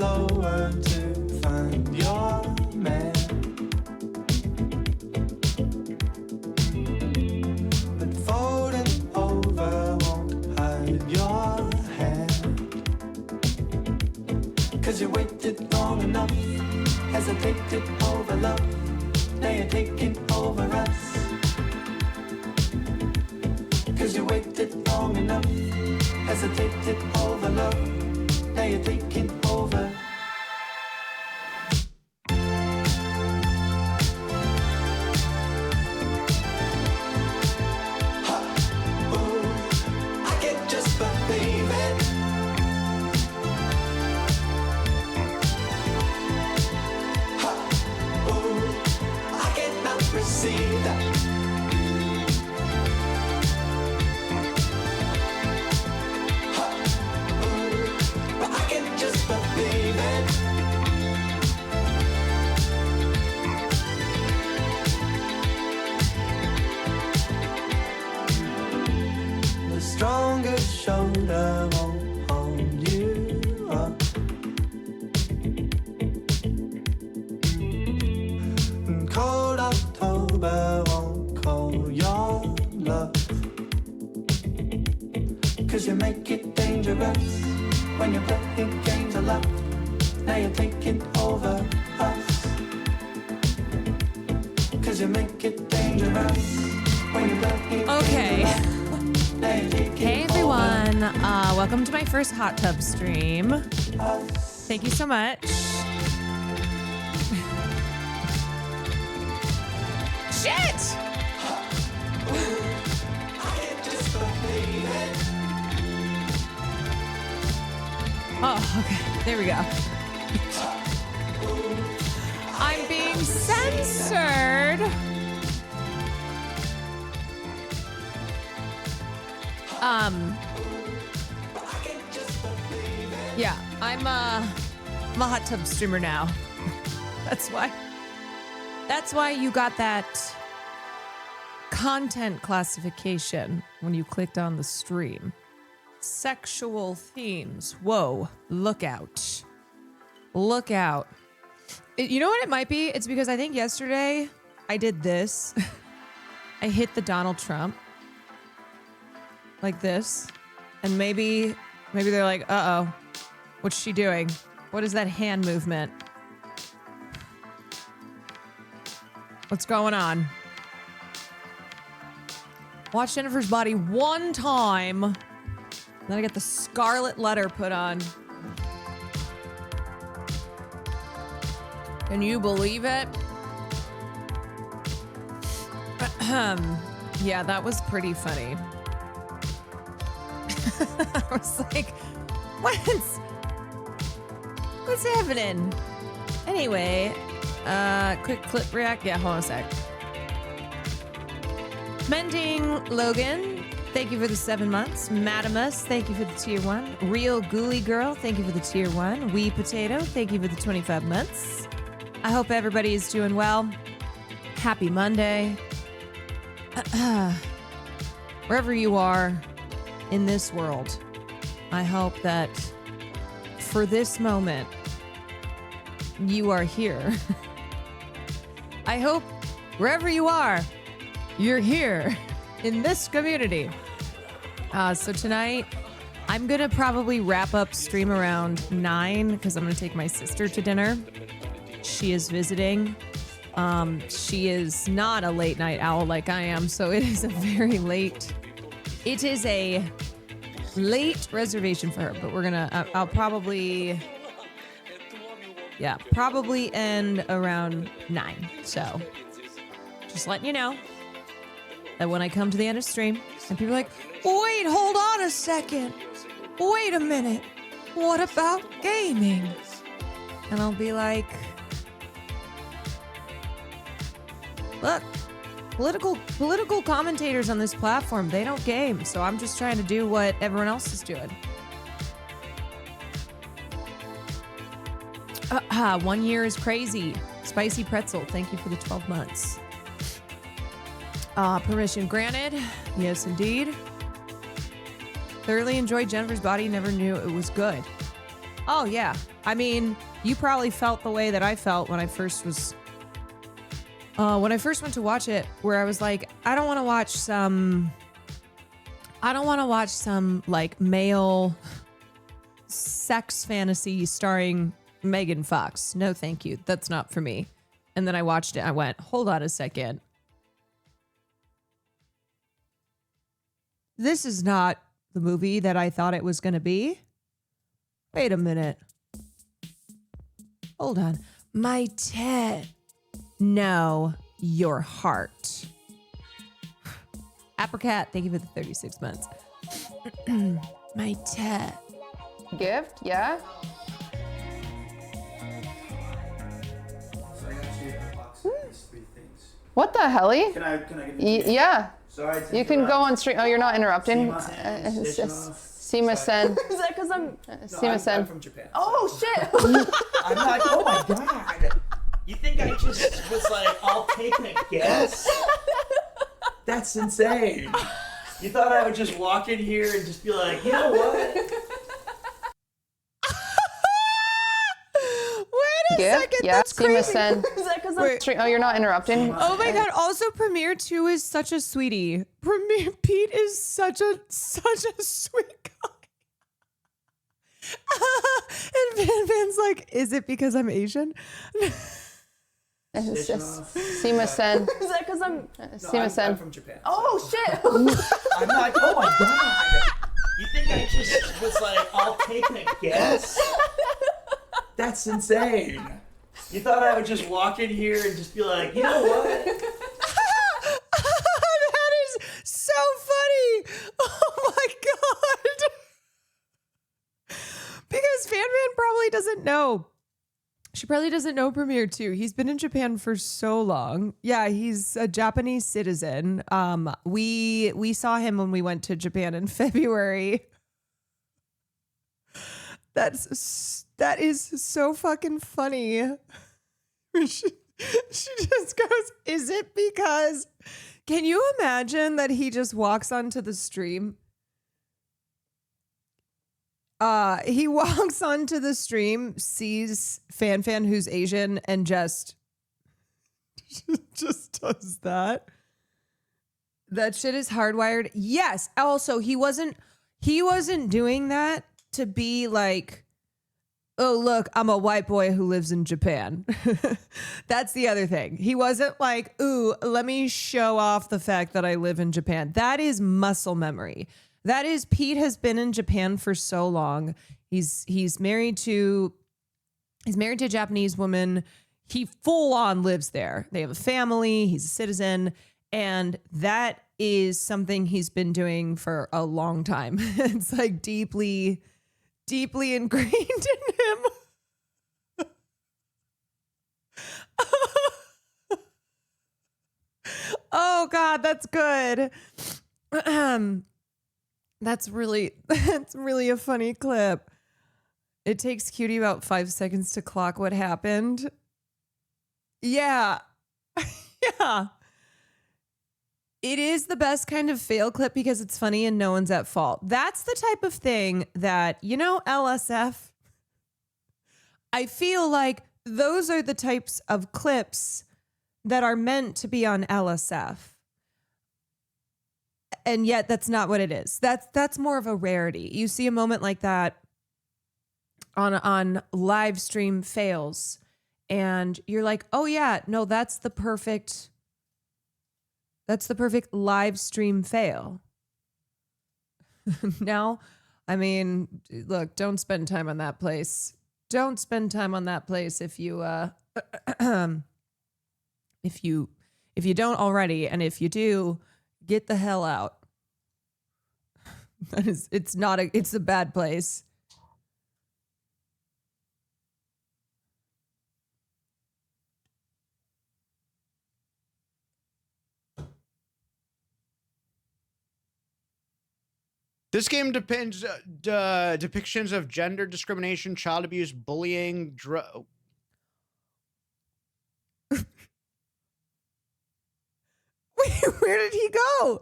slower to find your man. But folding over won't hide your hand. 'Cause you waited long enough, hesitated over love. Now you're taking over us. 'Cause you waited long enough, hesitated over love. Now you're taking over. I can't just believe it. I cannot receive that. Stronger shoulder won't hold you up. And cold October won't call your love. 'Cause you make it dangerous when you're playing games of love. Now you're taking over us. 'Cause you make it dangerous when you're playing Okay. games of love. Hey everyone, welcome to my first hot tub stream. Thank you so much. Shit! Oh, okay, there we go. I'm being censored. Yeah, I'm a hot tub streamer now. That's why you got that content classification when you clicked on the stream. Sexual themes. Whoa, look out. Look out. You know what it might be? It's because I think yesterday I did this. I hit the Donald Trump. Like this. And maybe they're like, uh-oh, what's she doing? What is that hand movement? What's going on? Watch Jennifer's body one time. Then I get the scarlet letter put on. Can you believe it? Yeah, that was pretty funny. I was like, what's happening? Anyway, quick clip react. Yeah, hold on a sec. Mending Logan, thank you for the 7 months. Madamus, thank you for the tier 1. Real Ghoulie Girl, thank you for the tier 1. Wee Potato, thank you for the 25 months. I hope everybody is doing well. Happy Monday. Wherever you are in this world, I hope that for this moment, you are here. I hope wherever you are, you're here in this community. So tonight, I'm gonna probably wrap up stream around 9 because I'm gonna take my sister to dinner. She is visiting. She is not a late night owl like I am, so it is a very late. It is a late reservation for her, but we're gonna. I'll probably end around 9. So just letting you know that when I come to the end of stream, and people are like, "Wait, hold on a second. Wait a minute. What about gaming?" And I'll be like, look, political commentators on this platform, they don't game, so I'm just trying to do what everyone else is doing. 1 year is crazy. Spicy Pretzel, thank you for the 12 months. Permission granted. Yes, indeed. Thoroughly enjoyed Jennifer's Body, never knew it was good. Oh, yeah. I mean, you probably felt the way that I felt when I first went to watch it, where I was like, I don't want to watch some like male sex fantasy starring Megan Fox. No, thank you. That's not for me. And then I watched it. I went, hold on a second. This is not the movie that I thought it was going to be. Wait a minute. Hold on. My Ted. No, your heart. Apricot, thank you for the 36 months. My Ted. Gift, yeah? So I got you a box of these 3 things. What the helly? Can I give it to you? Yeah. Sorry to You can go on stream. Oh, you're not interrupting. Sima-san, Sima-sen. Is that because I'm... Sima-sen. I'm from Japan. Oh, shit. I'm like, oh my god. You think I just was like, I'll take a guess? That's insane. You thought I would just walk in here and just be like, you know what? Wait a Gift, second, yeah. that's crazy. Sima-sen. Is that because I'm... Oh, you're not interrupting. Oh my god, also Premiere 2 is such a sweetie. Premiere Pete is such a sweet guy. And Van's like, is it because I'm Asian? It's just Sima-sen. Is that because I'm... Sima-sen. I'm from Japan. Oh, shit. I'm like, oh my god. You think I just was like, I'll take a guess? That's insane. You thought I would just walk in here and just be like, you know what? That is so funny. Oh my god. Because Fan probably doesn't know. She probably doesn't know Premiere 2. He's been in Japan for so long. Yeah, he's a Japanese citizen. We saw him when we went to Japan in February. That is so fucking funny. She just goes, is it because... Can you imagine that he just walks onto the stream? He walks onto the stream, sees Fan who's Asian, and just does that. That shit is hardwired. Yes. Also, he wasn't doing that to be like, oh, look, I'm a white boy who lives in Japan. That's the other thing. He wasn't like, ooh, let me show off the fact that I live in Japan. That is muscle memory. That is, Pete has been in Japan for so long. He's married to a Japanese woman. He full on lives there. They have a family. He's a citizen. And that is something he's been doing for a long time. It's like deeply ingrained in him. Oh God, that's good. That's really a funny clip. It takes Cutie about 5 seconds to clock what happened. Yeah. Yeah. It is the best kind of fail clip because it's funny and no one's at fault. That's the type of thing that, LSF, I feel like those are the types of clips that are meant to be on LSF. And yet that's not what it is. That's more of a rarity. You see a moment like that on live stream fails and you're like, oh yeah, no, that's the perfect live stream fail. Now, I mean, look, don't spend time on that place. Don't spend time on that place if you if you don't already, and if you do, get the hell out. It's a bad place. This game depends depictions of gender discrimination, child abuse, bullying, Wait, where did he go?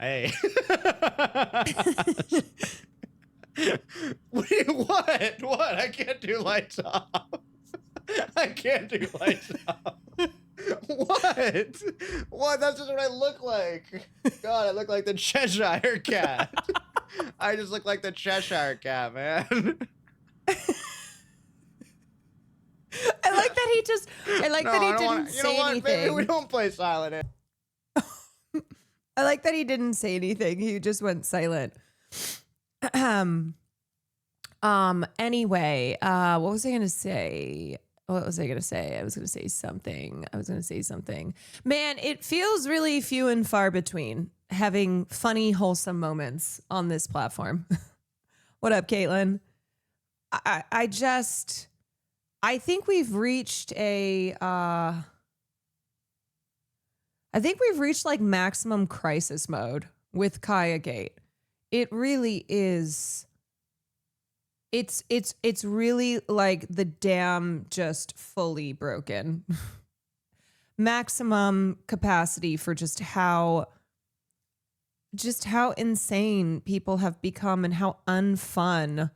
Hey. What? What? I can't do lights off. I can't do lights off. What? What? That's just what I look like. God, I look like the Cheshire Cat. I just look like the Cheshire Cat, man. I like that he just. I like that he didn't say anything. Maybe we don't play silent. I like that he didn't say anything. He just went silent. Anyway, what was I gonna say? What was I gonna say? I was gonna say something. Man, it feels really few and far between having funny, wholesome moments on this platform. What up, Caitlin? I think we've reached like maximum crisis mode with Kaya Gate. It really is. It's really like the dam just fully broken. Maximum capacity for just how insane people have become and how unfun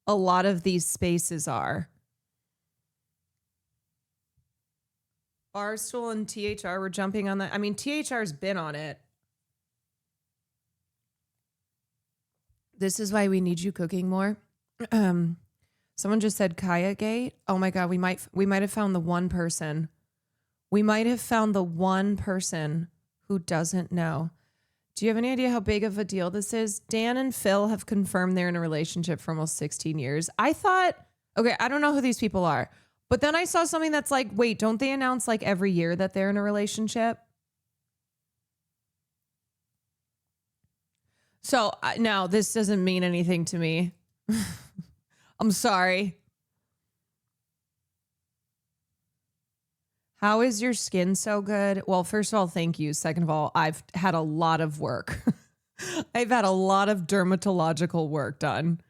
a lot of these spaces are. Barstool and THR were jumping on that. I mean, THR's been on it. This is why we need you cooking more. Someone just said Kaya Gate. Oh my God, we might have found the one person. We might have found the one person who doesn't know. Do you have any idea how big of a deal this is? Dan and Phil have confirmed they're in a relationship for almost 16 years. I thought, okay, I don't know who these people are, but then I saw something that's like, wait, don't they announce like every year that they're in a relationship? So now this doesn't mean anything to me. I'm sorry. How is your skin so good? Well, first of all, thank you. Second of all, I've had a lot of work. I've had a lot of dermatological work done.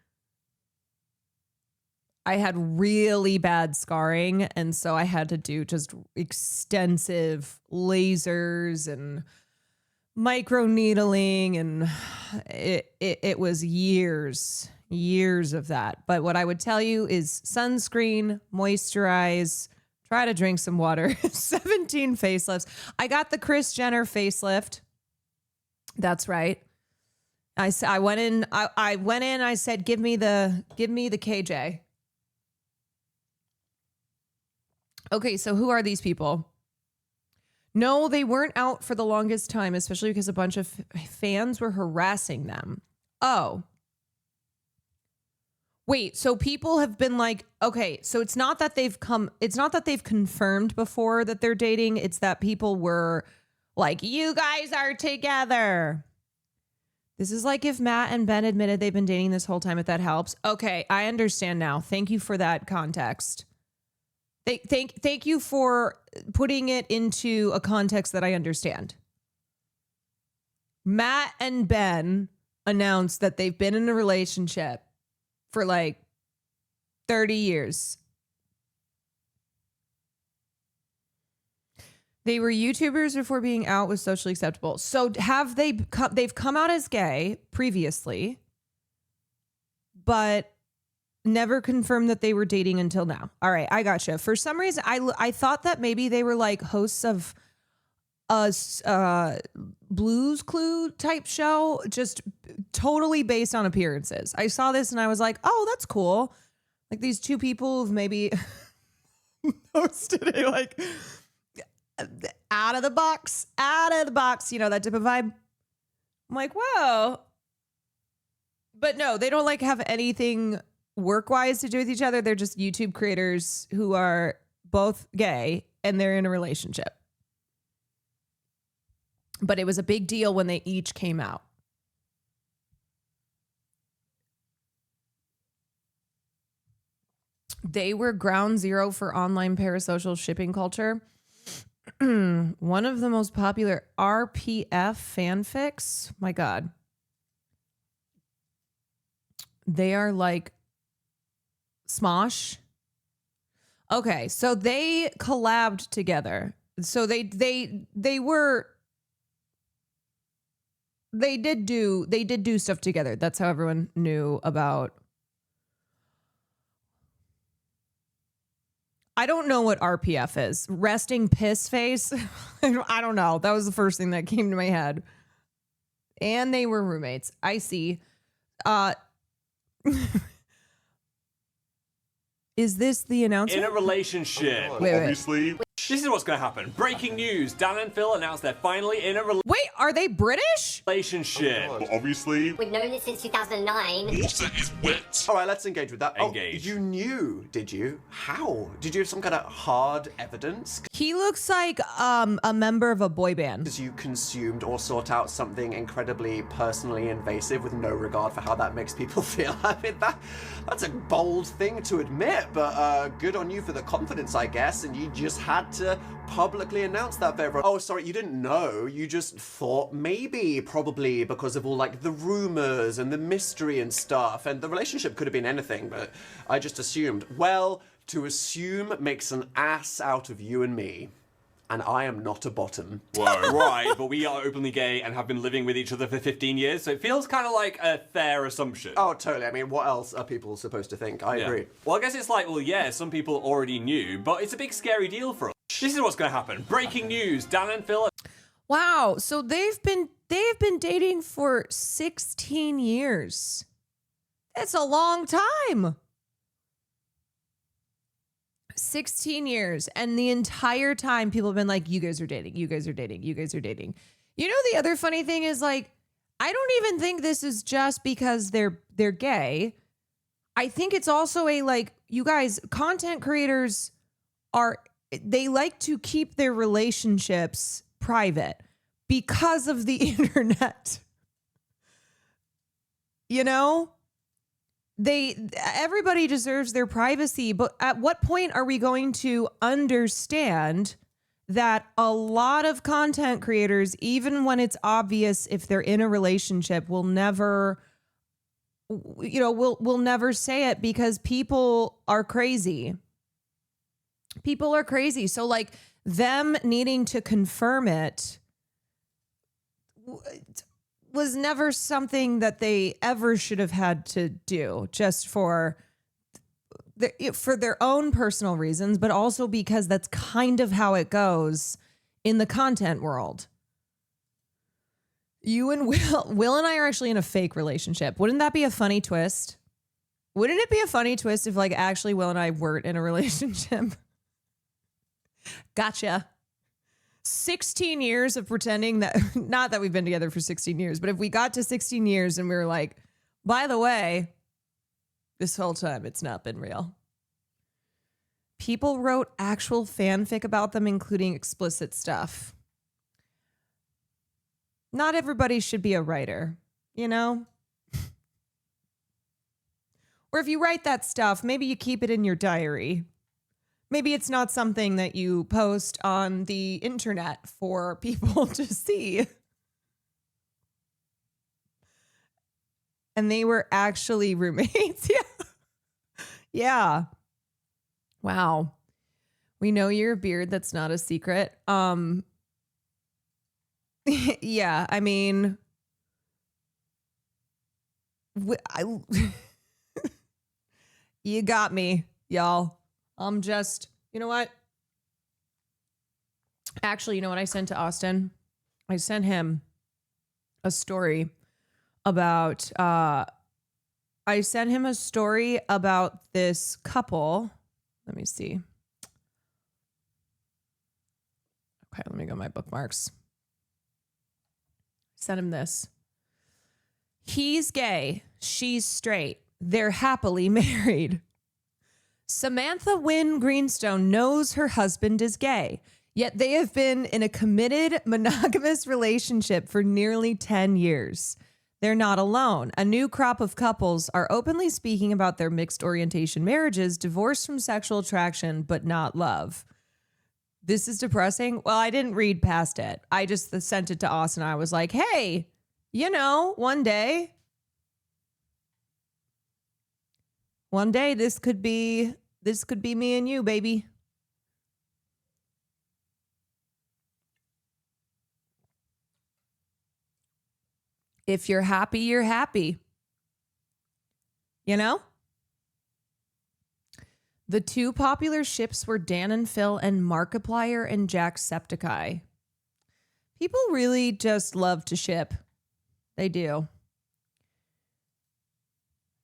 I had really bad scarring, and so I had to do just extensive lasers and microneedling, and it was years of that. But what I would tell you is sunscreen, moisturize, try to drink some water. 17 facelifts. I got the Kris Jenner facelift. That's right. I went in. I said, give me the KJ. Okay, so who are these people? No, they weren't out for the longest time, especially because a bunch of fans were harassing them. Oh. Wait, so people have been like, okay, so it's not that they've confirmed before that they're dating. It's that people were like, you guys are together. This is like if Matt and Ben admitted they've been dating this whole time, if that helps. Okay, I understand now. Thank you for that context. Thank you for putting it into a context that I understand. Matt and Ben announced that they've been in a relationship for like 30 years. They were YouTubers before being out was socially acceptable. So they've come out as gay previously, but never confirmed that they were dating until now. All right, I gotcha. For some reason, I thought that maybe they were like hosts of a Blues Clue type show, just totally based on appearances. I saw this and I was like, oh, that's cool. Like these two people who've maybe hosted a like out of the box, you know, that type of vibe. I'm like, whoa. But no, they don't like have anything work-wise to do with each other. They're just YouTube creators who are both gay and they're in a relationship. But it was a big deal when they each came out. They were ground zero for online parasocial shipping culture. One of the most popular RPF fanfics. My God. They are like Smosh. Okay, so they collabed together. So they they did do stuff together. That's how everyone knew about. I don't know what RPF is. Resting piss face? I don't know. That was the first thing that came to my head. And they were roommates. I see. Is this the announcement? In a relationship. Wait. Obviously, This is what's going to happen. Breaking news. Dan and Phil announced they're finally in a Wait, are they British? relationship. obviously. We've known it since 2009. Water is wet. All right, let's engage with that. Engage. Oh, you knew, did you? How? Did you have some kind of hard evidence? He looks like a member of a boy band. Because you consumed or sought out something incredibly personally invasive with no regard for how that makes people feel. I mean, that's a bold thing to admit, but good on you for the confidence, I guess, and you just had to publicly announce that for everyone. Oh, sorry, you didn't know. You just thought maybe, probably because of all like the rumors and the mystery and stuff, and the relationship could have been anything, but I just assumed. Well, to assume makes an ass out of you and me. And I am not a bottom. Whoa. Right, but we are openly gay and have been living with each other for 15 years, so it feels kind of like a fair assumption. Oh, totally. I mean, what else are people supposed to think? I Yeah. agree. Well, I guess it's like, well, yeah, some people already knew, but it's a big scary deal for us. This is what's going to happen. Breaking news. Dan and Phil. Wow, so they've been dating for 16 years. That's a long time. 16 years. And the entire time people have been like, you guys are dating, you guys are dating, you guys are dating. You know, the other funny thing is like, I don't even think this is just because they're gay. I think it's also a like, you guys, content creators they like to keep their relationships private because of the internet. You know? Everybody deserves their privacy, but at what point are we going to understand that a lot of content creators, even when it's obvious if they're in a relationship, will never say it because people are crazy. People are crazy. So like them needing to confirm it was never something that they ever should have had to do just for their own personal reasons, but also because that's kind of how it goes in the content world. You and Will and I are actually in a fake relationship. Wouldn't that be a funny twist? Wouldn't it be a funny twist if like actually Will and I weren't in a relationship? Gotcha. 16 years of pretending that, not that we've been together for 16 years, but if we got to 16 years and we were like, by the way, this whole time it's not been real. People wrote actual fanfic about them, including explicit stuff. Not everybody should be a writer, you know? Or if you write that stuff, maybe you keep it in your diary. Maybe it's not something that you post on the internet for people to see. And they were actually roommates. Yeah. Yeah. Wow. We know your beard. That's not a secret. Yeah, I mean, you got me, y'all. I'm just, you know what? Actually, you know what I sent to Austin? I sent him a story about, this couple. Let me see. Okay, let me go to my bookmarks. Sent him this. He's gay. She's straight. They're happily married. Samantha Wynn Greenstone knows her husband is gay, yet they have been in a committed monogamous relationship for nearly 10 years. They're not alone. A new crop of couples are openly speaking about their mixed orientation marriages, divorced from sexual attraction, but not love. This is depressing. Well, I didn't read past it. I just sent it to Austin. I was like, hey, you know, one day this could be me and you, baby. If you're happy, you're happy. You know? The two popular ships were Dan and Phil and Markiplier and Jacksepticeye. People really just love to ship. They do.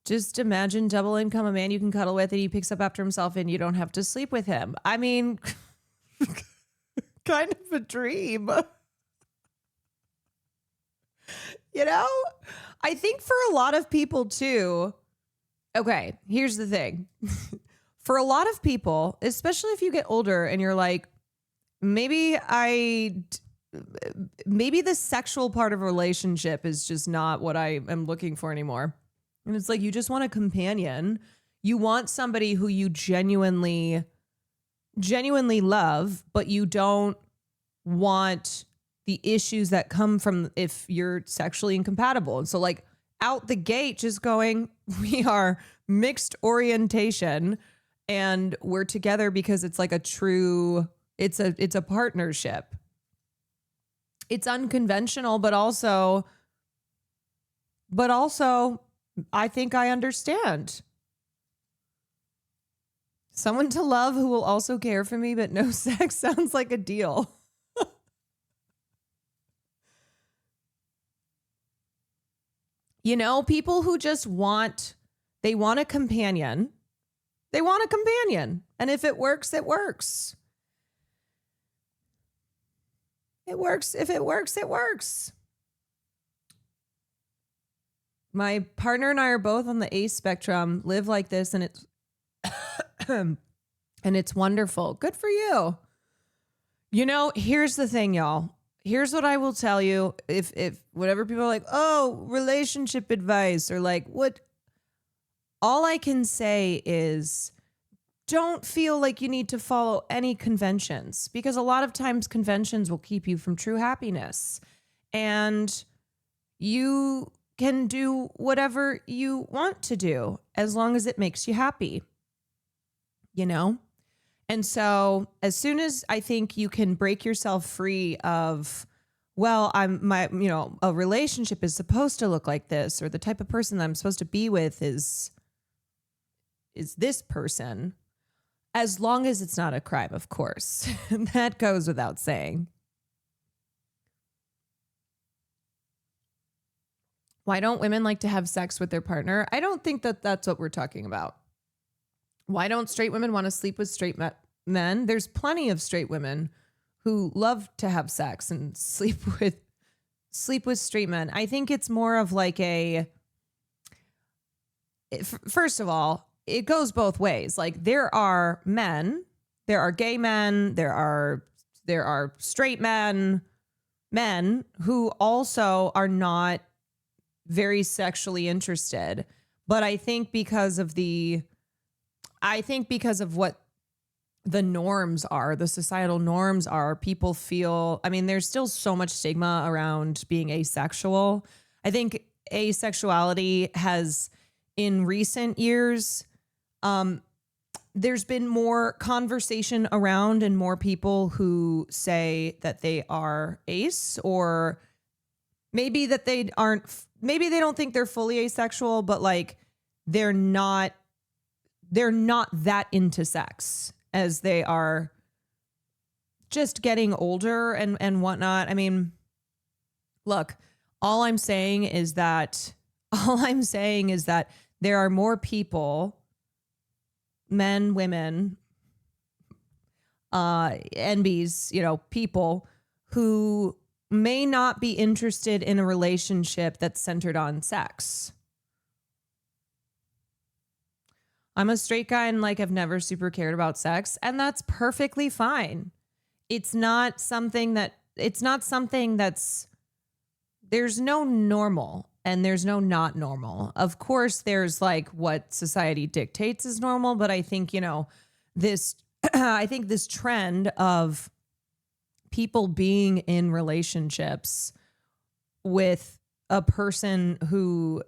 Just imagine double income, a man you can cuddle with and he picks up after himself and you don't have to sleep with him. I mean, kind of a dream. You know? I think for a lot of people too. Okay, here's the thing. For a lot of people, especially if you get older and you're like, maybe the sexual part of a relationship is just not what I am looking for anymore. And it's like, you just want a companion. You want somebody who you genuinely love, but you don't want the issues that come from if you're sexually incompatible. And so like out the gate, just going, we are mixed orientation and we're together because it's like it's a partnership. It's unconventional, but also I think I understand. Someone to love who will also care for me, but no sex sounds like a deal. You know, people who just they want a companion. They want a companion. And if it works, it works. It works. If it works, it works. My partner and I are both on the ACE spectrum, live like this, and it's and it's wonderful. Good for you. You know, here's the thing, y'all. Here's what I will tell you. If whatever people are like, oh, relationship advice, or like what, all I can say is don't feel like you need to follow any conventions, because a lot of times conventions will keep you from true happiness, and you can do whatever you want to do as long as it makes you happy, you know? And so as soon as I think you can break yourself free of, well, a relationship is supposed to look like this, or the type of person that I'm supposed to be with is this person, as long as it's not a crime, of course. That goes without saying. Why don't women like to have sex with their partner? I don't think that that's what we're talking about. Why don't straight women want to sleep with straight men? There's plenty of straight women who love to have sex and sleep with straight men. I think it's more of like first of all, it goes both ways. Like there are gay men, there are straight men who also are not very sexually interested. But I think because of what the norms are, the societal norms are, people feel, I mean, there's still so much stigma around being asexual. I think asexuality has, in recent years, there's been more conversation around and more people who say that they are ace, or maybe that maybe they don't think they're fully asexual, but like they're not that into sex as they are just getting older and whatnot. I mean, look, all I'm saying is that there are more people, men, women, NBs, you know, people who may not be interested in a relationship that's centered on sex. I'm a straight guy and like I've never super cared about sex, and that's perfectly fine. It's not something that's, there's no normal and there's no not normal. Of course, there's like what society dictates is normal, but I think, you know, this trend of people being in relationships with a person who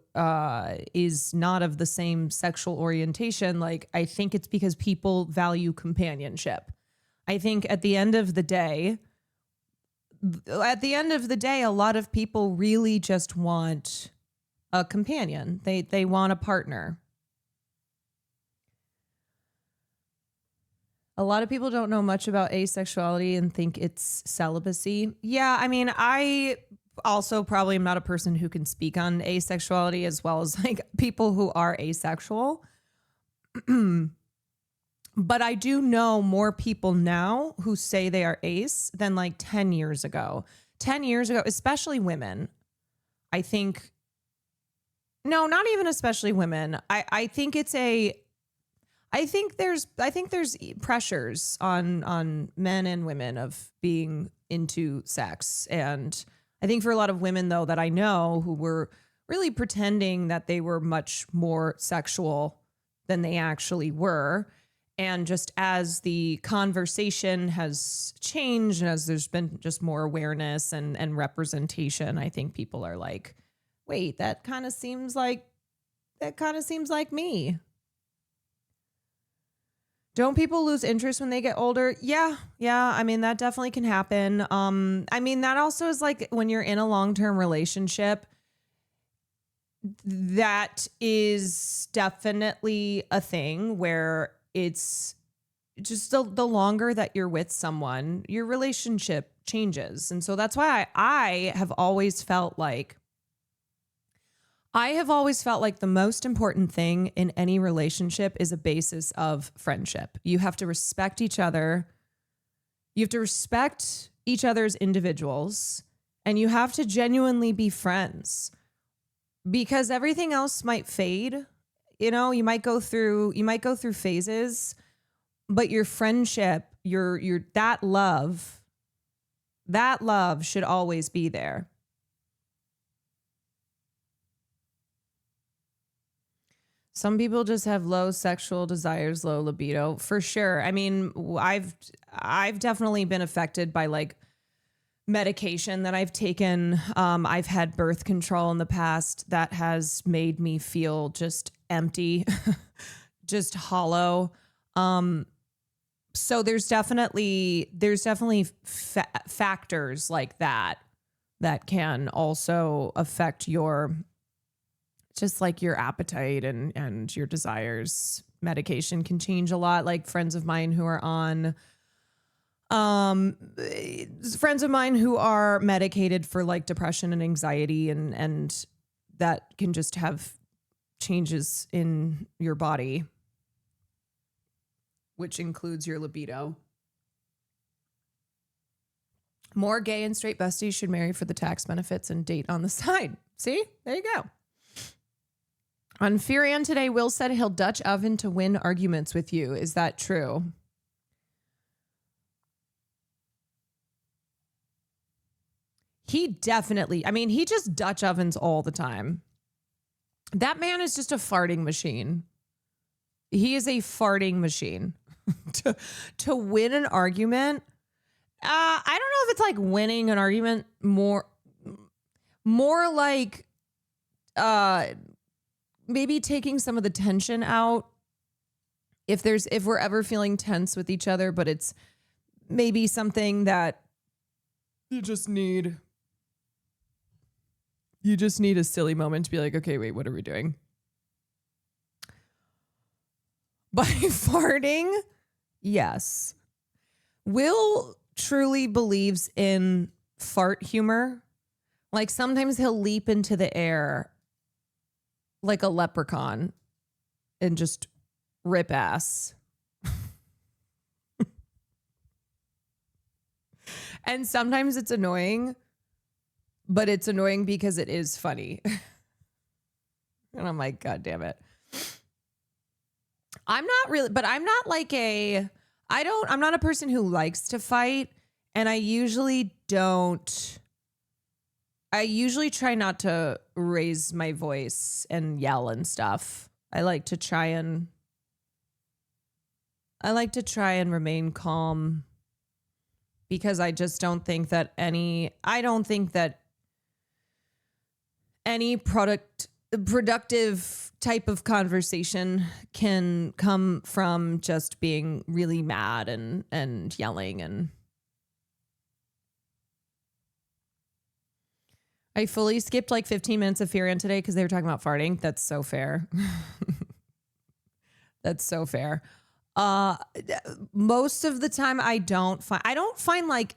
is not of the same sexual orientation, like I think it's because people value companionship. I think at the end of the day, at the end of the day, a lot of people really just want a companion. They want a partner. A lot of people don't know much about asexuality and think it's celibacy. Yeah, I mean, I also probably am not a person who can speak on asexuality as well as like people who are asexual. But I do know more people now who say they are ace than like 10 years ago. 10 years ago, especially women, I think, no, not even especially women. I think there's pressures on men and women of being into sex. And I think for a lot of women, though, that I know who were really pretending that they were much more sexual than they actually were. And just as the conversation has changed and as there's been just more awareness and representation, I think people are like, wait, that kind of seems like me. Don't people lose interest when they get older? Yeah. I mean, that definitely can happen. I mean, that also is like when you're in a long-term relationship, that is definitely a thing where it's just the longer that you're with someone, your relationship changes. And so that's why I have always felt like the most important thing in any relationship is a basis of friendship. You have to respect each other. You have to respect each other as individuals, and you have to genuinely be friends because everything else might fade. You know, you might go through phases, but your friendship, that love should always be there. Some people just have low sexual desires, low libido, for sure. I mean, I've definitely been affected by like medication that I've taken. I've had birth control in the past that has made me feel just empty, just hollow. So there's definitely factors like that can also affect your appetite and your desires. Medication can change a lot. Like friends of mine who are medicated for like depression and anxiety and that can just have changes in your body, which includes your libido. More gay and straight besties should marry for the tax benefits and date on the side. See? There you go. On Furion today, Will said he'll Dutch oven to win arguments with you. Is that true? He definitely, I mean, he just Dutch ovens all the time. That man is just a farting machine. He is a farting machine. To win an argument, I don't know if it's like winning an argument, more like maybe taking some of the tension out if we're ever feeling tense with each other, but it's maybe something that you just need a silly moment to be like, okay, wait, what are we doing? By farting, yes. Will truly believes in fart humor. Like sometimes he'll leap into the air like a leprechaun and just rip ass. And sometimes it's annoying, but it's annoying because it is funny. And I'm like, God damn it. I'm not a person who likes to fight, and I usually try not to raise my voice and yell and stuff. I like to try and remain calm because I just don't think that any productive type of conversation can come from just being really mad and yelling. And I fully skipped like 15 minutes of Furion today because they were talking about farting. That's so fair. That's so fair. Most of the time I don't find like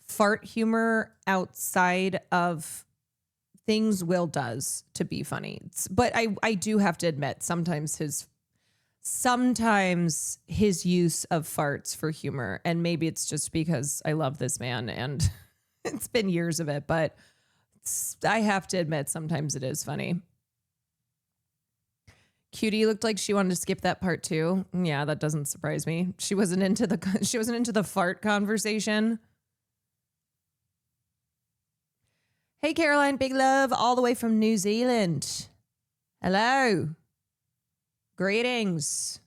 fart humor outside of things Will does to be funny. But I do have to admit sometimes his use of farts for humor, and maybe it's just because I love this man and it's been years of it, but I have to admit sometimes it is funny. Cutie looked like she wanted to skip that part too. Yeah, that doesn't surprise me. She wasn't into the fart conversation. Hey Caroline, big love all the way from New Zealand. Hello. Greetings.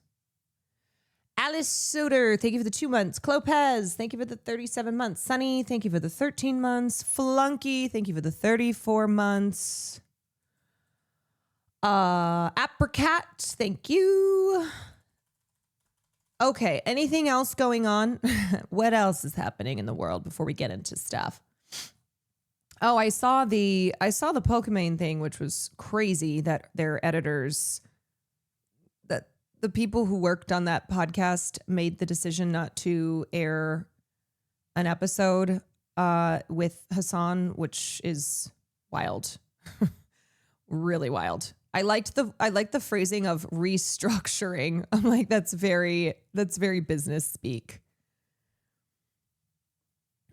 Alice Soder, thank you for the 2 months. Clopez, thank you for the 37 months. Sunny, thank you for the 13 months. Flunky, thank you for the 34 months. Apricot, thank you. Okay, anything else going on? What else is happening in the world before we get into stuff? Oh, I saw the Pokemon thing, which was crazy that their editors, that the people who worked on that podcast made the decision not to air an episode with Hassan, which is wild. Really wild. I liked the phrasing of restructuring. I'm like, that's very business speak.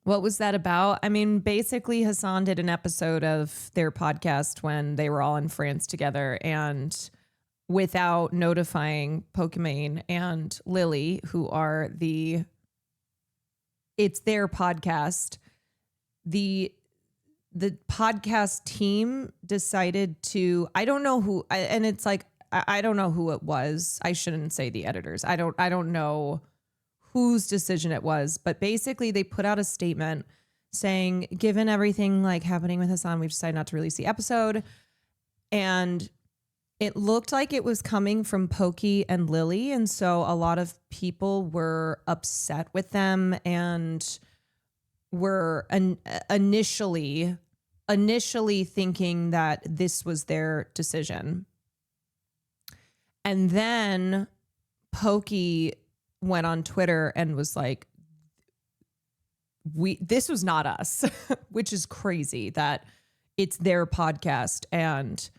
What was that about? I mean, basically Hassan did an episode of their podcast when they were all in France together, and without notifying Pokemon and Lily, who are it's their podcast. The podcast team decided to, I don't know who, and it's like, I don't know who it was. I shouldn't say the editors. I don't know whose decision it was, but basically they put out a statement saying, given everything like happening with Hassan, we've decided not to release the episode. And it looked like it was coming from Pokey and Lily. And so a lot of people were upset with them and were initially thinking that this was their decision. And then Pokey went on Twitter and was like, this was not us, which is crazy that it's their podcast and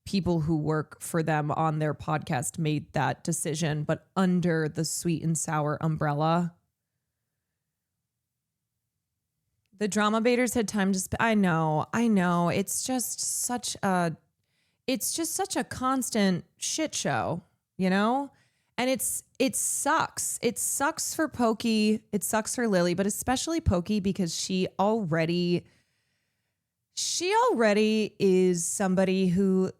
people who work for them on their podcast made that decision, but under the Sweet and Sour umbrella. The drama baiters had time to I know. It's just such a constant shit show, you know? And it sucks. It sucks for Pokey. It sucks for Lily, but especially Pokey because she already is somebody who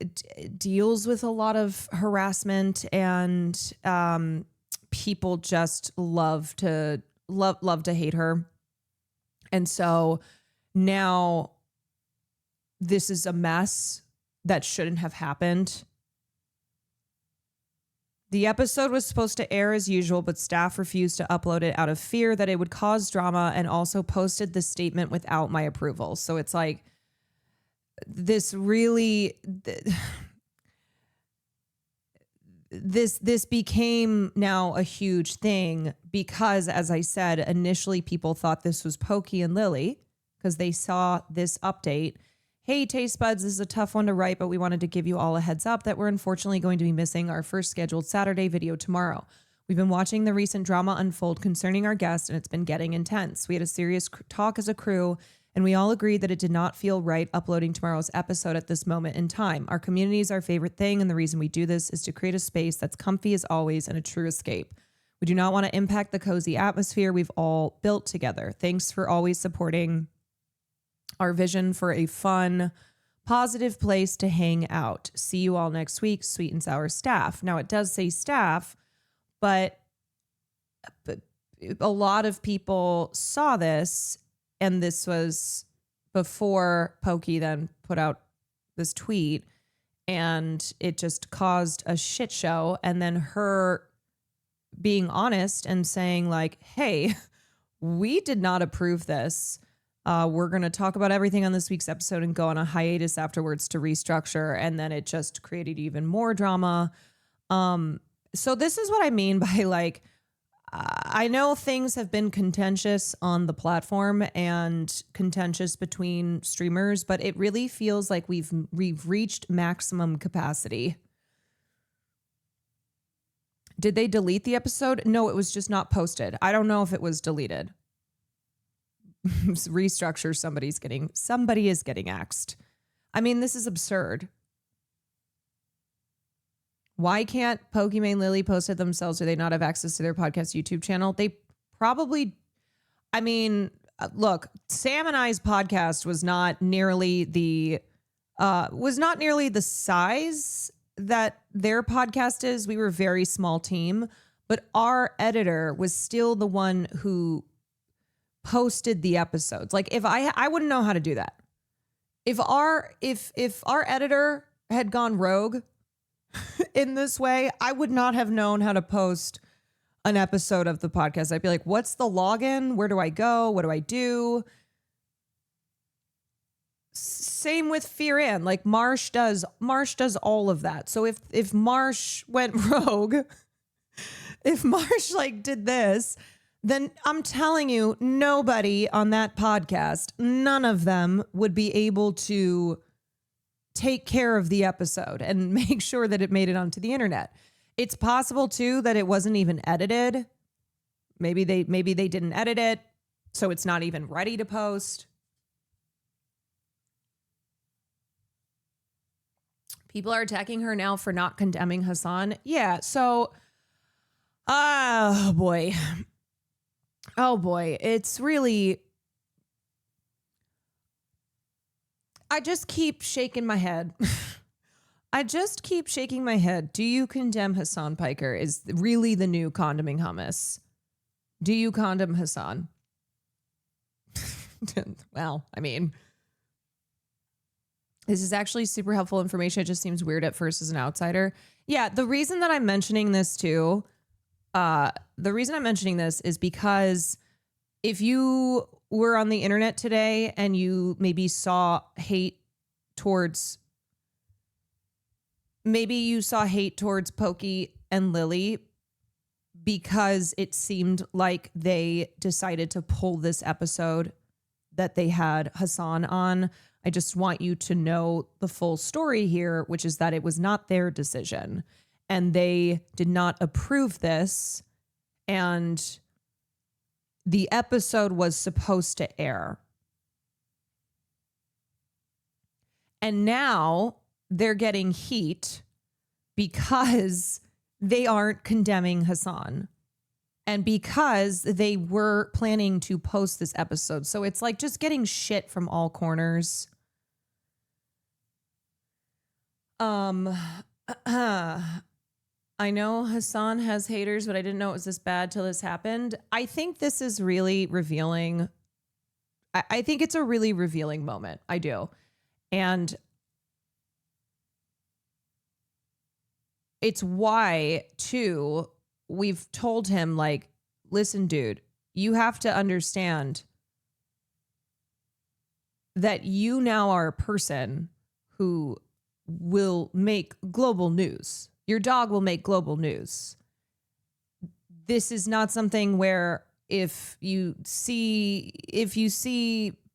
deals with a lot of harassment, and people just love to hate her. And so now this is a mess that shouldn't have happened. The episode was supposed to air as usual, but staff refused to upload it out of fear that it would cause drama, and also posted the statement without my approval. So it's like this really, this became now a huge thing because, as I said, initially people thought this was Pokey and Lily because they saw this update. Hey, Taste Buds, this is a tough one to write, but we wanted to give you all a heads up that we're unfortunately going to be missing our first scheduled Saturday video tomorrow. We've been watching the recent drama unfold concerning our guest, and it's been getting intense. We had a serious talk as a crew, and we all agreed that it did not feel right uploading tomorrow's episode at this moment in time. Our community is our favorite thing, and the reason we do this is to create a space that's comfy as always and a true escape. We do not want to impact the cozy atmosphere we've all built together. Thanks for always supporting our vision for a fun, positive place to hang out. See you all next week, Sweet and Sour staff. Now, it does say staff, but a lot of people saw this, and this was before Pokey then put out this tweet, and it just caused a shit show. And then her being honest and saying like, hey, we did not approve this. We're going to talk about everything on this week's episode and go on a hiatus afterwards to restructure. And then it just created even more drama. So this is what I mean by like, I know things have been contentious on the platform and contentious between streamers, but it really feels like we've reached maximum capacity. Did they delete the episode? No, it was just not posted. I don't know if it was deleted. Restructure, somebody is getting axed. I mean, this is absurd. Why can't Pokimane and Lily post it themselves? Do they not have access to their podcast YouTube channel? They probably, I mean, look, Sam and I's podcast was not nearly the size that their podcast is. We were a very small team, but our editor was still the one who posted the episodes. Like if I wouldn't know how to do that. If our editor had gone rogue in this way, I would not have known how to post an episode of the podcast. I'd be like, what's the login? Where do I go? What do I do? Same with Fear Ann. Like Marsh does all of that. So if Marsh went rogue, if Marsh like did this, then I'm telling you, nobody on that podcast, none of them would be able to take care of the episode and make sure that it made it onto the internet. It's possible too that it wasn't even edited. Maybe they didn't edit it, so it's not even ready to post. People are attacking her now for not condemning Hassan. Yeah, so oh boy, it's really, I just keep shaking my head. Do you condemn Hassan Piker is really the new condemning hummus. Do you condemn Hassan? Well, I mean, this is actually super helpful information. It just seems weird at first as an outsider. Yeah, the reason that I'm mentioning this too, is because if you were on the internet today and you maybe saw hate towards Pokey and Lily because it seemed like they decided to pull this episode that they had Hassan on. I just want you to know the full story here, which is that it was not their decision and they did not approve this. And the episode was supposed to air. And now they're getting heat because they aren't condemning Hassan and because they were planning to post this episode. So it's like just getting shit from all corners. I know Hassan has haters, but I didn't know it was this bad till this happened. I think this is really revealing. I think it's a really revealing moment. I do. And it's why, too, we've told him, like, listen, dude, you have to understand that you now are a person who will make global news. Your dog will make global news. This is not something where if you see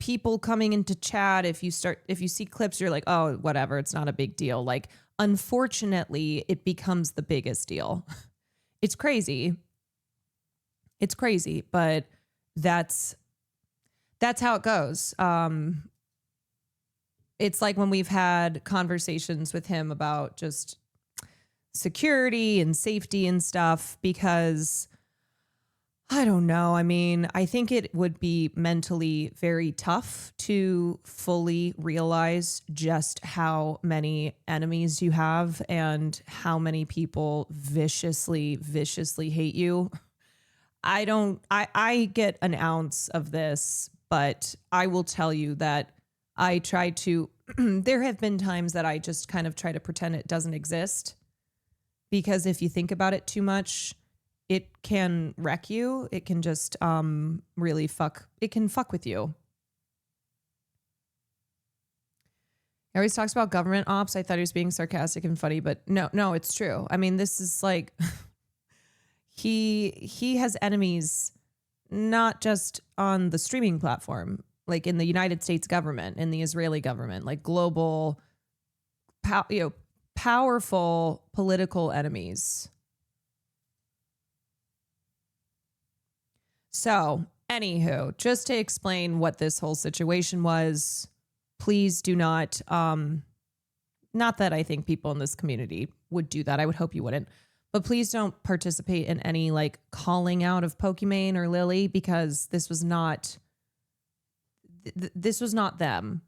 people coming into chat, if you see clips, you're like, oh, whatever, it's not a big deal. Like, unfortunately, it becomes the biggest deal. It's crazy. It's crazy, but that's how it goes. It's like when we've had conversations with him about just security and safety and stuff, because I don't know. I mean, I think it would be mentally very tough to fully realize just how many enemies you have and how many people viciously hate you. I get an ounce of this, but I will tell you that I try to, there have been times that I just kind of try to pretend it doesn't exist, because if you think about it too much, it can wreck you. It can just really fuck with you. He always talks about government ops. I thought he was being sarcastic and funny, but no, it's true. I mean, this is like he has enemies not just on the streaming platform, like in the United States government, in the Israeli government, like global, powerful political enemies. So, anywho, just to explain what this whole situation was, please do not, not that I think people in this community would do that. I would hope you wouldn't. But please don't participate in any like calling out of Pokimane or Lily, because this was not them.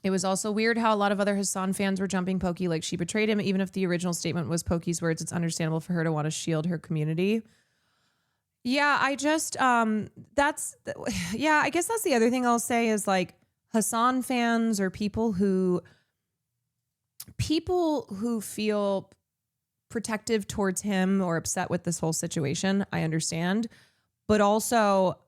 It was also weird how a lot of other Hassan fans were jumping Pokey like she betrayed him. Even if the original statement was Pokey's words, it's understandable for her to want to shield her community. Yeah, I just, I guess that's the other thing I'll say is like Hassan fans or people who feel protective towards him or upset with this whole situation. I understand, but also,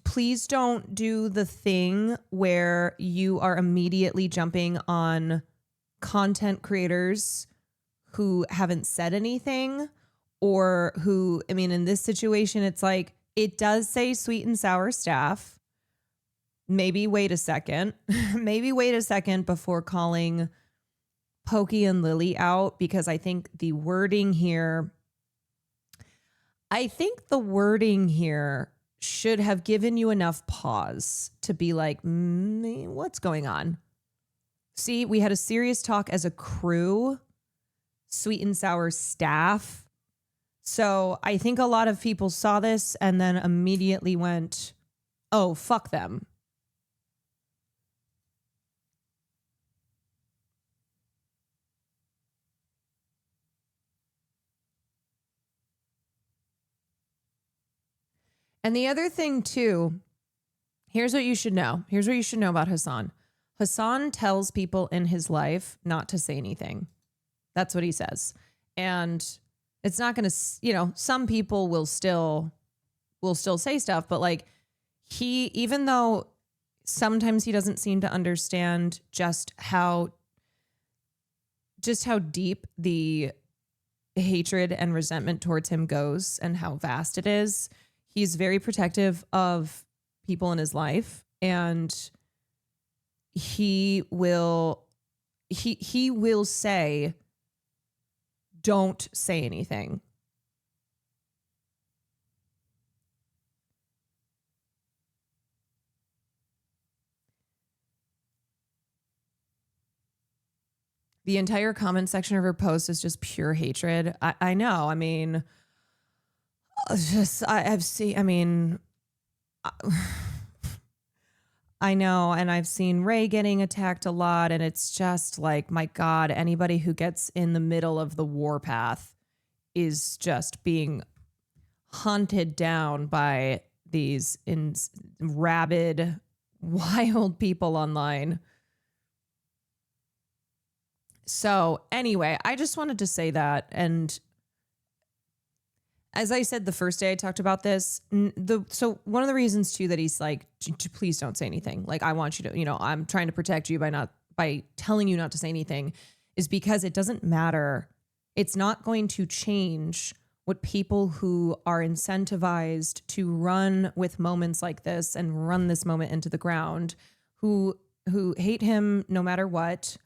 please don't do the thing where you are immediately jumping on content creators who haven't said anything or who, I mean, in this situation, it's like, it does say sweet and sour staff. Maybe wait a second. Maybe wait a second before calling Pokey and Lily out, because I think the wording here should have given you enough pause to be like, what's going on? See, we had a serious talk as a crew, sweet and sour staff. So I think a lot of people saw this and then immediately went, oh, fuck them. And the other thing too, here's what you should know. Here's what you should know about Hassan. Hassan tells people in his life not to say anything. That's what he says. And it's not going to, some people will still say stuff, but like even though sometimes he doesn't seem to understand just how deep the hatred and resentment towards him goes and how vast it is, he's very protective of people in his life, and he will say, don't say anything. The entire comment section of her post is just pure hatred. I know. I mean, I know, and I've seen Ray getting attacked a lot, and it's just like, my God, anybody who gets in the middle of the warpath is just being hunted down by these rabid, wild people online. So anyway, I just wanted to say that, and as I said the first day I talked about this, so one of the reasons too that he's like, please don't say anything. Like, I want you to, I'm trying to protect you by telling you not to say anything, is because it doesn't matter. It's not going to change what people who are incentivized to run with moments like this and run this moment into the ground, who hate him no matter what.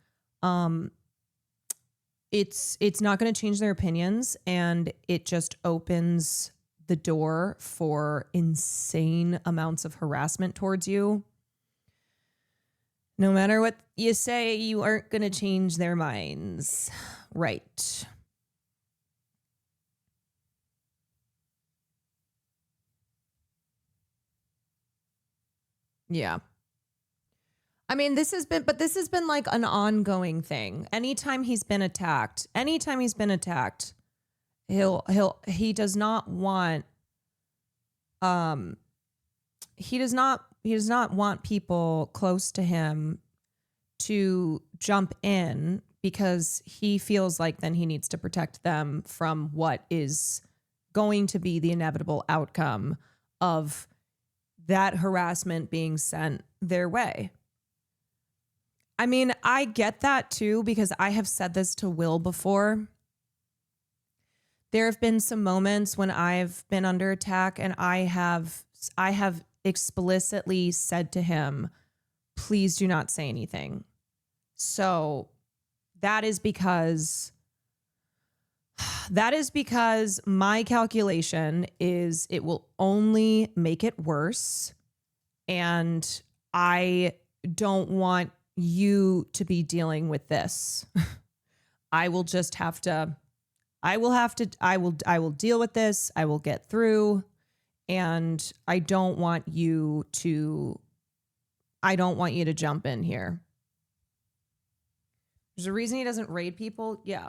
It's not going to change their opinions, and it just opens the door for insane amounts of harassment towards you. No matter what you say, you aren't going to change their minds. Right. Yeah. I mean, this has been like an ongoing thing. Anytime he's been attacked, he does not want people close to him to jump in, because he feels like then he needs to protect them from what is going to be the inevitable outcome of that harassment being sent their way. I mean, I get that too, because I have said this to Will before. There have been some moments when I've been under attack, and I have explicitly said to him, please do not say anything. So that is because my calculation is it will only make it worse. And I don't want you to be dealing with this. I will deal with this. I will get through. And I don't want you to jump in here. There's a reason he doesn't raid people. Yeah.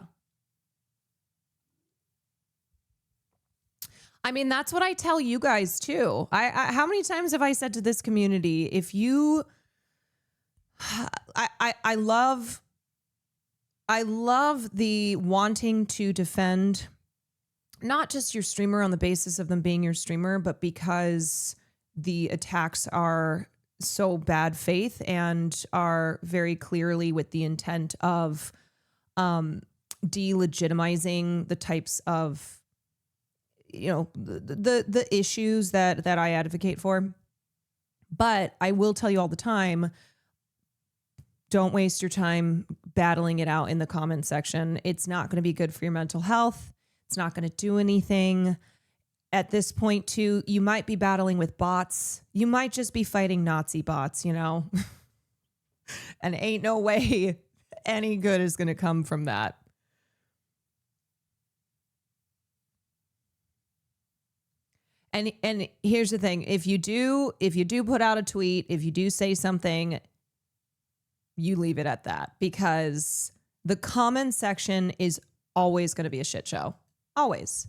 I mean, that's what I tell you guys too. I how many times have I said to this community, if you, I love the wanting to defend not just your streamer on the basis of them being your streamer, but because the attacks are so bad faith and are very clearly with the intent of delegitimizing the types of, you know, the issues that I advocate for. But I will tell you all the time, don't waste your time battling it out in the comment section. It's not going to be good for your mental health. It's not going to do anything. At this point, too, you might be battling with bots. You might just be fighting Nazi bots, you know? And ain't no way any good is going to come from that. And here's the thing. If you do put out a tweet, if you do say something, you leave it at that, because the comment section is always going to be a shit show. Always.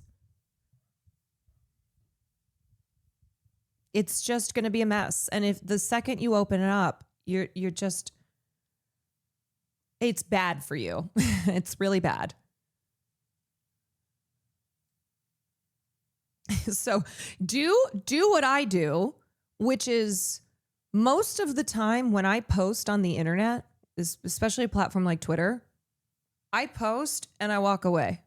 It's just going to be a mess. And if the second you open it up, you're just, it's bad for you. It's really bad. So do what I do, which is most of the time when I post on the internet, especially a platform like Twitter, I post and I walk away.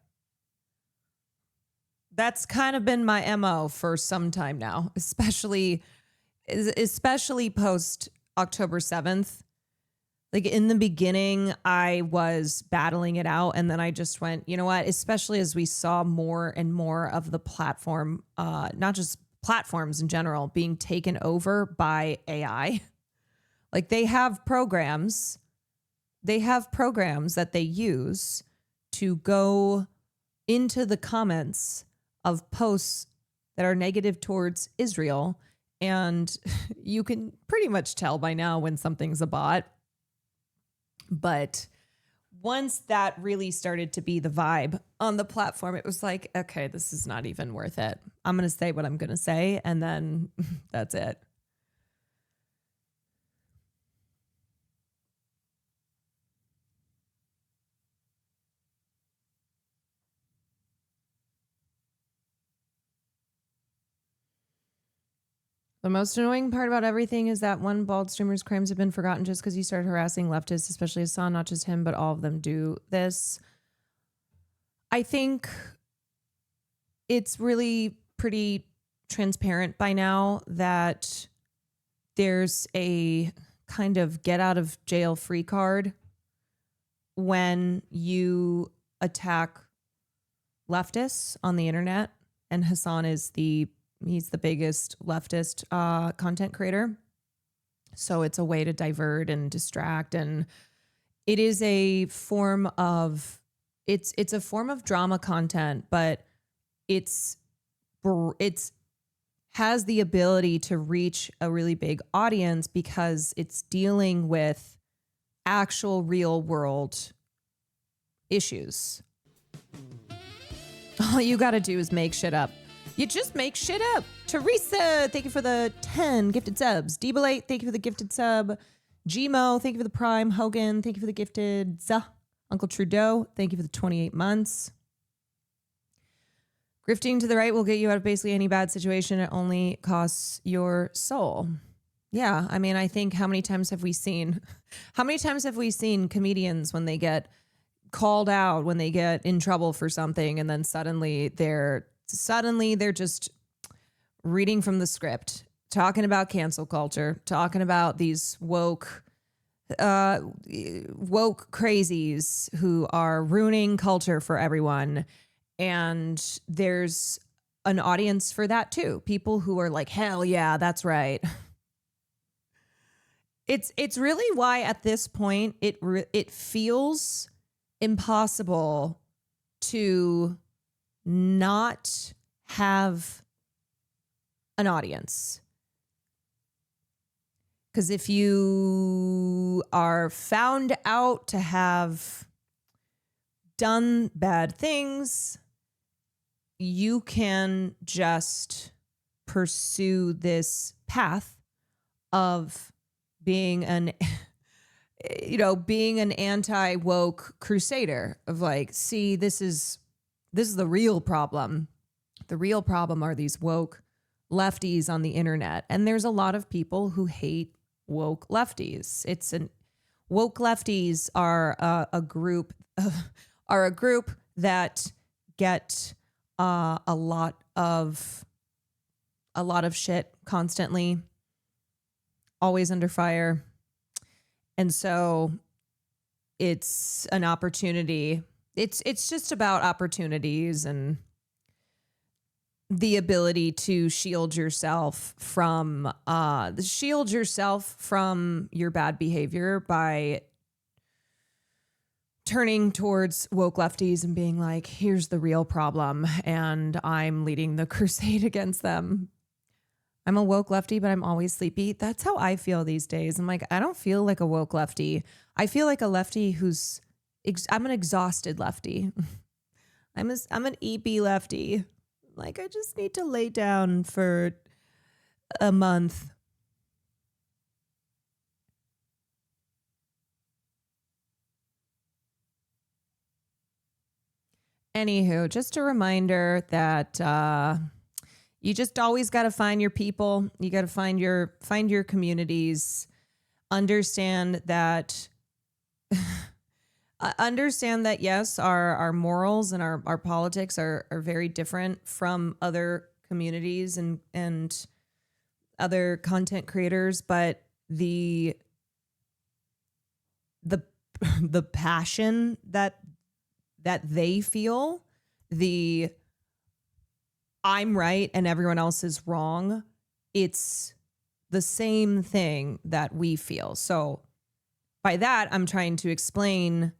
That's kind of been my MO for some time now, especially post October 7th. Like in the beginning, I was battling it out, and then I just went, you know what, especially as we saw more and more of the platform, not just platforms in general, being taken over by AI. Like they have programs that they use to go into the comments of posts that are negative towards Israel. And you can pretty much tell by now when something's a bot. But once that really started to be the vibe on the platform, it was like, okay, this is not even worth it. I'm going to say what I'm going to say, and then that's it. The most annoying part about everything is that one bald streamer's crimes have been forgotten just because he started harassing leftists, especially Hassan. Not just him, but all of them do this. I think it's really pretty transparent by now that there's a kind of get out of jail free card when you attack leftists on the internet. And Hassan is he's the biggest leftist content creator. So it's a way to divert and distract. And it is a form of, it's a form of drama content, but it's has the ability to reach a really big audience because it's dealing with actual real world issues. All you got to do is make shit up. You just make shit up. Teresa, thank you for the 10 gifted subs. Debalate, thank you for the gifted sub. Gmo, thank you for the prime. Hogan, thank you for the gifted. Uncle Trudeau, thank you for the 28 months. Grifting to the right will get you out of basically any bad situation. It only costs your soul. Yeah, I mean, I think how many times have we seen comedians when they get called out, when they get in trouble for something, and then suddenly they're just reading from the script, talking about cancel culture, talking about these woke crazies who are ruining culture for everyone. And there's an audience for that too. People who are like, hell yeah, that's right. It's really why at this point it feels impossible to not have an audience. Because if you are found out to have done bad things, you can just pursue this path of being an anti-woke crusader of like, see, this is the real problem. The real problem are these woke lefties on the internet. And there's a lot of people who hate woke lefties. Woke lefties are a group that get a lot of shit constantly, always under fire. And so it's an opportunity. It's just about opportunities and the ability to shield yourself from your bad behavior by turning towards woke lefties and being like, here's the real problem, and I'm leading the crusade against them. I'm a woke lefty, but I'm always sleepy. That's how I feel these days. I'm like, I don't feel like a woke lefty. I feel like a lefty I'm an exhausted lefty. I'm an EP lefty. Like, I just need to lay down for a month. Anywho, just a reminder that you just always got to find your people. You got to find your communities. Understand that yes, our morals and our politics are very different from other communities and other content creators, but the passion that they feel, the I'm right and everyone else is wrong, it's the same thing that we feel. So by that, I'm trying to explain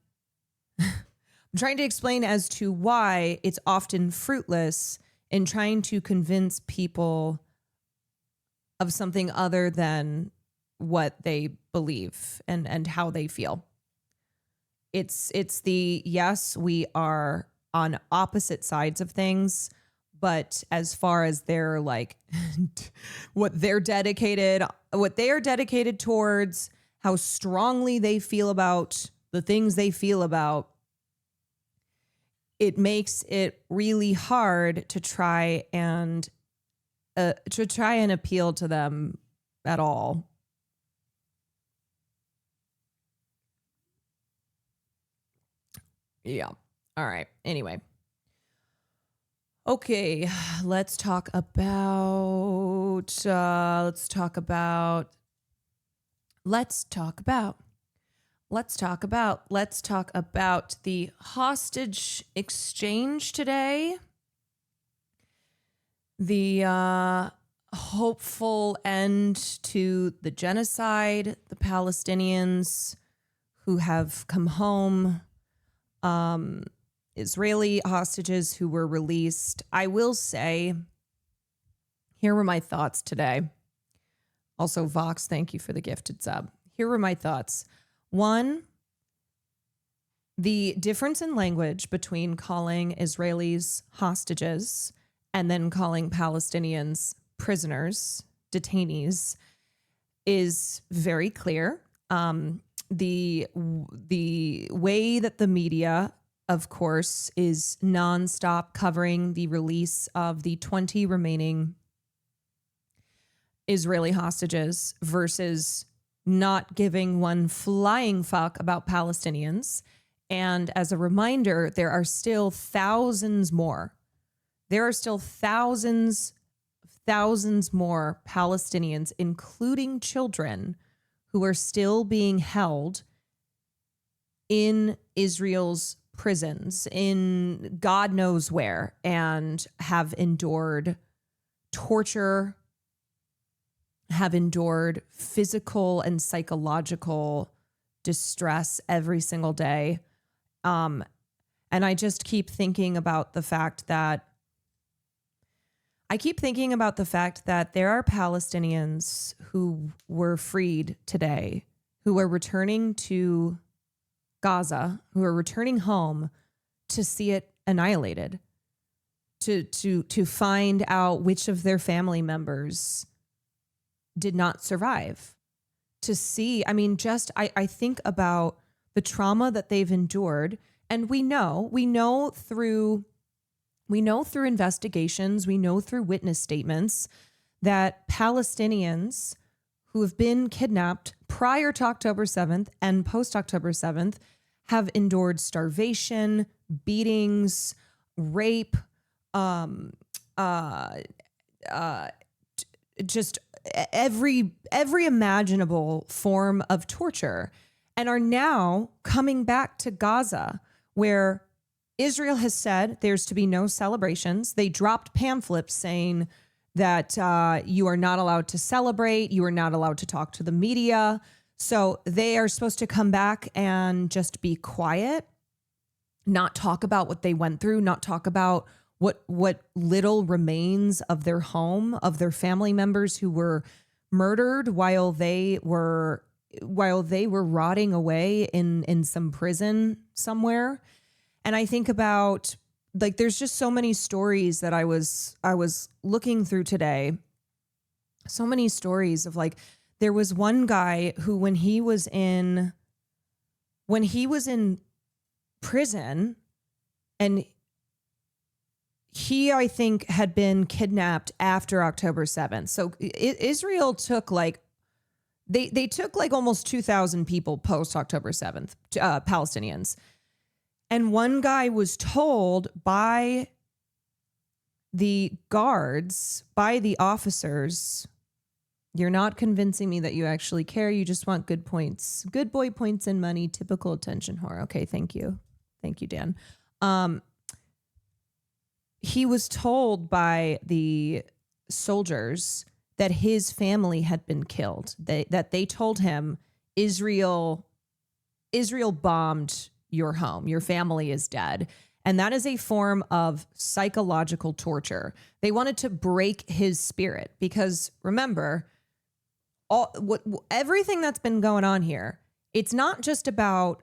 as to why it's often fruitless in trying to convince people of something other than what they believe and how they feel. It's the, yes, we are on opposite sides of things, but as far as their like what they are dedicated towards, how strongly they feel about the things they feel about, it makes it really hard to try and appeal to them at all. Yeah. All right. Anyway. Okay, let's talk about the hostage exchange today. The hopeful end to the genocide, the Palestinians who have come home, Israeli hostages who were released. I will say, here were my thoughts today. Also, Vox, thank you for the gifted sub. Here were my thoughts. One, the difference in language between calling Israelis hostages and then calling Palestinians prisoners, detainees, is very clear. The way that the media of course, is nonstop covering the release of the 20 remaining Israeli hostages versus not giving one flying fuck about Palestinians. And as a reminder, there are still thousands more. There are still thousands more Palestinians, including children, who are still being held in Israel's prisons, in God knows where, and have endured torture, have endured physical and psychological distress every single day. And I just keep thinking about the fact that there are Palestinians who were freed today, who are returning to Gaza, who are returning home to see it annihilated, to find out which of their family members did not survive, to see, I mean, I think about the trauma that they've endured. And we know through investigations, we know through witness statements that Palestinians who have been kidnapped prior to October 7th and post October 7th have endured starvation, beatings, rape, just every imaginable form of torture, and are now coming back to Gaza, where Israel has said there's to be no celebrations. They dropped pamphlets saying that you are not allowed to celebrate, you are not allowed to talk to the media. So they are supposed to come back and just be quiet, not talk about what they went through, not talk about what little remains of their home, of their family members who were murdered while they were rotting away in some prison somewhere. And I think about, like, there's just so many stories that I was looking through today. So many stories of, like, there was one guy who when he was in prison, and he, I think, had been kidnapped after October 7th. So Israel took they took almost 2,000 people post October 7th, Palestinians. And one guy was told by the guards, by the officers, "You're not convincing me that you actually care. You just want good points, good boy points and money, typical attention whore." Okay, thank you. Thank you, Dan. He was told by the soldiers that his family had been killed. That they told him, Israel bombed your home. Your family is dead. And that is a form of psychological torture. They wanted to break his spirit because, remember, everything that's been going on here, it's not just about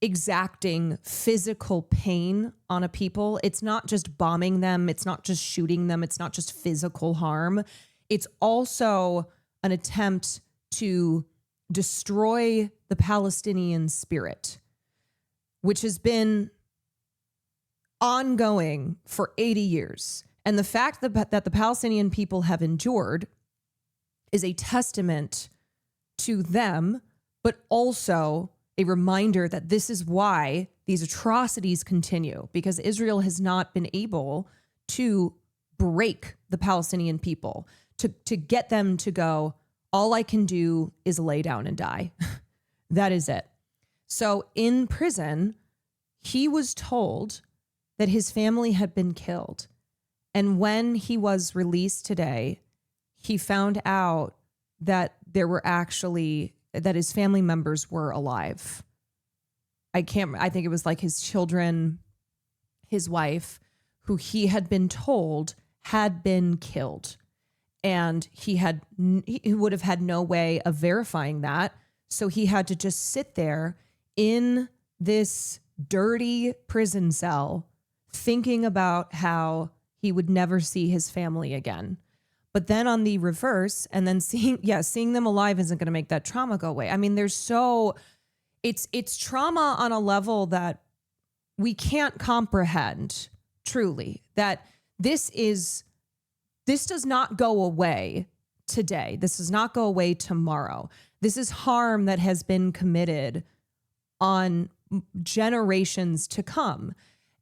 exacting physical pain on a people. It's not just bombing them. It's not just shooting them. It's not just physical harm. It's also an attempt to destroy the Palestinian spirit, which has been ongoing for 80 years. And the fact that the Palestinian people have endured is a testament to them, but also a reminder that this is why these atrocities continue, because Israel has not been able to break the Palestinian people, to get them to go, all I can do is lay down and die. That is it. So in prison, he was told that his family had been killed. And when he was released today, he found out that that his family members were alive. I think it was like his children, his wife, who he had been told had been killed. And he would have had no way of verifying that. So he had to just sit there in this dirty prison cell thinking about how he would never see his family again. But then on the reverse, and then seeing them alive isn't going to make that trauma go away. I mean, it's trauma on a level that we can't comprehend truly, that this does not go away today. This does not go away tomorrow. This is harm that has been committed on generations to come.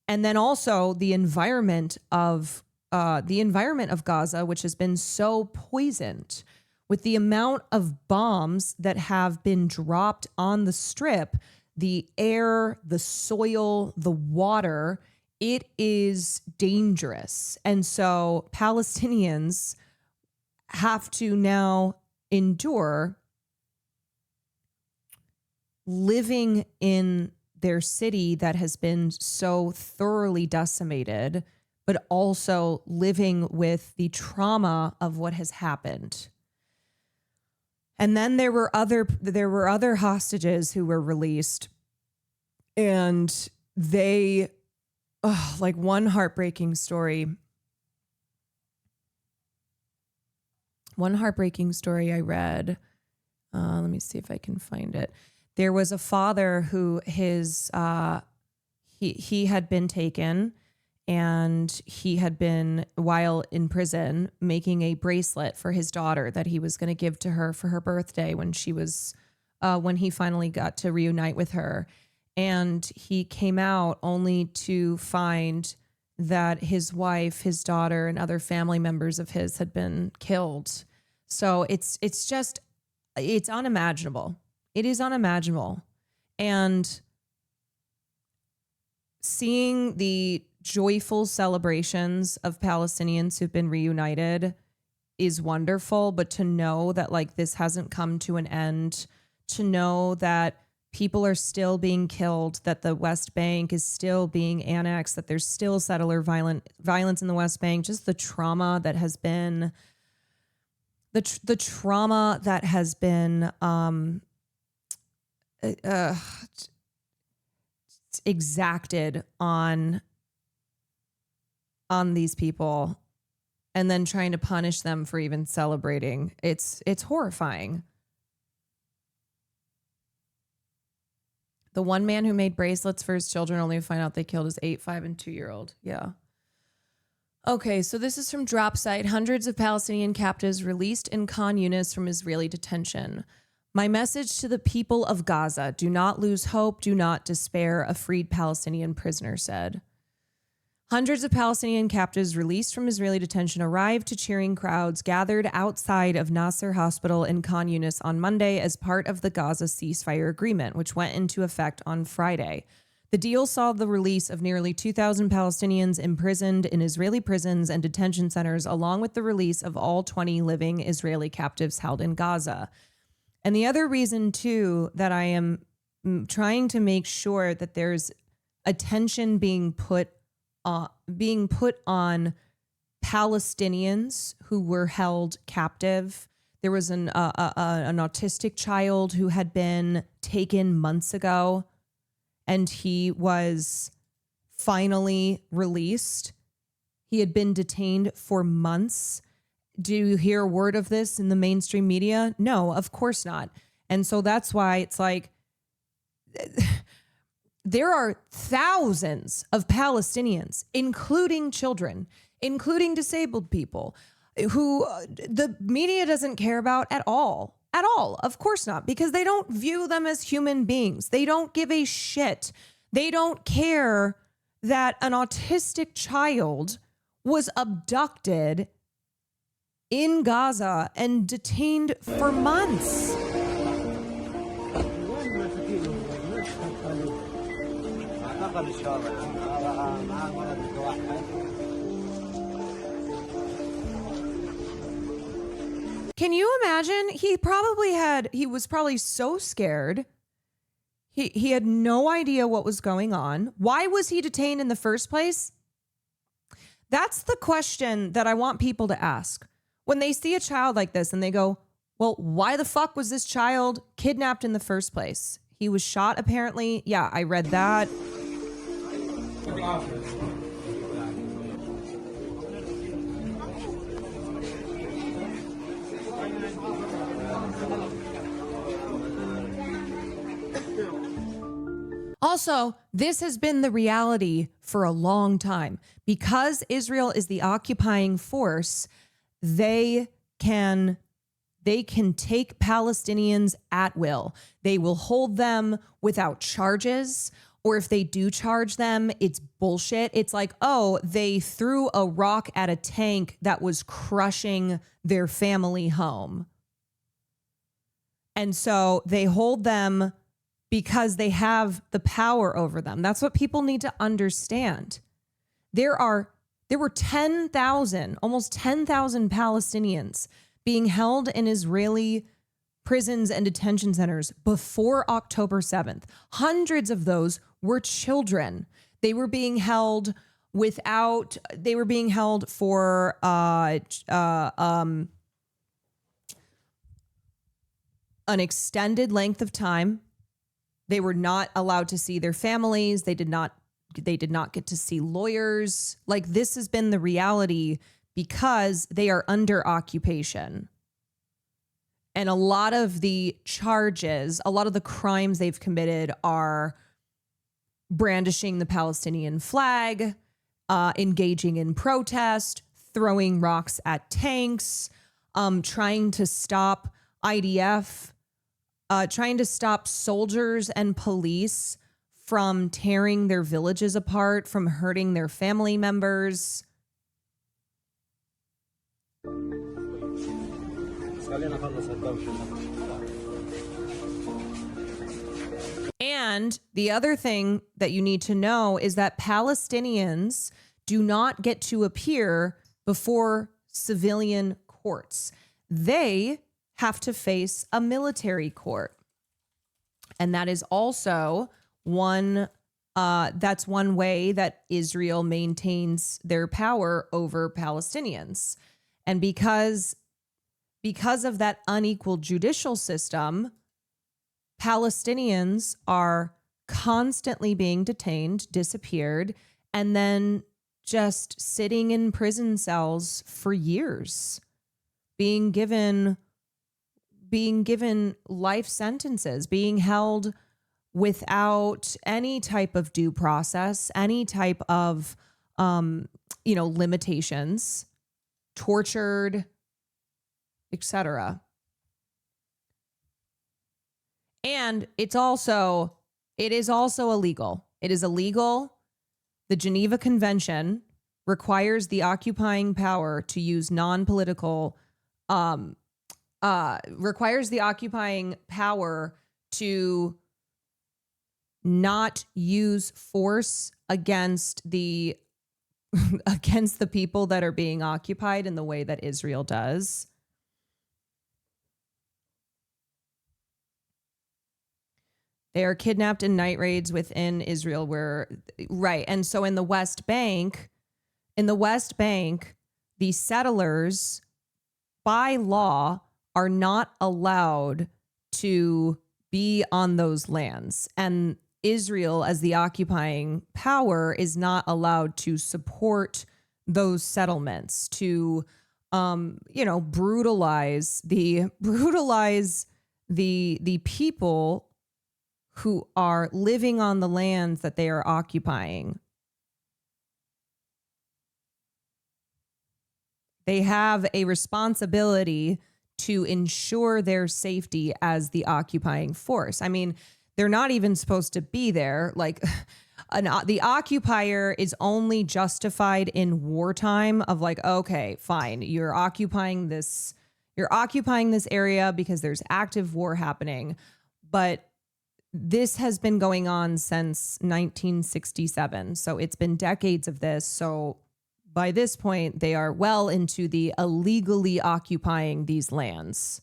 And then also the environment of Gaza, which has been so poisoned with the amount of bombs that have been dropped on the strip, the air, the soil, the water, it is dangerous. And so Palestinians have to now endure living in their city that has been so thoroughly decimated, but also living with the trauma of what has happened. And then there were other hostages who were released, and they, like one heartbreaking story. One heartbreaking story I read. Let me see if I can find it. There was a father who he had been taken, and he had been, while in prison, making a bracelet for his daughter that he was going to give to her for her birthday when he finally got to reunite with her. And he came out only to find that his wife, his daughter, and other family members of his had been killed. So it's unimaginable. It is unimaginable. And seeing the joyful celebrations of Palestinians who've been reunited is wonderful, but to know that like this hasn't come to an end, to know that people are still being killed, that the West Bank is still being annexed, that there's still settler violence in the West Bank, just the trauma that has been the trauma that has been exacted on these people, and then trying to punish them for even celebrating. It's horrifying. The one man who made bracelets for his children only to find out they killed his 8, 5, and 2-year-old. Yeah. Okay, so this is from Dropsite. Hundreds of Palestinian captives released in Khan Yunis from Israeli detention. My message to the people of Gaza: do not lose hope, do not despair, a freed Palestinian prisoner said. Hundreds of Palestinian captives released from Israeli detention arrived to cheering crowds gathered outside of Nasser Hospital in Khan Yunis on Monday as part of the Gaza ceasefire agreement, which went into effect on Friday. The deal saw the release of nearly 2,000 Palestinians imprisoned in Israeli prisons and detention centers, along with the release of all 20 living Israeli captives held in Gaza. And the other reason, too, that I am trying to make sure that there's attention being put on Palestinians who were held captive. There was an autistic child who had been taken months ago, and he was finally released. He had been detained for months. Do you hear a word of this in the mainstream media? No, of course not. And so that's why it's like there are thousands of Palestinians, including children, including disabled people, who the media doesn't care about at all. At all. Of course not, because they don't view them as human beings. They don't give a shit. They don't care that an autistic child was abducted in Gaza and detained for months. Can you imagine? He was probably so scared. He had no idea what was going on. Why was he detained in the first place? That's the question that I want people to ask. When they see a child like this and they go, well, why the fuck was this child kidnapped in the first place? He was shot, apparently. Yeah, I read that. Also, this has been the reality for a long time. Because Israel is the occupying force, they can take Palestinians at will. They will hold them without charges, or if they do charge them, it's bullshit. It's like, oh, they threw a rock at a tank that was crushing their family home. And so they hold them because they have the power over them. That's what people need to understand. There were 10,000, almost 10,000 Palestinians being held in Israeli prisons and detention centers before October 7th. Hundreds of those were children. They were being held for an extended length of time. They were not allowed to see their families. They did not get to see lawyers. Like, this has been the reality because they are under occupation. And a lot of the charges, a lot of the crimes they've committed are brandishing the Palestinian flag, engaging in protest, throwing rocks at tanks, trying to stop IDF, trying to stop soldiers and police from tearing their villages apart, from hurting their family members. And the other thing that you need to know is that Palestinians do not get to appear before civilian courts. They have to face a military court. And that is also that's one way that Israel maintains their power over Palestinians. And because of that unequal judicial system, Palestinians are constantly being detained, disappeared, and then just sitting in prison cells for years, being given life sentences, being held without any type of due process, any type of limitations, tortured, etc. And it is also illegal. It is illegal. The Geneva Convention requires the occupying power to use non-political, requires the occupying power to not use force against the people that are being occupied in the way that Israel does. They are kidnapped in night raids within Israel right. And so in the West Bank, the settlers by law are not allowed to be on those lands. And Israel, as the occupying power, is not allowed to support those settlements, to brutalize the people who are living on the lands that they are occupying. They have a responsibility to ensure their safety as the occupying force. I mean, they're not even supposed to be there. Like, the occupier is only justified in wartime of like, okay, fine, you're occupying this area because there's active war happening. But this has been going on since 1967. So it's been decades of this. So by this point, they are well into the illegally occupying these lands.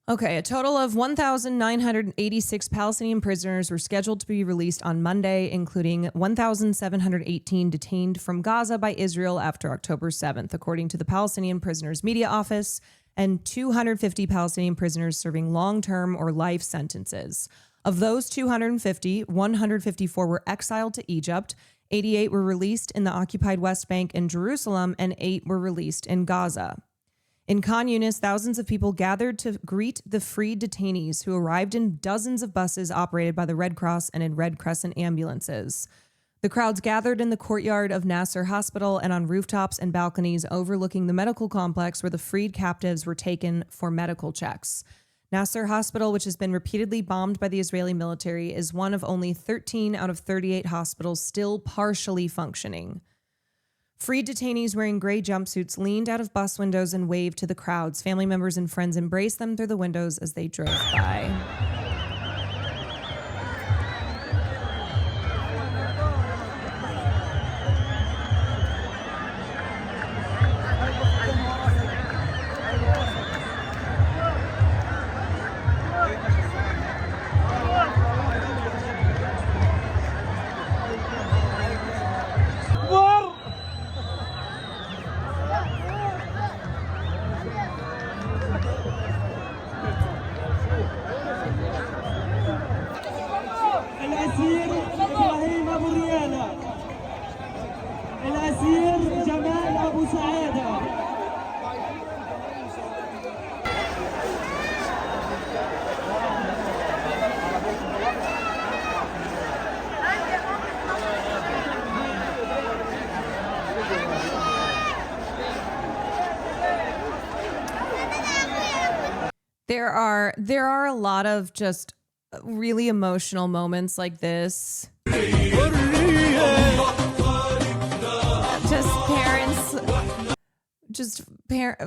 Okay, a total of 1,986 Palestinian prisoners were scheduled to be released on Monday, including 1,718 detained from Gaza by Israel after October 7th, according to the Palestinian Prisoners Media Office, and 250 Palestinian prisoners serving long-term or life sentences. Of those 250, 154 were exiled to Egypt, 88 were released in the occupied West Bank and Jerusalem, and 8 were released in Gaza. In Khan Yunis, thousands of people gathered to greet the freed detainees who arrived in dozens of buses operated by the Red Cross and in Red Crescent ambulances. The crowds gathered in the courtyard of Nasser Hospital and on rooftops and balconies overlooking the medical complex where the freed captives were taken for medical checks. Nasser Hospital, which has been repeatedly bombed by the Israeli military, is one of only 13 out of 38 hospitals still partially functioning. Freed detainees wearing gray jumpsuits leaned out of bus windows and waved to the crowds. Family members and friends embraced them through the windows as they drove by. الأسير إبراهيم أبو ريالة الأسير جمال أبو سعادة There are a lot of just really emotional moments like this.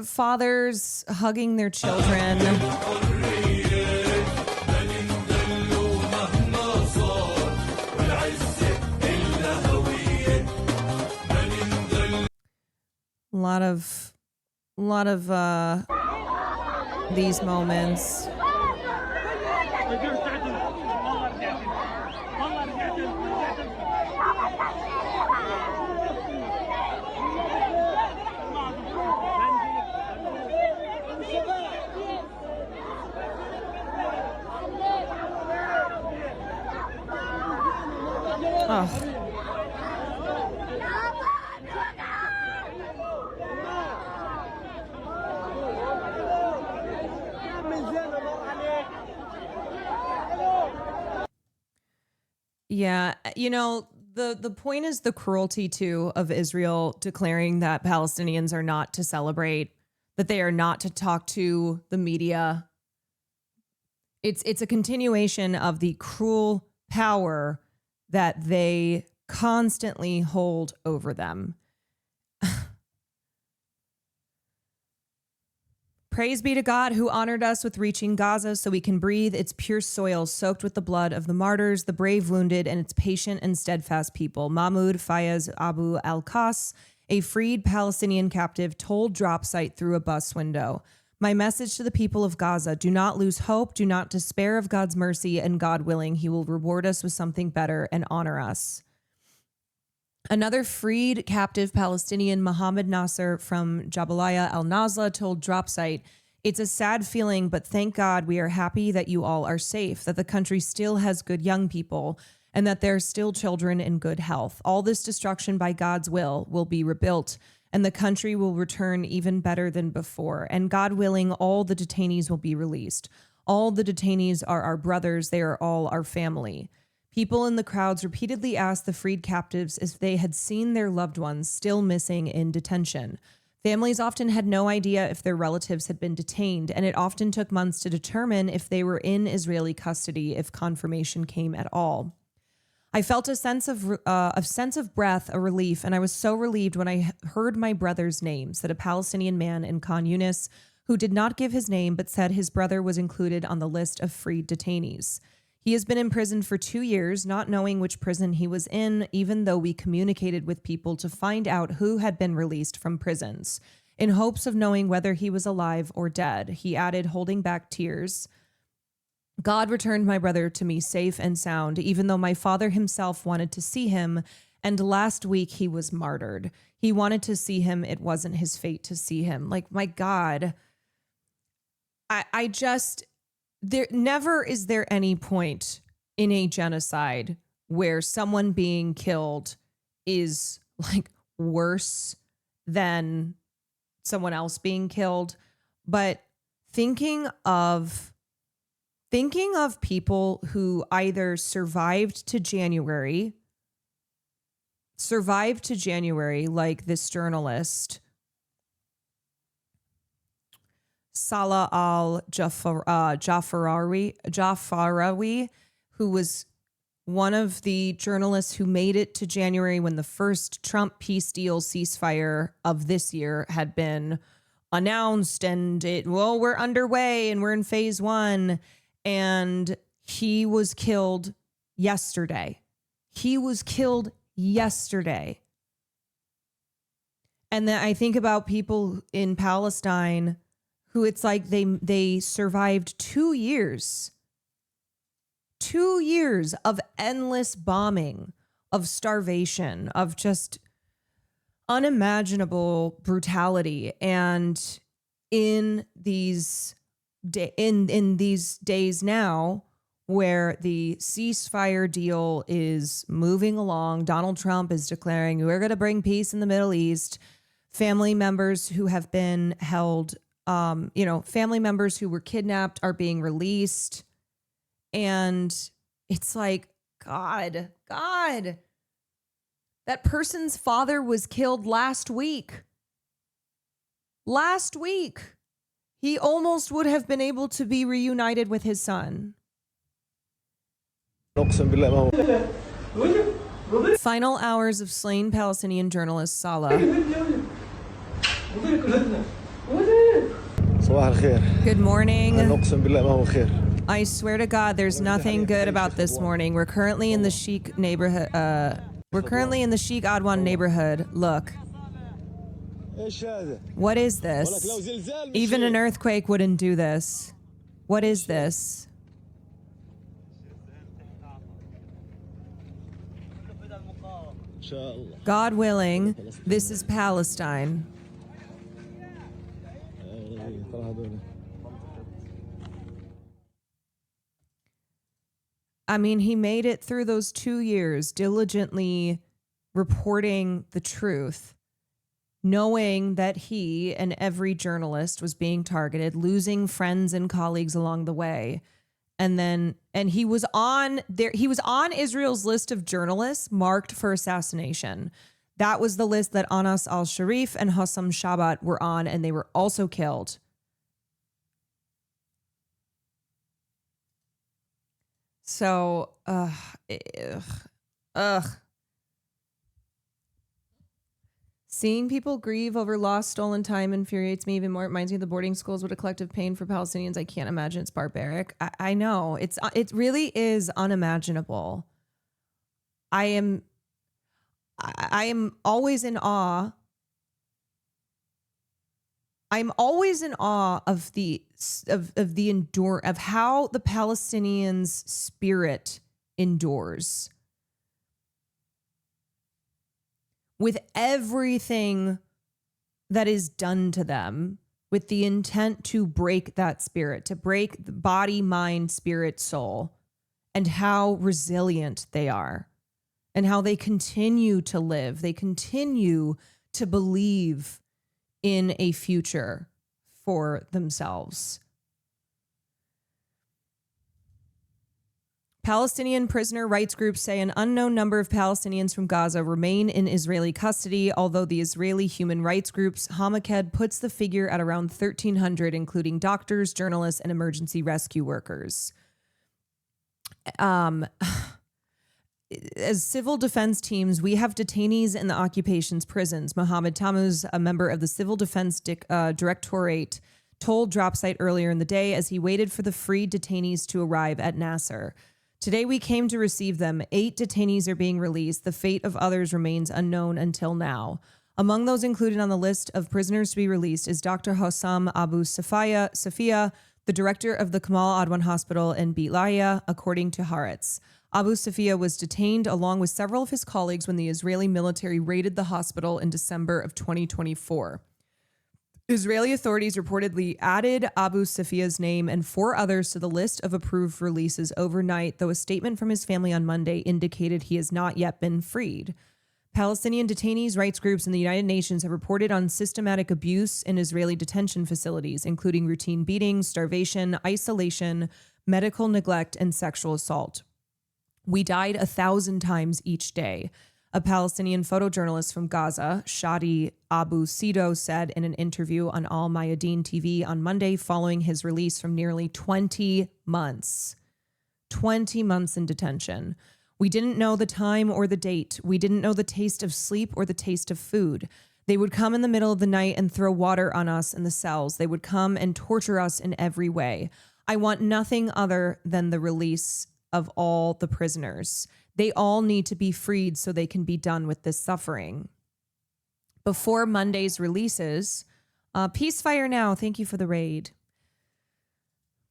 Fathers hugging their children. A lot of these moments. Oh. Yeah, you know, the point is the cruelty too of Israel declaring that Palestinians are not to celebrate, that they are not to talk to the media. It's a continuation of the cruel power that they constantly hold over them. Praise be to God who honored us with reaching Gaza so we can breathe its pure soil soaked with the blood of the martyrs, the brave wounded, and its patient and steadfast people. Mahmoud Fayez Abu al-Qas, a freed Palestinian captive, told Dropsite through a bus window. My message to the people of Gaza: do not lose hope, do not despair of God's mercy, and God willing, he will reward us with something better and honor us. Another freed captive Palestinian, Mohammed Nasser from Jabalia al-Nazla, told Dropsite, it's a sad feeling, but thank God we are happy that you all are safe, that the country still has good young people, and that there are still children in good health. All this destruction by God's will be rebuilt, and the country will return even better than before. And God willing, all the detainees will be released. All the detainees are our brothers. They are all our family. People in the crowds repeatedly asked the freed captives if they had seen their loved ones still missing in detention. Families often had no idea if their relatives had been detained, and it often took months to determine if they were in Israeli custody if confirmation came at all. I felt a sense of breath, a relief, and I was so relieved when I heard my brother's name, said a Palestinian man in Khan Yunis, who did not give his name but said his brother was included on the list of freed detainees. He has been imprisoned for 2 years, not knowing which prison he was in, even though we communicated with people to find out who had been released from prisons, in hopes of knowing whether he was alive or dead. He added, holding back tears, God returned my brother to me safe and sound, even though my father himself wanted to see him, and last week he was martyred. He wanted to see him. It wasn't his fate to see him. Like, my God, I just... There never is there any point in a genocide where someone being killed is like worse than someone else being killed. but thinking of people who either survived to January, like this journalist, Salah al-Jafarawi, who was one of the journalists who made it to January when the first Trump peace deal ceasefire of this year had been announced, and we're underway and we're in phase 1, and he was killed yesterday. And then I think about people in Palestine who it's like they survived 2 years. 2 years of endless bombing, of starvation, of just unimaginable brutality. And in these days now, where the ceasefire deal is moving along, Donald Trump is declaring we're going to bring peace in the Middle East. Family members who have been held, family members who were kidnapped are being released. And it's like, God, that person's father was killed last week. He almost would have been able to be reunited with his son. Final hours of slain Palestinian journalist Salah. Good morning. I swear to God, there's nothing good about this morning. We're currently in the Sheikh neighborhood. We're currently in the Sheikh Adwan neighborhood. Look. What is this? Even an earthquake wouldn't do this. What is this? God willing, this is Palestine. I mean, he made it through those 2 years diligently reporting the truth, knowing that he and every journalist was being targeted, losing friends and colleagues along the way. And he was on Israel's list of journalists marked for assassination. That was the list that Anas al-Sharif and Hossam Shabat were on, and they were also killed. So, seeing people grieve over lost, stolen time infuriates me even more. It reminds me of the boarding schools. What a collective pain for Palestinians. I can't imagine. It's barbaric. I know. It really is unimaginable. I am always in awe. I'm always in awe of of how the Palestinians' spirit endures. With everything that is done to them, with the intent to break that spirit, to break the body, mind, spirit, soul, and how resilient they are, and how they continue to live. They continue to believe in a future for themselves. Palestinian prisoner rights groups say an unknown number of Palestinians from Gaza remain in Israeli custody, although the Israeli human rights groups Hamaked puts the figure at around 1,300, including doctors, journalists, and emergency rescue workers. As civil defense teams, we have detainees in the occupation's prisons. Mohammed Tammuz, a member of the Civil Defense Directorate, told Dropsite earlier in the day as he waited for the freed detainees to arrive at Nasser. Today we came to receive them. 8 detainees are being released. The fate of others remains unknown until now. Among those included on the list of prisoners to be released is Dr. Hossam Abu Safia, the director of the Kamal Adwan Hospital in Beit Lahiya, according to Haaretz. Abu Safia was detained along with several of his colleagues when the Israeli military raided the hospital in December of 2024. Israeli authorities reportedly added Abu Safia's name and 4 others to the list of approved releases overnight, though a statement from his family on Monday indicated he has not yet been freed. Palestinian detainees' rights groups in the United Nations have reported on systematic abuse in Israeli detention facilities, including routine beatings, starvation, isolation, medical neglect, and sexual assault. We died 1,000 times each day. A Palestinian photojournalist from Gaza, Shadi Abu Sido, said in an interview on Al Mayadeen TV on Monday following his release from nearly 20 months. 20 months in detention. We didn't know the time or the date. We didn't know the taste of sleep or the taste of food. They would come in the middle of the night and throw water on us in the cells. They would come and torture us in every way. I want nothing other than the release of all the prisoners. They all need to be freed so they can be done with this suffering. Before Monday's releases, Peacefire Now, thank you for the raid.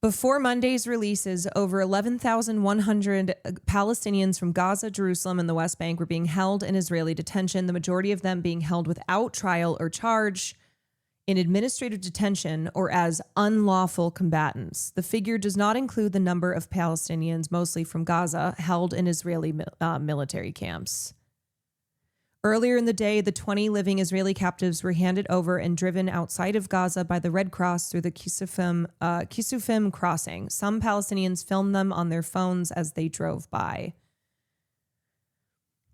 Before Monday's releases, over 11,100 Palestinians from Gaza, Jerusalem, and the West Bank were being held in Israeli detention, the majority of them being held without trial or charge, in administrative detention, or as unlawful combatants. The figure does not include the number of Palestinians, mostly from Gaza, held in Israeli military camps. Earlier in the day, the 20 living Israeli captives were handed over and driven outside of Gaza by the Red Cross through the Kisufim crossing. Some Palestinians filmed them on their phones as they drove by.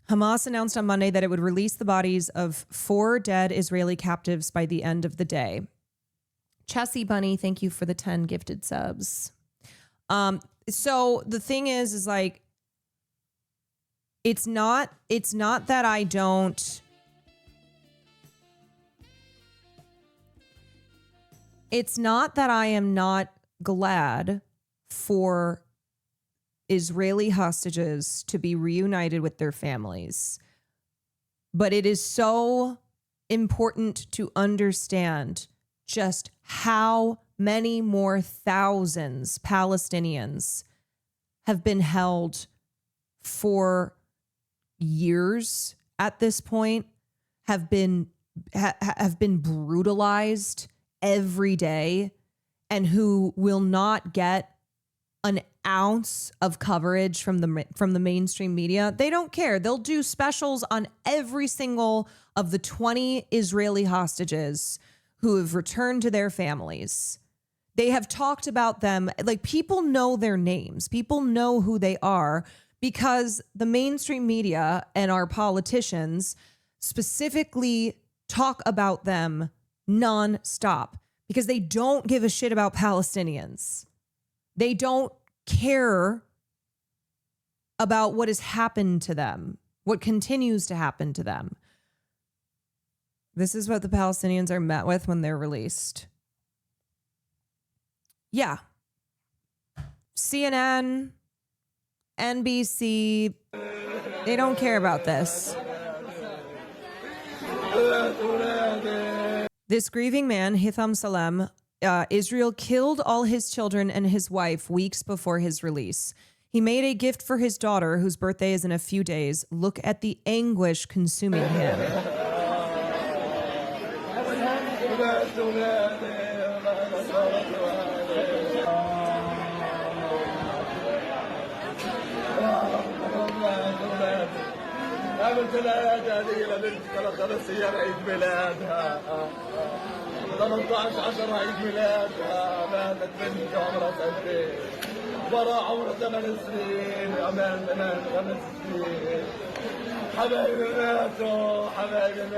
Hamas announced on Monday that it would release the bodies of 4 dead Israeli captives by the end of the day. Chessie Bunny, thank you for the 10 gifted subs. So the thing is like, it's not that I don't. It's not that I am not glad for Israeli hostages to be reunited with their families. But it is so important to understand just how many more thousands Palestinians have been held for years at this point, have been brutalized every day, and who will not get an ounce of coverage from the mainstream media. They don't care. They'll do specials on every single of the 20 Israeli hostages who have returned to their families. They have talked about them. Like, people know their names. People know who they are because the mainstream media and our politicians specifically talk about them nonstop because they don't give a shit about Palestinians. They don't care about what has happened to them, what continues to happen to them. This is what the Palestinians are met with when they're released. Yeah. CNN, NBC, they don't care about this. This grieving man, Hitham Salem, Israel killed all his children and his wife weeks before his release. He made a gift for his daughter, whose birthday is in a few days. Look at the anguish consuming him. عملت لها هدية لبنتي 3 أيام عيد ميلادها 18/10 عيد ميلادها ماتت بنتي عمرها 2 براء عمرها 8 سنين أمان 5 سنين حبايبي ماتوا يا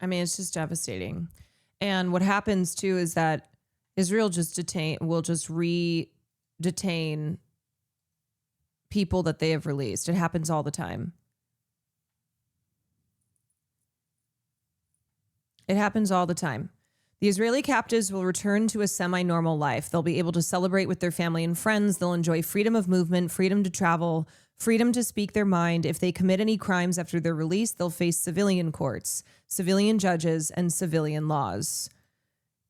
I mean, it's just devastating. And what happens too is that Israel will just re-detain people that they have released. It happens all the time. It happens all the time. The Israeli captives will return to a semi-normal life. They'll be able to celebrate with their family and friends. They'll enjoy freedom of movement, freedom to travel, freedom to speak their mind. If they commit any crimes after their release, they'll face civilian courts, civilian judges, and civilian laws.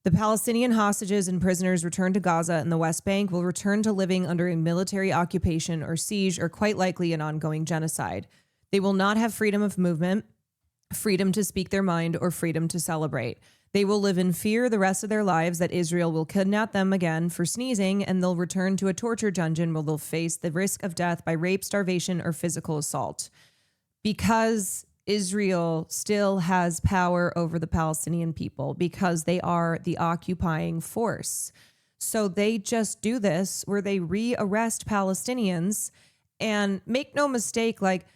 The Palestinian hostages and prisoners returned to Gaza and the West Bank will return to living under a military occupation or siege or quite likely an ongoing genocide. They will not have freedom of movement, freedom to speak their mind, or freedom to celebrate. They will live in fear the rest of their lives that Israel will kidnap them again for sneezing, and they'll return to a torture dungeon where they'll face the risk of death by rape, starvation, or physical assault. Because Israel still has power over the Palestinian people, because they are the occupying force. So they just do this where they rearrest Palestinians, and make no mistake, like,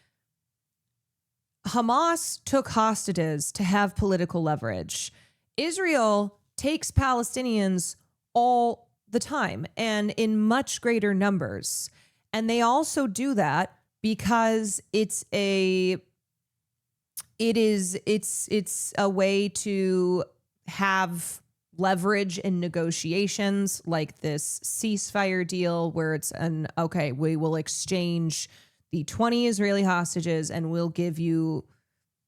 Hamas took hostages to have political leverage. Israel takes Palestinians all the time and in much greater numbers. And they also do that because it's a way to have leverage in negotiations, like this ceasefire deal where it's we will exchange the 20 Israeli hostages and we'll give you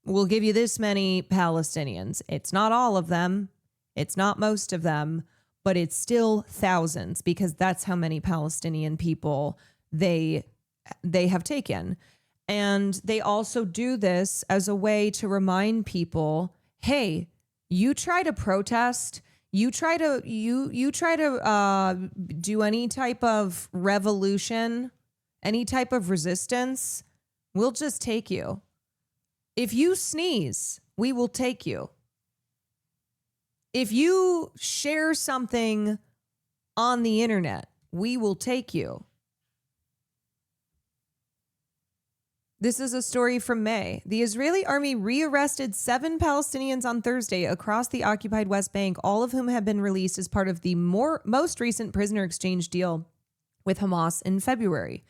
this many Palestinians. It's not all of them. It's not most of them, but it's still thousands because that's how many Palestinian people they have taken. And they also do this as a way to remind people, hey, you try to protest, you try to do any type of revolution, any type of resistance, we'll just take you. If you sneeze, we will take you. If you share something on the internet, we will take you. This is a story from May. The Israeli army rearrested 7 Palestinians on Thursday across the occupied West Bank, all of whom have been released as part of the most recent prisoner exchange deal with Hamas in February.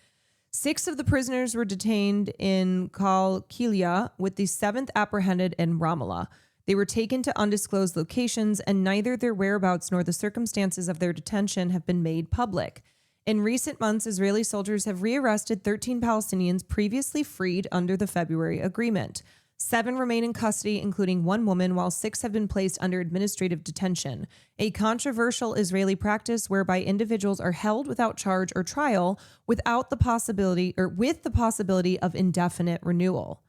6 of the prisoners were detained in Qalqilia, with the 7th apprehended in Ramallah. They were taken to undisclosed locations, and neither their whereabouts nor the circumstances of their detention have been made public. In recent months, Israeli soldiers have rearrested 13 Palestinians previously freed under the February agreement. 7 remain in custody, including 1 woman, while 6 have been placed under administrative detention, a controversial Israeli practice whereby individuals are held without charge or trial with the possibility of indefinite renewal.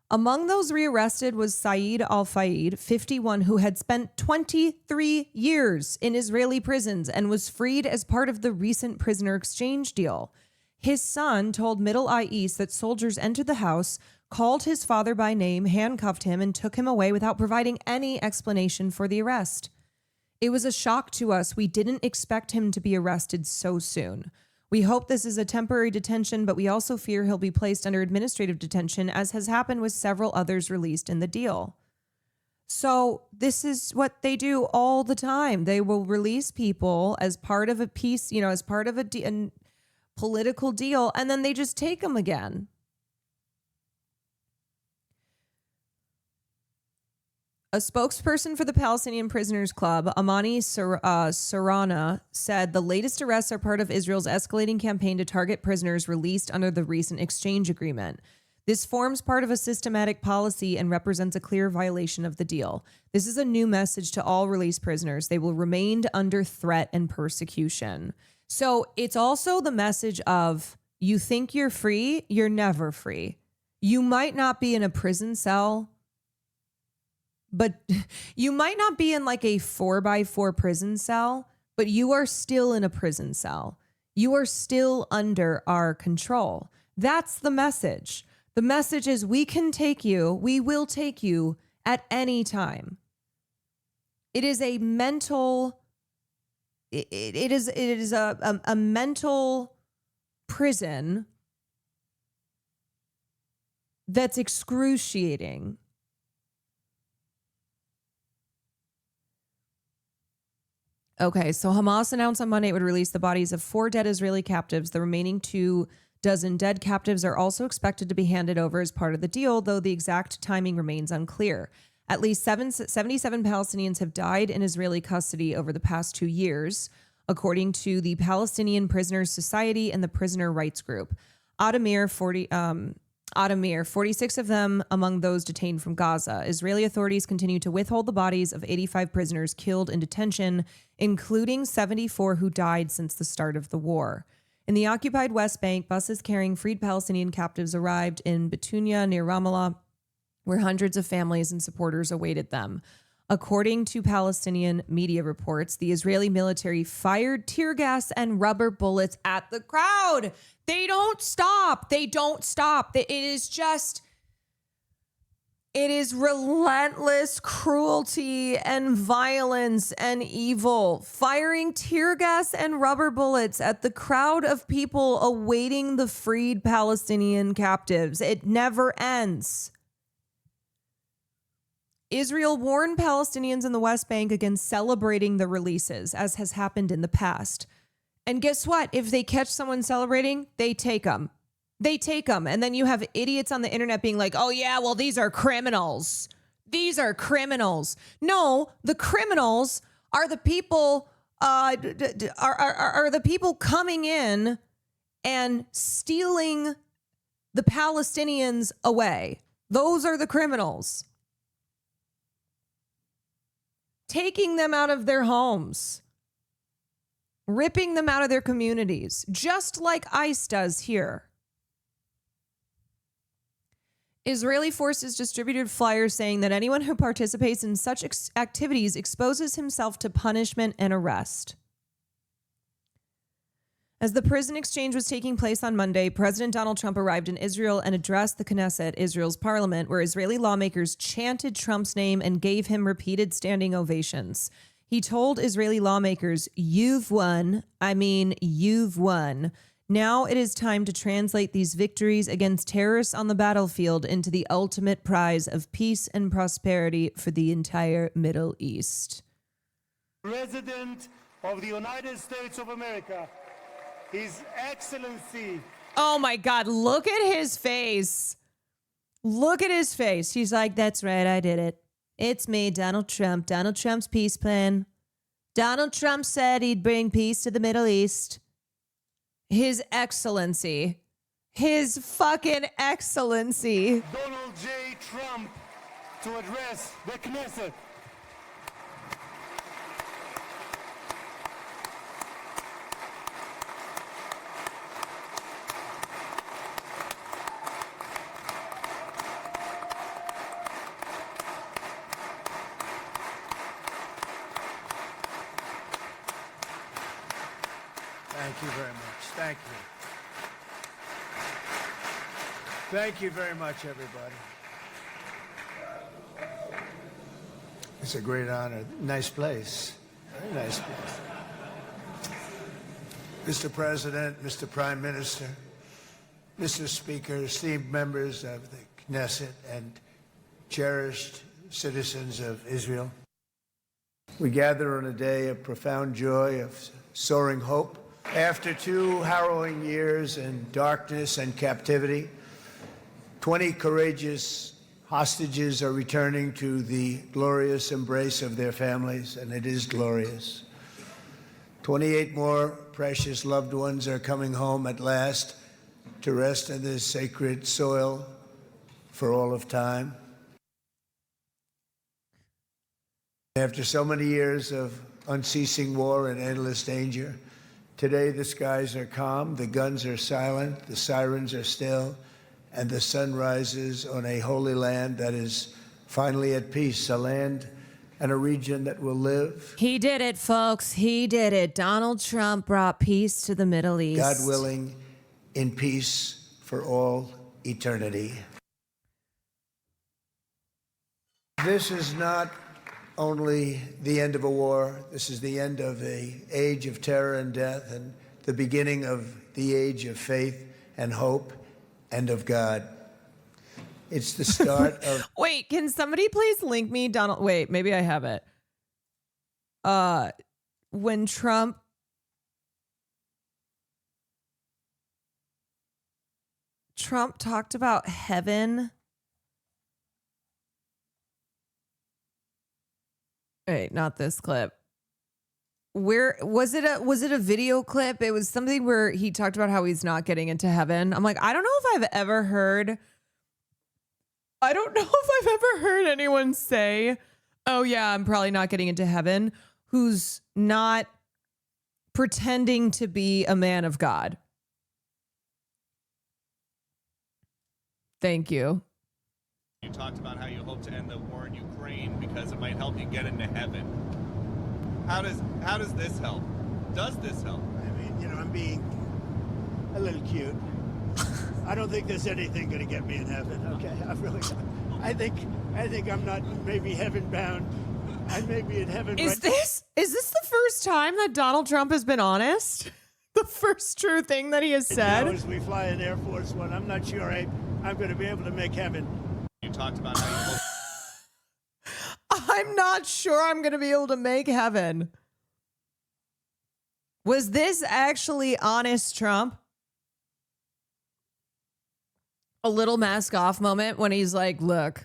Among those rearrested was Saeed Al-Fayed, 51, who had spent 23 years in Israeli prisons and was freed as part of the recent prisoner exchange deal. His son told Middle Eye East that soldiers entered the house, called his father by name, handcuffed him, and took him away without providing any explanation for the arrest. It was a shock to us. We didn't expect him to be arrested so soon. We hope this is a temporary detention, but we also fear he'll be placed under administrative detention, as has happened with several others released in the deal. So this is what they do all the time. They will release people as part of a peace, as part of a political deal, and then they just take them again. A spokesperson for the Palestinian Prisoners Club, Amani Sarana, said the latest arrests are part of Israel's escalating campaign to target prisoners released under the recent exchange agreement. This forms part of a systematic policy and represents a clear violation of the deal. This is a new message to all released prisoners. They will remain under threat and persecution. So it's also the message of, you think you're free, you're never free. You might not be in a prison cell, but you might not be in like a 4x4 prison cell, but you are still in a prison cell. You are still under our control. That's the message. The message is, we can take you, we will take you at any time. It is a mental, it is a mental prison that's excruciating. Okay, so Hamas announced on Monday it would release the bodies of 4 dead Israeli captives. The remaining 24 dead captives are also expected to be handed over as part of the deal, though the exact timing remains unclear. At least 77 Palestinians have died in Israeli custody over the past 2 years, according to the Palestinian Prisoners Society and the Prisoner Rights Group. Ademir, Adamir, 46 of them among those detained from Gaza. Israeli authorities continue to withhold the bodies of 85 prisoners killed in detention, including 74 who died since the start of the war. In the occupied West Bank, buses carrying freed Palestinian captives arrived in Betunia near Ramallah, where hundreds of families and supporters awaited them. According to Palestinian media reports, the Israeli military fired tear gas and rubber bullets at the crowd. They don't stop. They don't stop. It is relentless cruelty and violence and evil. Firing tear gas and rubber bullets at the crowd of people awaiting the freed Palestinian captives. It never ends. Israel warned Palestinians in the West Bank against celebrating the releases, as has happened in the past. And guess what? If they catch someone celebrating, they take them. They take them. And then you have idiots on the internet being like, oh, yeah, well, these are criminals. These are criminals. No, the criminals are the people are the people coming in and stealing the Palestinians away. Those are the criminals. Taking them out of their homes, ripping them out of their communities, just like ICE does here. Israeli forces distributed flyers saying that anyone who participates in such activities exposes himself to punishment and arrest. As the prison exchange was taking place on Monday, President Donald Trump arrived in Israel and addressed the Knesset, Israel's parliament, where Israeli lawmakers chanted Trump's name and gave him repeated standing ovations. He told Israeli lawmakers, you've won. I mean, you've won. Now it is time to translate these victories against terrorists on the battlefield into the ultimate prize of peace and prosperity for the entire Middle East. President of the United States of America, His Excellency. Oh my God, look at his face. Look at his face. He's like, that's right, I did it. It's me, Donald Trump. Donald Trump's peace plan. Donald Trump said he'd bring peace to the Middle East. His Excellency. His fucking Excellency. Donald J. Trump to address the Knesset. Thank you very much. Thank you. Thank you very much, everybody. It's a great honor. Nice place. Very nice place. Mr. President, Mr. Prime Minister, Mr. Speaker, esteemed members of the Knesset, and cherished citizens of Israel. We gather on a day of profound joy, of soaring hope. After 2 harrowing years in darkness and captivity, 20 courageous hostages are returning to the glorious embrace of their families, and it is glorious. 28 more precious loved ones are coming home at last to rest in this sacred soil for all of time. After so many years of unceasing war and endless danger, today the skies are calm, the guns are silent, the sirens are still, and the sun rises on a holy land that is finally at peace, a land and a region that will live. He did it, folks. He did it. Donald Trump brought peace to the Middle East. God willing, in peace for all eternity. This is not only the end of a war. This is the end of an age of terror and death, and the beginning of the age of faith and hope and of God. It's the start of... Wait, can somebody please link me, Donald? Wait, maybe I have it. When Trump talked about heaven. Wait, not this clip. Where was it? Was it a video clip? It was something where he talked about how he's not getting into heaven. I'm like, I don't know if I've ever heard I don't know if I've ever heard anyone say, oh yeah, I'm probably not getting into heaven, who's not pretending to be a man of God. Thank you. You talked about how you hope to end the war in Ukraine because it might help you get into heaven. How does this help? Does this help? I mean, you know, I'm being a little cute. I don't think there's anything going to get me in heaven. Okay, I really don't. I think I'm not maybe heaven bound. I may be in heaven. Is this the first time that Donald Trump has been honest? The first true thing that he has said? Now, as we fly in Air Force One, I'm not sure I'm going to be able to make heaven. You talked about how you hope. I'm not sure I'm going to be able to make heaven. Was this actually honest Trump? A little mask off moment when he's like, look,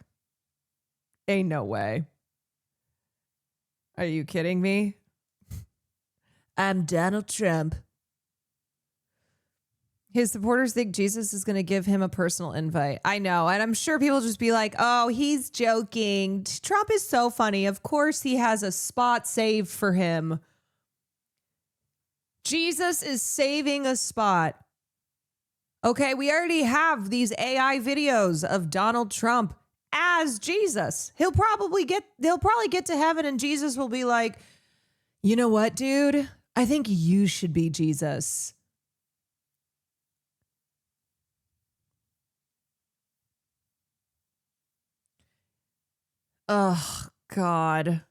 ain't no way. Are you kidding me? I'm Donald Trump. His supporters think Jesus is going to give him a personal invite. I know. And I'm sure people just be like, oh, he's joking. Trump is so funny. Of course he has a spot saved for him. Jesus is saving a spot. Okay, we already have these AI videos of Donald Trump as Jesus. He'll probably get to heaven and Jesus will be like, you know what, dude? I think you should be Jesus. Oh, God.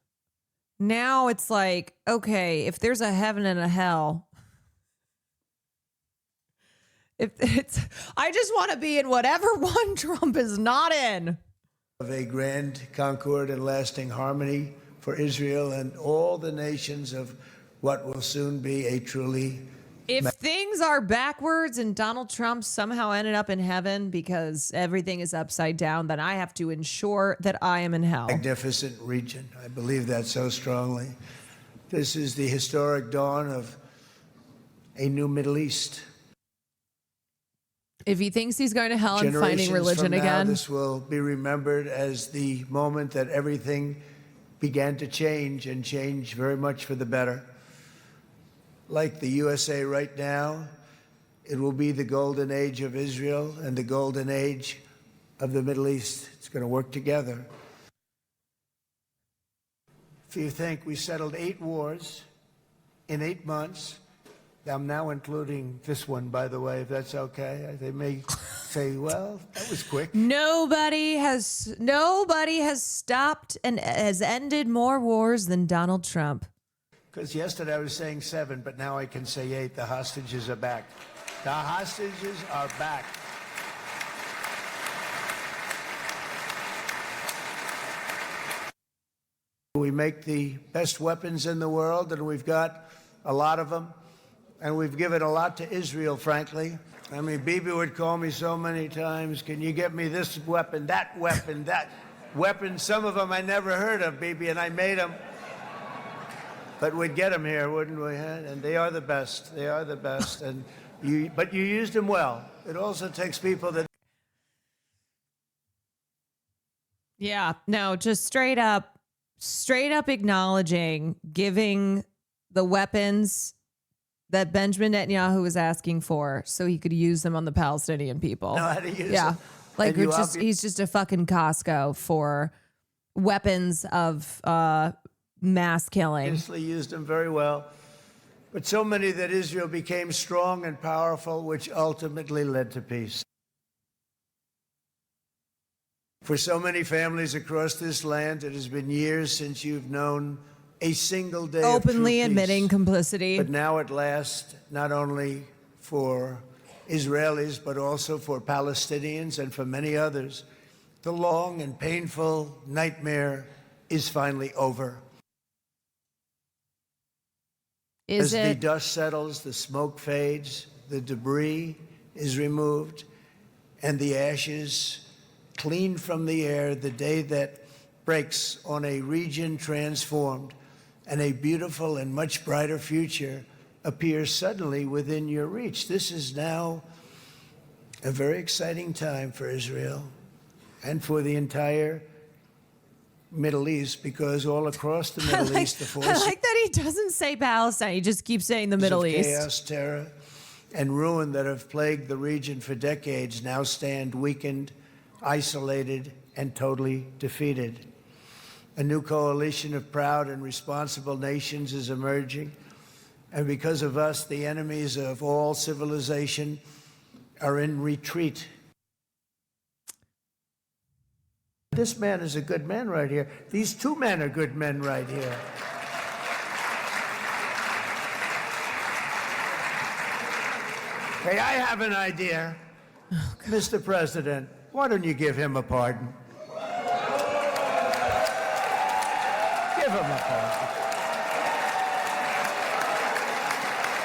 Now it's like, okay, if there's a heaven and a hell, I just want to be in whatever one Trump is not in. Of a grand concord and lasting harmony for Israel and all the nations of what will soon be a truly... If things are backwards and Donald Trump somehow ended up in heaven because everything is upside down, then I have to ensure that I am in hell. Magnificent region. I believe that so strongly. This is the historic dawn of a new Middle East. If he thinks he's going to hell and Generations finding religion from now, again. this will be remembered as the moment that everything began to change and change very much for the better. Like the USA right now, it will be the golden age of Israel and the golden age of the Middle East. It's going to work together. If you think we settled 8 wars in 8 months, I'm now including this one, by the way, if that's okay. They may say, well, that was quick. Nobody has stopped and has ended more wars than Donald Trump. Because yesterday I was saying 7, but now I can say 8. The hostages are back. The hostages are back. We make the best weapons in the world, and we've got a lot of them. And we've given a lot to Israel, frankly. I mean, Bibi would call me so many times, can you get me this weapon, that weapon, that weapon? Some of them I never heard of, Bibi, and I made them. But we'd get them here, wouldn't we? And they are the best. They are the best. But you used them well. It also takes people that... Yeah, no, just straight up acknowledging, giving the weapons that Benjamin Netanyahu was asking for so he could use them on the Palestinian people. Know how to use yeah. them. Like he's just a fucking Costco for weapons of mass killing. Obviously used them very well. But so many that Israel became strong and powerful, which ultimately led to peace. For so many families across this land, it has been years since you've known a single day openly of true admitting peace. complicity. But now at last, not only for Israelis, but also for Palestinians and for many others, the long and painful nightmare is finally over. As the dust settles, the smoke fades, the debris is removed, and the ashes cleaned from the air, the day that breaks on a region transformed, and a beautiful and much brighter future appears suddenly within your reach. This is now a very exciting time for Israel and for the entire Middle East, because all across the Middle East, the I forces like that he doesn't say Palestine. He just keeps saying the Middle of East. chaos, terror, and ruin that have plagued the region for decades now stand weakened, isolated, and totally defeated. A new coalition of proud and responsible nations is emerging, and because of us, the enemies of all civilization are in retreat. This man is a good man right here. These two men are good men right here. Hey, I have an idea. Mr. President, why don't you give him a pardon? Give him a pardon.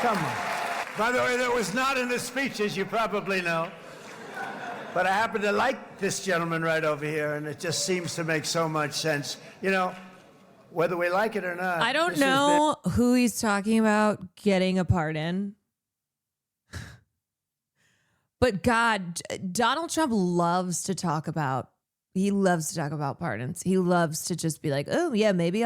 Come on. By the way, that was not in the speech, as you probably know. But I happen to like this gentleman right over here, and it just seems to make so much sense. You know, whether we like it or not. I don't this know who he's talking about getting a pardon. But God, Donald Trump loves to talk about pardons. He loves to just be like, oh, yeah, maybe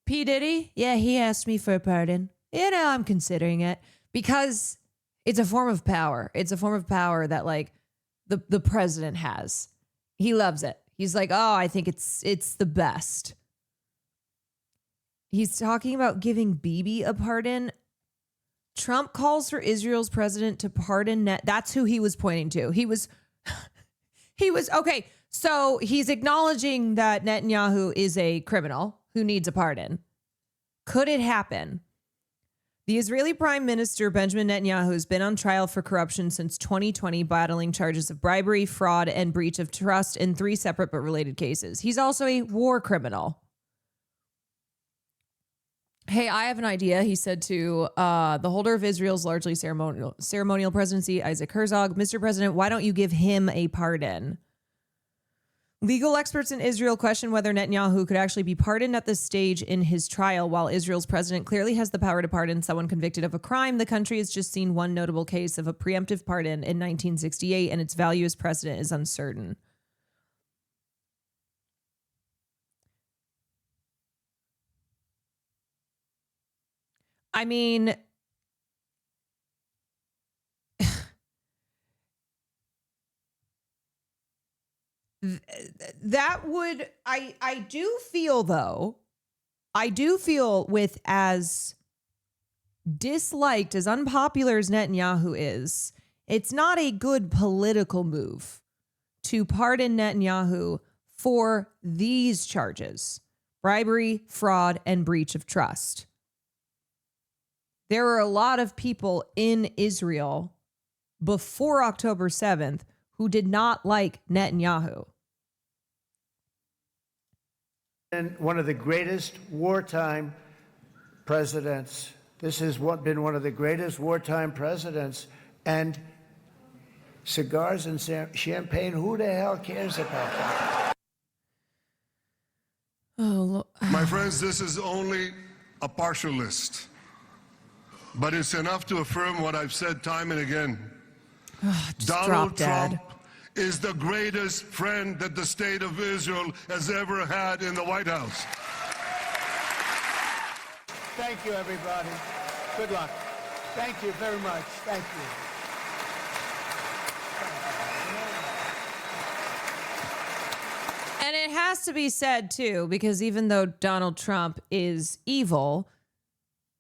P. Diddy, yeah, he asked me for a pardon. You know, I'm considering it because it's a form of power. It's a form of power that like the president has. He loves it. He's like, oh, I think it's the best. He's talking about giving Bibi a pardon. Trump calls for Israel's president to pardon That's who he was pointing to. He was okay. So he's acknowledging that Netanyahu is a criminal who needs a pardon. Could it happen? The Israeli Prime Minister Benjamin Netanyahu has been on trial for corruption since 2020, battling charges of bribery, fraud, and breach of trust in 3 separate but related cases. He's also a war criminal. Hey, I have an idea, he said to the holder of Israel's largely ceremonial presidency, Isaac Herzog. Mr. President, why don't you give him a pardon? Legal experts in Israel question whether Netanyahu could actually be pardoned at this stage in his trial. While Israel's president clearly has the power to pardon someone convicted of a crime, the country has just seen one notable case of a preemptive pardon in 1968, and its value as precedent is uncertain. I mean, that would, I do feel though, with as disliked, as unpopular as Netanyahu is, it's not a good political move to pardon Netanyahu for these charges: bribery, fraud, and breach of trust. There are a lot of people in Israel before October 7th who did not like Netanyahu. And one of the greatest wartime presidents. This has been one of the greatest wartime presidents. And cigars and champagne, who the hell cares about that? Oh, My friends, this is only a partial list, but it's enough to affirm what I've said time and again. Donald Trump is the greatest friend that the state of Israel has ever had in the White House. Thank you, everybody. Good luck. Thank you very much. Thank you. And it has to be said, too, because even though Donald Trump is evil,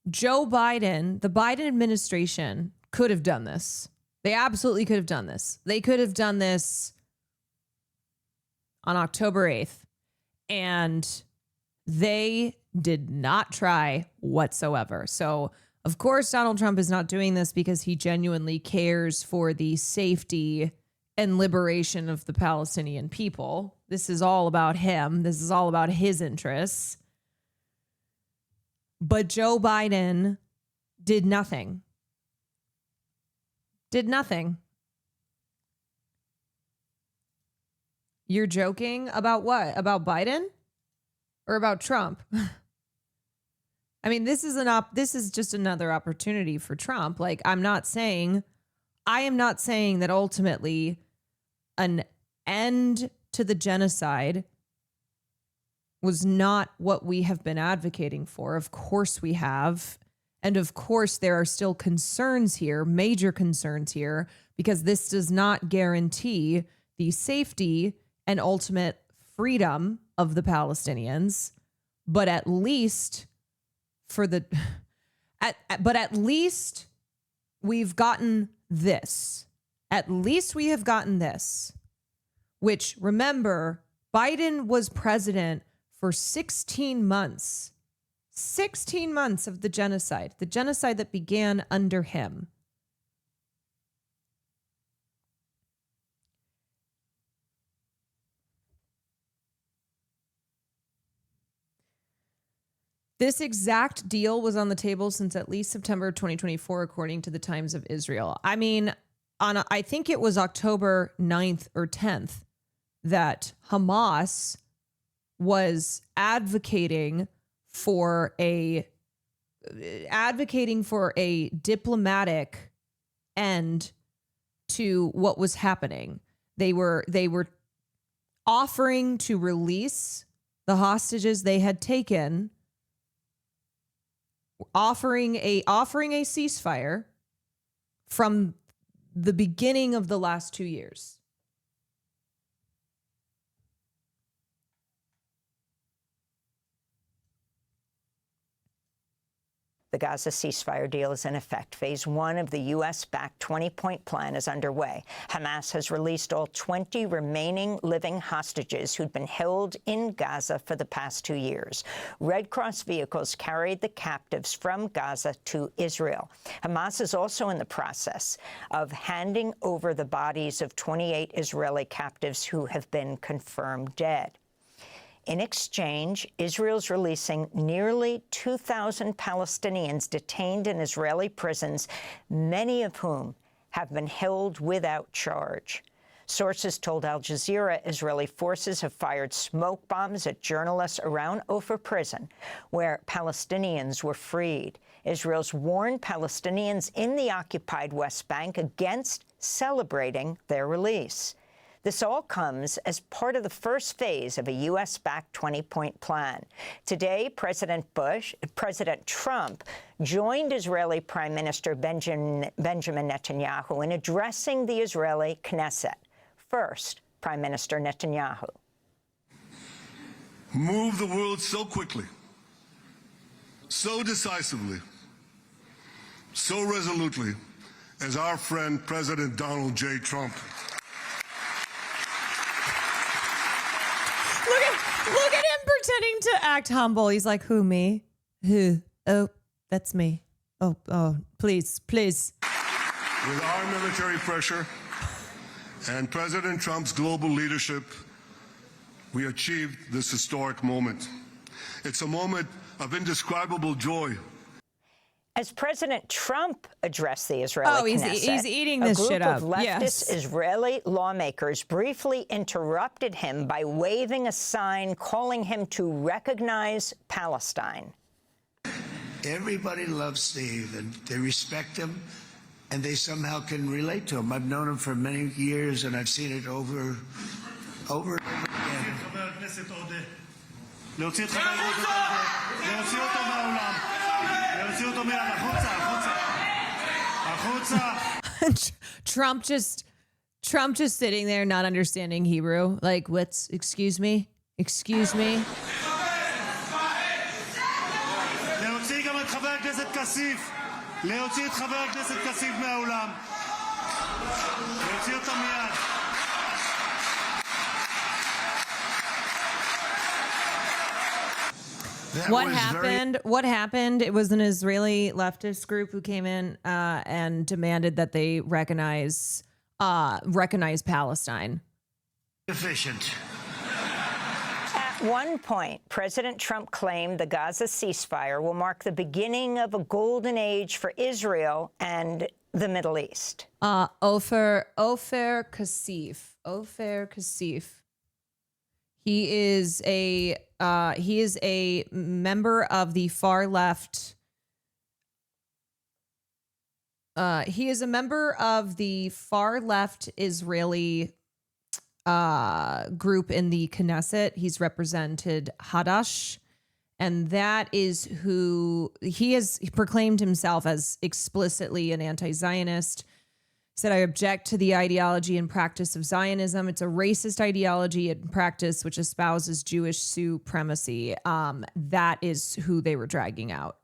Joe Biden, the Biden administration, could have done this. They absolutely could have done this. They could have done this on October 8th, and they did not try whatsoever. So, of course, Donald Trump is not doing this because he genuinely cares for the safety and liberation of the Palestinian people. This is all about him. This is all about his interests. But Joe Biden did nothing. Did nothing. You're joking about what? About Biden? Or about Trump? I mean, this is just another opportunity for Trump. Like, I am not saying that ultimately an end to the genocide was not what we have been advocating for. Of course we have. And of course there are still concerns here, major concerns here, because this does not guarantee the safety and ultimate freedom of the Palestinians. But at least at least we've gotten this. At least we have gotten this. Which, remember, Biden was president for 16 months. 16 months of the genocide that began under him. This exact deal was on the table since at least September 2024, according to the Times of Israel. I mean, I think it was October 9th or 10th that Hamas was advocating for a diplomatic end to what was happening. They were offering to release the hostages they had taken, offering a ceasefire from the beginning of the last 2 years. The Gaza ceasefire deal is in effect. Phase 1 of the U.S.-backed 20-point plan is underway. Hamas has released all 20 remaining living hostages who'd been held in Gaza for the past 2 years. Red Cross vehicles carried the captives from Gaza to Israel. Hamas is also in the process of handing over the bodies of 28 Israeli captives who have been confirmed dead. In exchange, Israel's releasing nearly 2,000 Palestinians detained in Israeli prisons, many of whom have been held without charge. Sources told Al Jazeera Israeli forces have fired smoke bombs at journalists around Ofer prison, where Palestinians were freed. Israel's warned Palestinians in the occupied West Bank against celebrating their release. This all comes as part of the first phase of a U.S.-backed 20-point plan. Today, President Trump joined Israeli Prime Minister Benjamin Netanyahu in addressing the Israeli Knesset. First, Prime Minister Netanyahu. Move the world so quickly, so decisively, so resolutely as our friend President Donald J. Trump. Look at him pretending to act humble. He's like, who, me? Who? Oh, that's me. Oh, please. With our military pressure and President Trump's global leadership, we achieved this historic moment. It's a moment of indescribable joy. As President Trump addressed the Israeli Knesset, he's eating this shit up. A group of leftist Yes. Israeli lawmakers briefly interrupted him by waving a sign calling him to recognize Palestine. Everybody loves Steve, and they respect him, and they somehow can relate to him. I've known him for many years, and I've seen it over and over again. Trump just sitting there not understanding Hebrew. Like, what's, excuse me? להוציא גם את חבר הכנסת כסיף. להוציא את חבר הכנסת כסיף מהאולם. להוציא אותו מיד. What happened? It was an Israeli leftist group who came in and demanded that they recognize Palestine. Efficient. At one point, President Trump claimed the Gaza ceasefire will mark the beginning of a golden age for Israel and the Middle East. Ofer Kasif. He is a member of the far left. He is a member of the far left Israeli group in the Knesset. He's represented Hadash, and that is who he has proclaimed himself as explicitly an anti-Zionist. Said, I object to the ideology and practice of Zionism. It's a racist ideology and practice which espouses Jewish supremacy. That is who they were dragging out.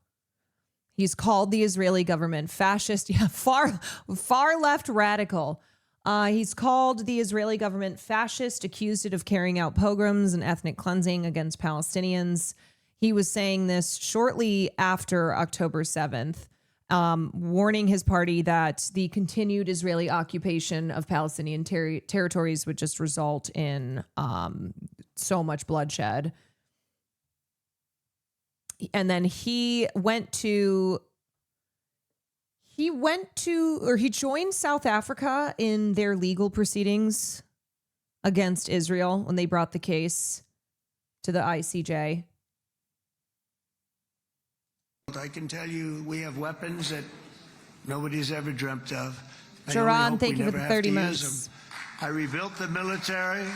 He's called the Israeli government fascist. Yeah, far left radical. He's called the Israeli government fascist, accused it of carrying out pogroms and ethnic cleansing against Palestinians. He was saying this shortly after October 7th. Warning his party that the continued Israeli occupation of Palestinian territories would just result in so much bloodshed. And then he joined South Africa in their legal proceedings against Israel when they brought the case to the ICJ. I can tell you we have weapons that nobody's ever dreamt of. Sharon, thank you for the 30 months. I rebuilt the military.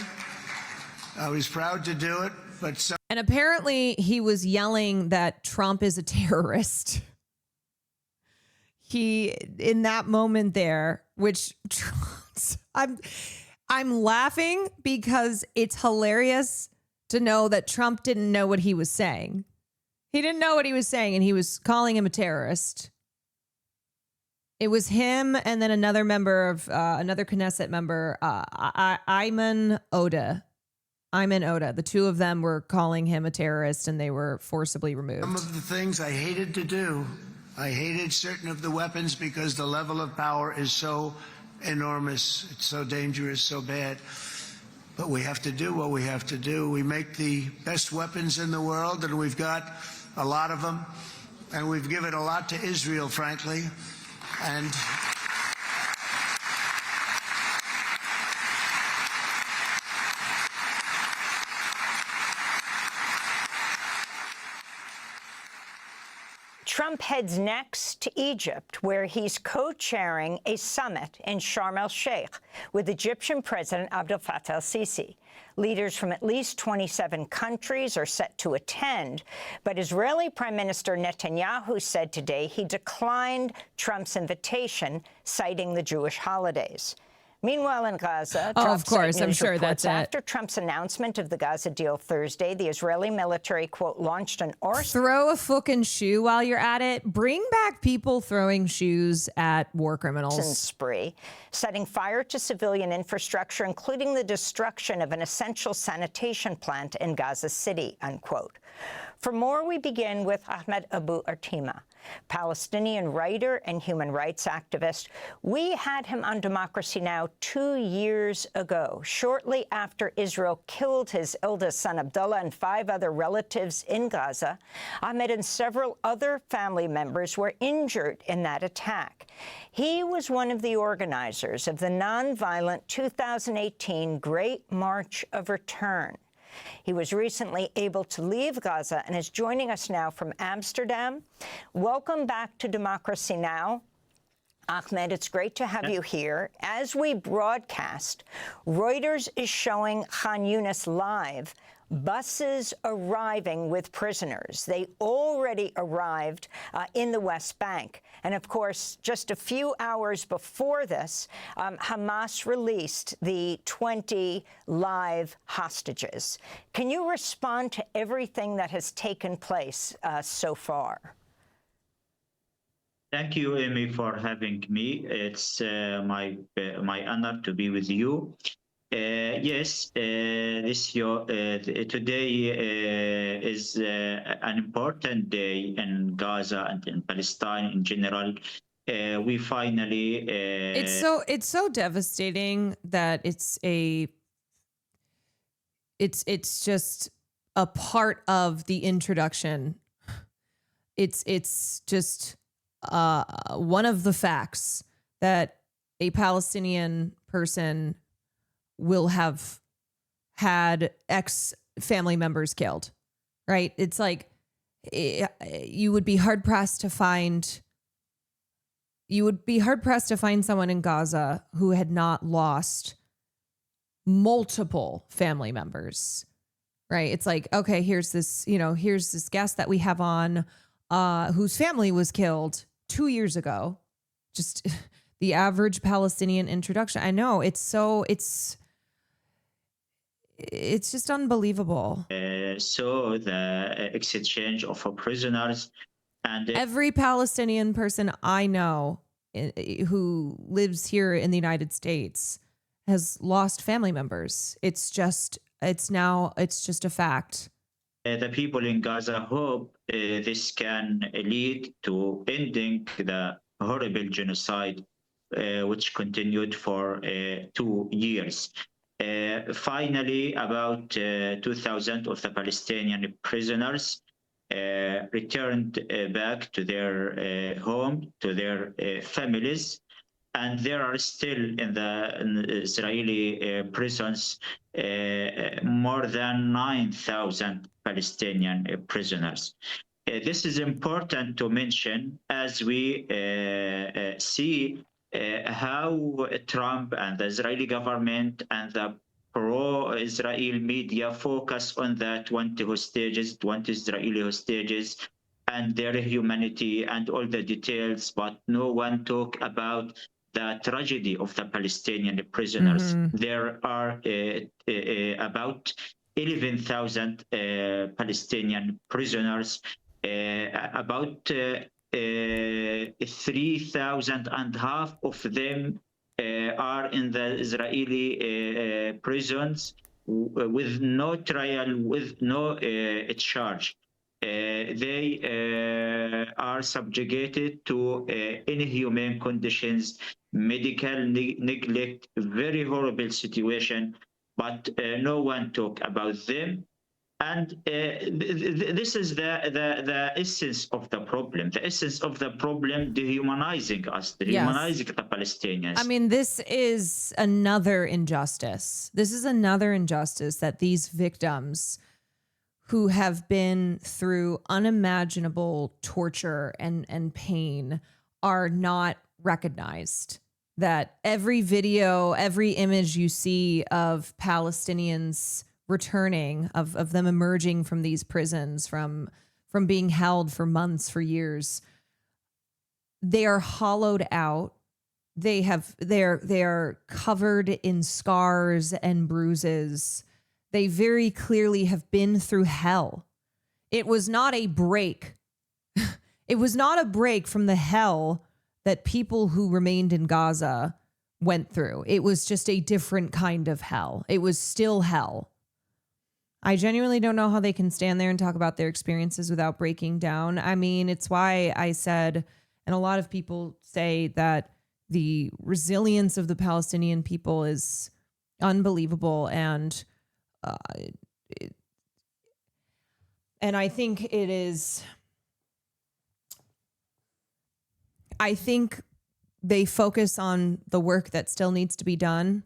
I was proud to do it, but and apparently he was yelling that Trump is a terrorist. He, in that moment there, which I'm laughing because it's hilarious to know that Trump didn't know what he was saying. He didn't know what he was saying, and he was calling him a terrorist. It was him and then another member of another Knesset member, Ayman Oda. The two of them were calling him a terrorist, and they were forcibly removed. some of the things I hated to do, I hated certain of the weapons because the level of power is so enormous, it's so dangerous, so bad. But we have to do what we have to do. We make the best weapons in the world, and we've got a lot of them, and we've given a lot to Israel, frankly. And Trump heads next to Egypt, where he's co-chairing a summit in Sharm el-Sheikh with Egyptian President Abdel Fattah el-Sisi. Leaders from at least 27 countries are set to attend, but Israeli Prime Minister Netanyahu said today he declined Trump's invitation, citing the Jewish holidays. Meanwhile, in Gaza, of course, I'm sure that's it. After Trump's announcement of the Gaza deal Thursday, the Israeli military, quote, launched an arsenal. Throw a fucking shoe while you're at it. Bring back people throwing shoes at war criminals. Spree, setting fire to civilian infrastructure, including the destruction of an essential sanitation plant in Gaza City, unquote. For more, we begin with Ahmed Abu Artima, Palestinian writer and human rights activist. We had him on Democracy Now! 2 years ago, shortly after Israel killed his eldest son, Abdullah, and 5 other relatives in Gaza. Ahmed and several other family members were injured in that attack. He was one of the organizers of the nonviolent 2018 Great March of Return. He was recently able to leave Gaza and is joining us now from Amsterdam. Welcome back to Democracy Now! Ahmed, it's great to have you here. As we broadcast, Reuters is showing Khan Yunis live, buses arriving with prisoners. They already arrived in the West Bank. And of course, just a few hours before this, Hamas released the 20 live hostages. Can you respond to everything that has taken place so far? Thank you, Amy, for having me. It's my honor to be with you. Yes, today is an important day in Gaza and in Palestine in general. We finally it's so devastating that it's just a part of the introduction. It's just one of the facts that a Palestinian person will have had ex-family members killed, right? It's like you would be hard-pressed to find someone in Gaza who had not lost multiple family members, right? It's like, okay, here's this guest that we have on whose family was killed 2 years ago. Just the average Palestinian introduction. I know it's just unbelievable. So the exchange of prisoners and every Palestinian person I know who lives here in the United States has lost family members. It's just a fact. The people in Gaza hope this can lead to ending the horrible genocide which continued for 2 years. Finally, about 2,000 of the Palestinian prisoners returned back to their home, to their families, and there are still in the Israeli prisons more than 9,000 Palestinian prisoners. This is important to mention as we see how Trump and the Israeli government and the pro-Israel media focus on the 20 Israeli hostages and their humanity and all the details, but no one talk about the tragedy of the Palestinian prisoners. There are about 11,000 Palestinian prisoners, about 3,000 and half of them are in the Israeli prisons with no trial, with no charge. They are subjugated to inhumane conditions, medical neglect, very horrible situation, but no one talk about them. And this is the essence of the problem. The essence of the problem, dehumanizing us, dehumanizing the Palestinians. I mean, this is another injustice. This is another injustice that these victims who have been through unimaginable torture and pain are not recognized. That every video, every image you see of Palestinians returning, of them emerging from these prisons, from being held for months, for years, they are hollowed out. They are covered in scars and bruises. They very clearly have been through hell. It was not a break. It was not a break from the hell that people who remained in Gaza went through. It was just a different kind of hell. It was still hell. I genuinely don't know how they can stand there and talk about their experiences without breaking down. I mean, it's why I said, and a lot of people say that the resilience of the Palestinian people is unbelievable, and I think it is. I think they focus on the work that still needs to be done,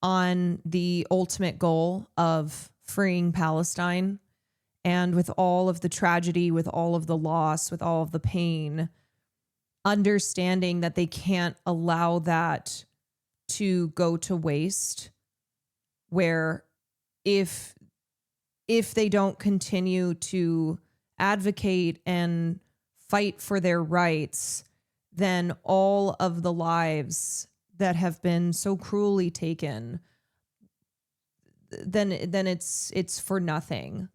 on the ultimate goal of freeing Palestine, and with all of the tragedy, with all of the loss, with all of the pain, understanding that they can't allow that to go to waste, where if they don't continue to advocate and fight for their rights, then all of the lives that have been so cruelly taken, then it's for nothing.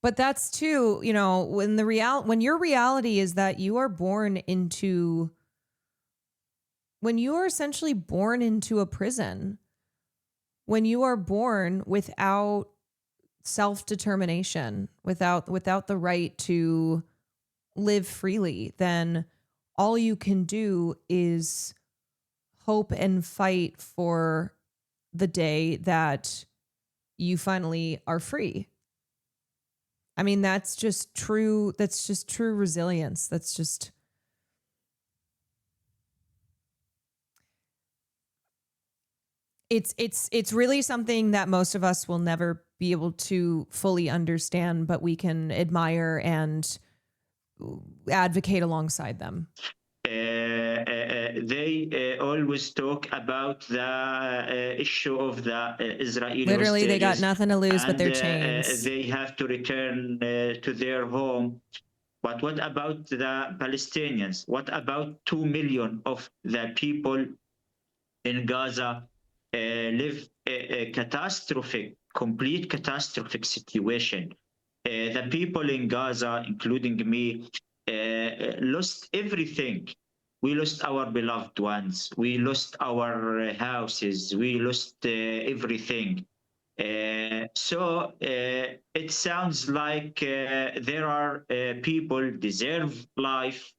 But that's too, when your reality is that you are essentially born into a prison, when you are born without self-determination, without the right to live freely, then all you can do is hope and fight for the day that you finally are free. I mean, that's just true resilience. That's just, it's really something that most of us will never be able to fully understand, but we can admire and advocate alongside them. they always talk about the issue of the Israeli Literally, they got hostages, nothing to lose but and, their chains. they have to return to their home. But what about the Palestinians? What about 2 million of the people in Gaza live a catastrophic, complete catastrophic situation? The people in Gaza, including me, lost everything. We lost our beloved ones. We lost our houses. We lost everything. So it sounds like there are people deserve life,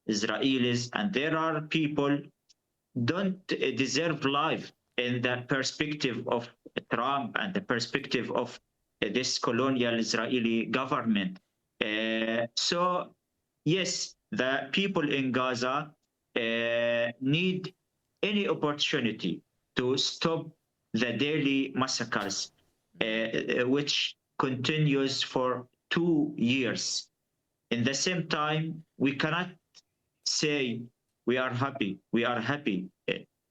Israelis, and there are people don't deserve life in the perspective of Trump and the perspective of this colonial Israeli government. So yes, the people in Gaza need any opportunity to stop the daily massacres, which continues for 2 years. In the same time, we cannot say we are happy. We are happy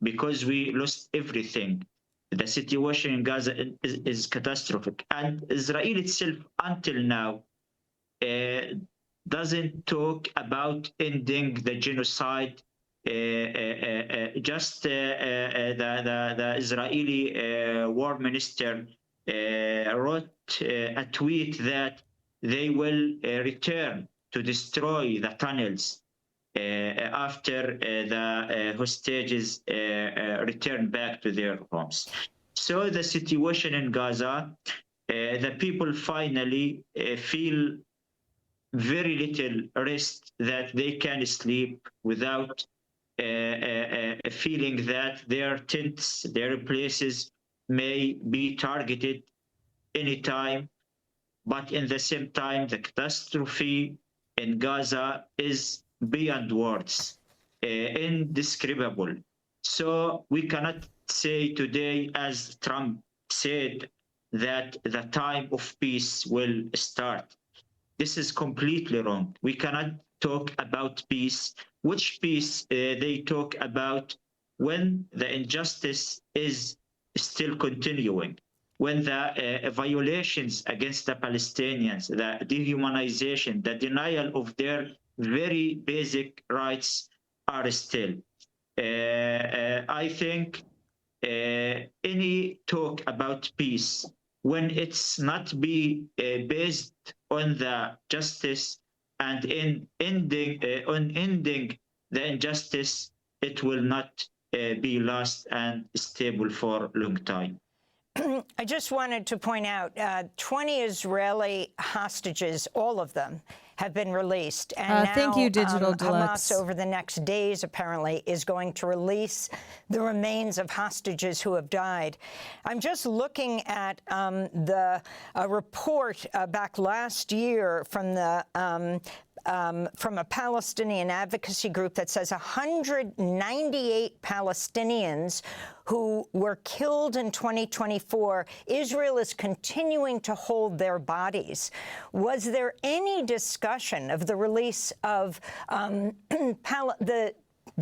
because we lost everything. The situation in Gaza is catastrophic. And Israel itself, until now, doesn't talk about ending the genocide. Just the Israeli war minister wrote a tweet that they will return to destroy the tunnels after the hostages return back to their homes. So the situation in Gaza, the people finally feel very little rest, that they can sleep without feeling that their tents, their places may be targeted anytime. But in the same time, the catastrophe in Gaza is beyond words, indescribable. So we cannot say today, as Trump said, that the time of peace will start. This is completely wrong. We cannot talk about peace. Which peace they talk about when the injustice is still continuing, when the violations against the Palestinians, the dehumanization, the denial of their very basic rights are still. I think any talk about peace, when it's not be based on the justice and in ending the injustice, it will not be last and stable for a long time. I just wanted to point out 20 Israeli hostages, all of them, have been released. And now, thank you, Digital Deluxe. Hamas, over the next days, apparently, is going to release the remains of hostages who have died. I'm just looking at the report back last year from the from a Palestinian advocacy group that says 198 Palestinians who were killed in 2024, Israel is continuing to hold their bodies. Was there any discussion of the release of the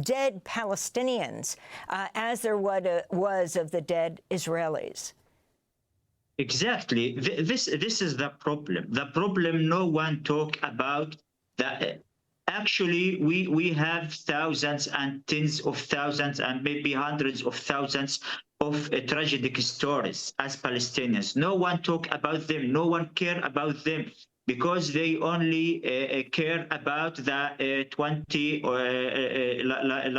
dead Palestinians as there was of the dead Israelis? Exactly. This is the problem. The problem no one talk about. That actually we have thousands and tens of thousands and maybe hundreds of thousands of tragic stories as Palestinians. No one talk about them. No one care about them because they only care about the 20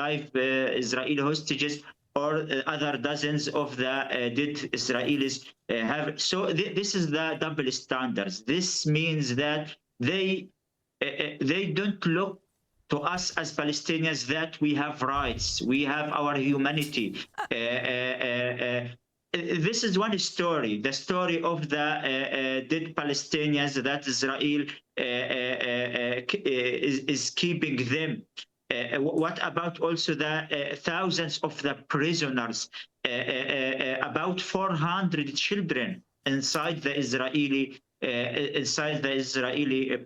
live Israeli hostages or other dozens of the dead Israelis have. So this is the double standards. This means that they don't look to us as Palestinians that we have rights, we have our humanity. This is one story, the story of the dead Palestinians that Israel is keeping them. What about also the thousands of the prisoners, about 400 children inside the Israeli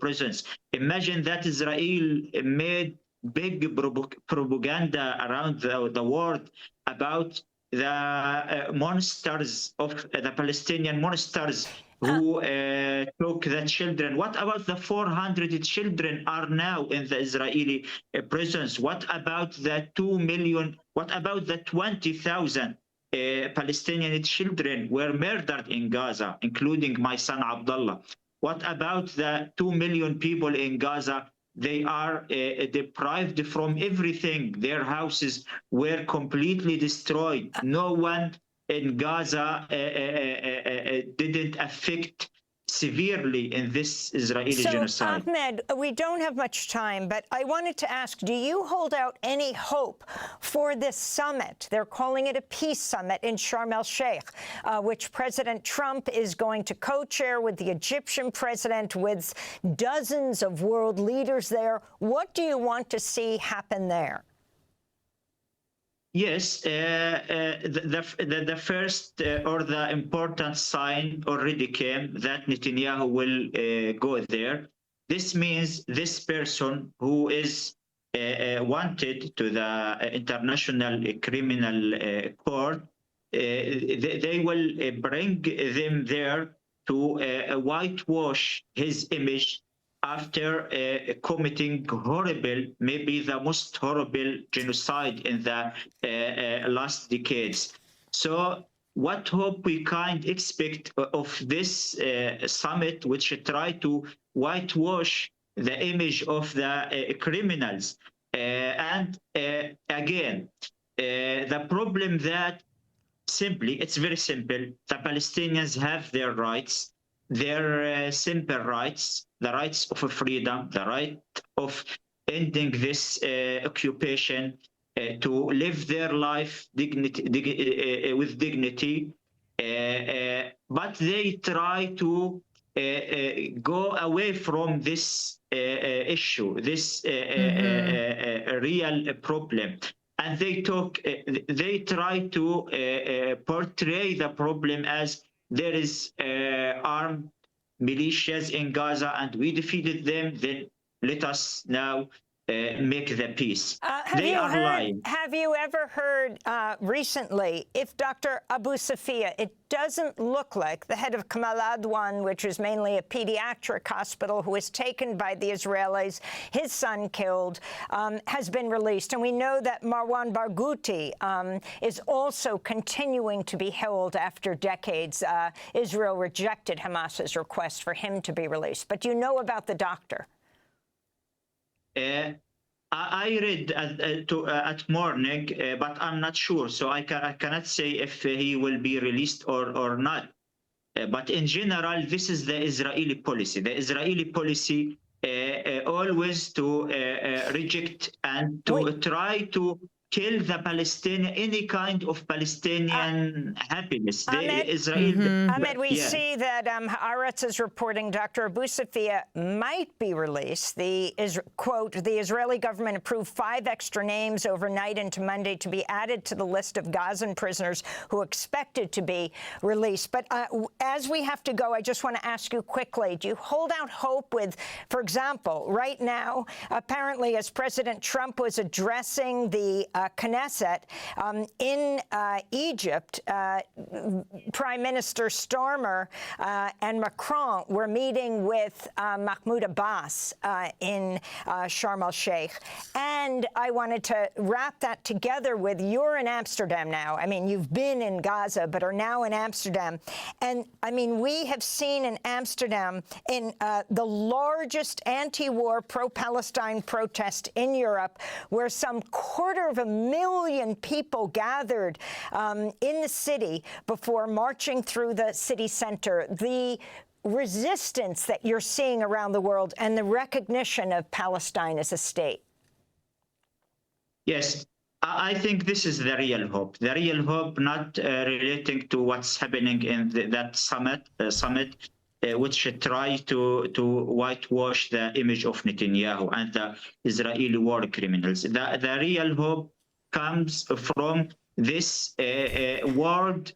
prisons? Imagine that Israel made big propaganda around the world about the monsters of the Palestinian monsters who took the children. What about the 400 children are now in the Israeli prisons? What about the 2 million? What about the 20,000 Palestinian children were murdered in Gaza, including my son Abdullah? What about the 2 million people in Gaza? They are deprived from everything. Their houses were completely destroyed. No one in Gaza didn't affect severely in this Israeli genocide. Ahmed, we don't have much time, but I wanted to ask, do you hold out any hope for this summit? They're calling it a peace summit in Sharm el-Sheikh, which President Trump is going to co-chair with the Egyptian president, with dozens of world leaders there. What do you want to see happen there? Yes, the first or the important sign already came that Netanyahu will go there. This means this person who is wanted to the International Criminal Court, they will bring them there to whitewash his image after committing horrible, maybe the most horrible genocide in the last decades. So what hope we can expect of this summit, which try to whitewash the image of the criminals? And again, the problem that simply, it's very simple, the Palestinians have their rights, their simple rights, the rights of freedom, the right of ending this occupation, to live their life with dignity. But they try to go away from this issue, this real problem. And they try to portray the problem as there is armed militias in Gaza and we defeated them, then let us now make the peace. They are lying. Have you ever heard recently if Dr. Abu Safia, it doesn't look like the head of Kamal Adwan, which is mainly a pediatric hospital, who was taken by the Israelis, his son killed, has been released. And we know that Marwan Barghouti is also continuing to be held after decades. Israel rejected Hamas's request for him to be released. But do you know about the doctor? I read at morning, but I'm not sure, so I cannot say if he will be released or not. But in general, this is the Israeli policy. The Israeli policy always to reject and to try to kill the Palestinian, any kind of Palestinian happiness. Ahmed, we see that Haaretz is reporting Dr. Abu Safia might be released. Quote, the Israeli government approved 5 extra names overnight into Monday to be added to the list of Gazan prisoners who expected to be released. But as we have to go, I just want to ask you quickly, do you hold out hope with, for example, right now, apparently as President Trump was addressing the Knesset in Egypt, Prime Minister Starmer and Macron were meeting with Mahmoud Abbas in Sharm el-Sheikh. And I wanted to wrap that together with, you're in Amsterdam now. I mean, you've been in Gaza, but are now in Amsterdam. And I mean, we have seen in Amsterdam in the largest anti-war pro-Palestine protest in Europe, where some 250,000 people gathered in the city before marching through the city center. The resistance that you're seeing around the world and the recognition of Palestine as a state. Yes, I think this is the real hope. The real hope, not relating to what's happening in that summit, which tries to whitewash the image of Netanyahu and the Israeli war criminals. The real hope comes from this world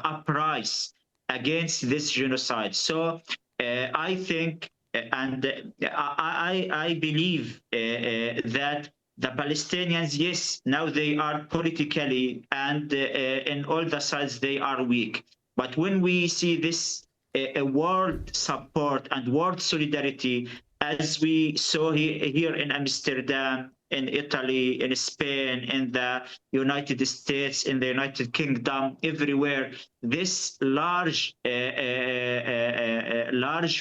uprising against this genocide. So I think I believe that the Palestinians, yes, now they are politically and in all the sides they are weak. But when we see this world support and world solidarity, as we saw here in Amsterdam, in Italy, in Spain, in the United States, in the United Kingdom, everywhere, this large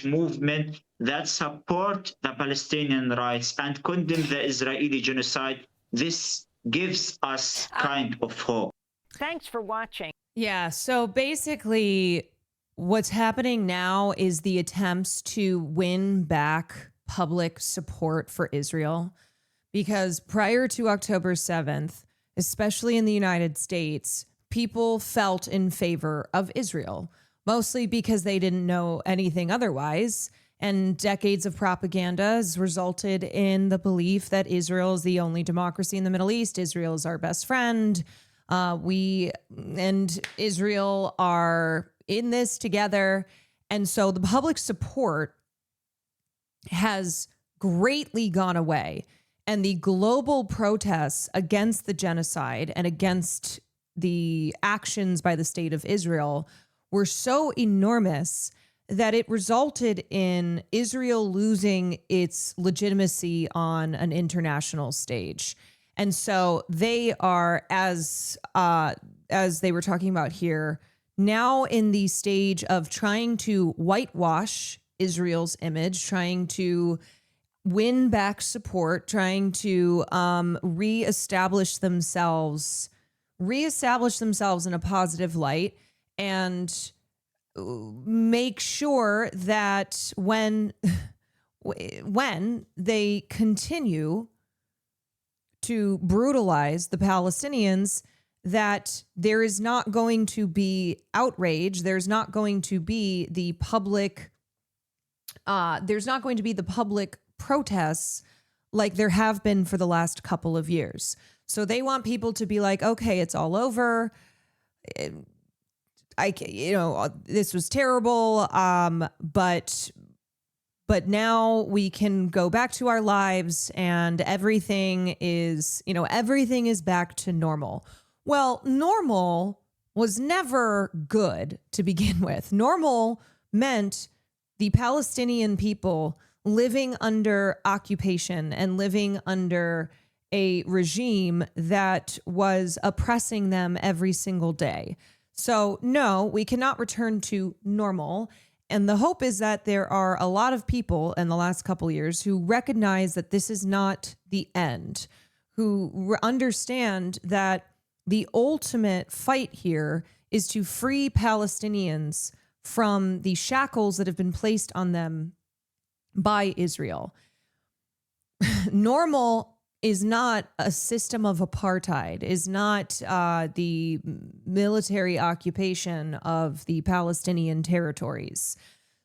movement that support the Palestinian rights and condemn the Israeli genocide, this gives us kind of hope. Thanks for watching. Yeah, so basically what's happening now is the attempts to win back public support for Israel, because prior to October 7th, especially in the United States, people felt in favor of Israel, mostly because they didn't know anything otherwise. And decades of propaganda has resulted in the belief that Israel is the only democracy in the Middle East. Israel is our best friend. We and Israel are in this together. And so the public support has greatly gone away. And the global protests against the genocide and against the actions by the state of Israel were so enormous that it resulted in Israel losing its legitimacy on an international stage. And so they are, as they were talking about here, now in the stage of trying to whitewash Israel's image, trying to win back support, trying to reestablish themselves in a positive light, and make sure that when they continue to brutalize the Palestinians, that there is not going to be outrage. There's not going to be the public. There's not going to be the public protests like there have been for the last couple of years. So they want people to be like, okay, it's all over. This was terrible. But now we can go back to our lives and everything is back to normal. Well, normal was never good to begin with. Normal meant the Palestinian people living under occupation and living under a regime that was oppressing them every single day. So no, we cannot return to normal. And the hope is that there are a lot of people in the last couple of years who recognize that this is not the end, who understand that the ultimate fight here is to free Palestinians from the shackles that have been placed on them by Israel. Normal is not a system of apartheid, is not the military occupation of the Palestinian territories.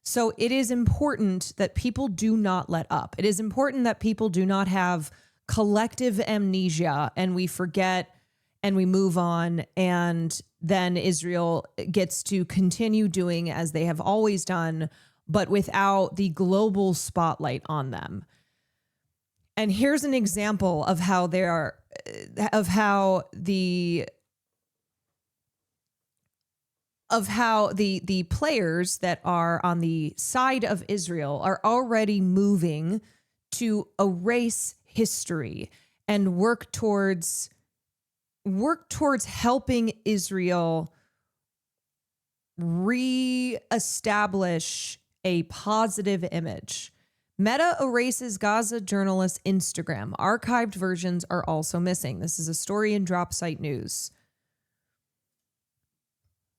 So it is important that people do not let up. It is important that people do not have collective amnesia and we forget and we move on, and then Israel gets to continue doing as they have always done, but without the global spotlight on them. And here's an example of how the players that are on the side of Israel are already moving to erase history and work towards helping Israel reestablish a positive image. Meta erases Gaza journalist Instagram. Archived versions are also missing. This is a story in Dropsite News.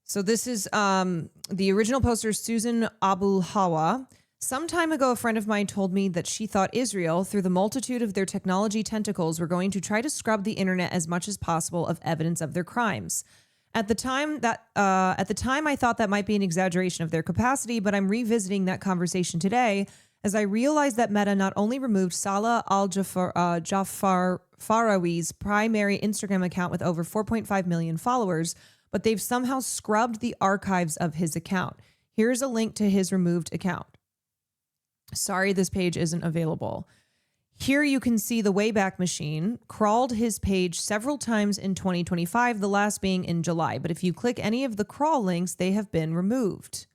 So this is the original poster, Susan Abu Hawa. Some time ago, a friend of mine told me that she thought Israel, through the multitude of their technology tentacles, were going to try to scrub the internet as much as possible of evidence of their crimes. At the time, I thought that might be an exaggeration of their capacity, but I'm revisiting that conversation today as I realized that Meta not only removed Salah al-Jafarawi's primary Instagram account with over 4.5 million followers, but they've somehow scrubbed the archives of his account. Here's a link to his removed account. Sorry, this page isn't available. Here you can see the Wayback Machine crawled his page several times in 2025, the last being in July. But if you click any of the crawl links, they have been removed.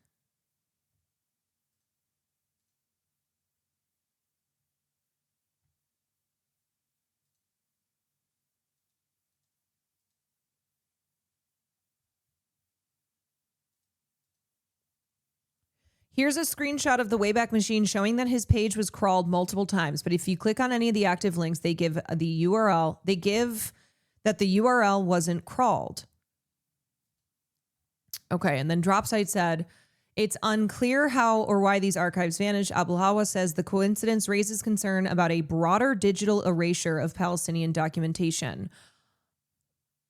Here's a screenshot of the Wayback Machine showing that his page was crawled multiple times. But if you click on any of the active links, they give the URL. They give that the URL wasn't crawled. Okay, and then Dropsite said, it's unclear how or why these archives vanished. Abulhawa says the coincidence raises concern about a broader digital erasure of Palestinian documentation.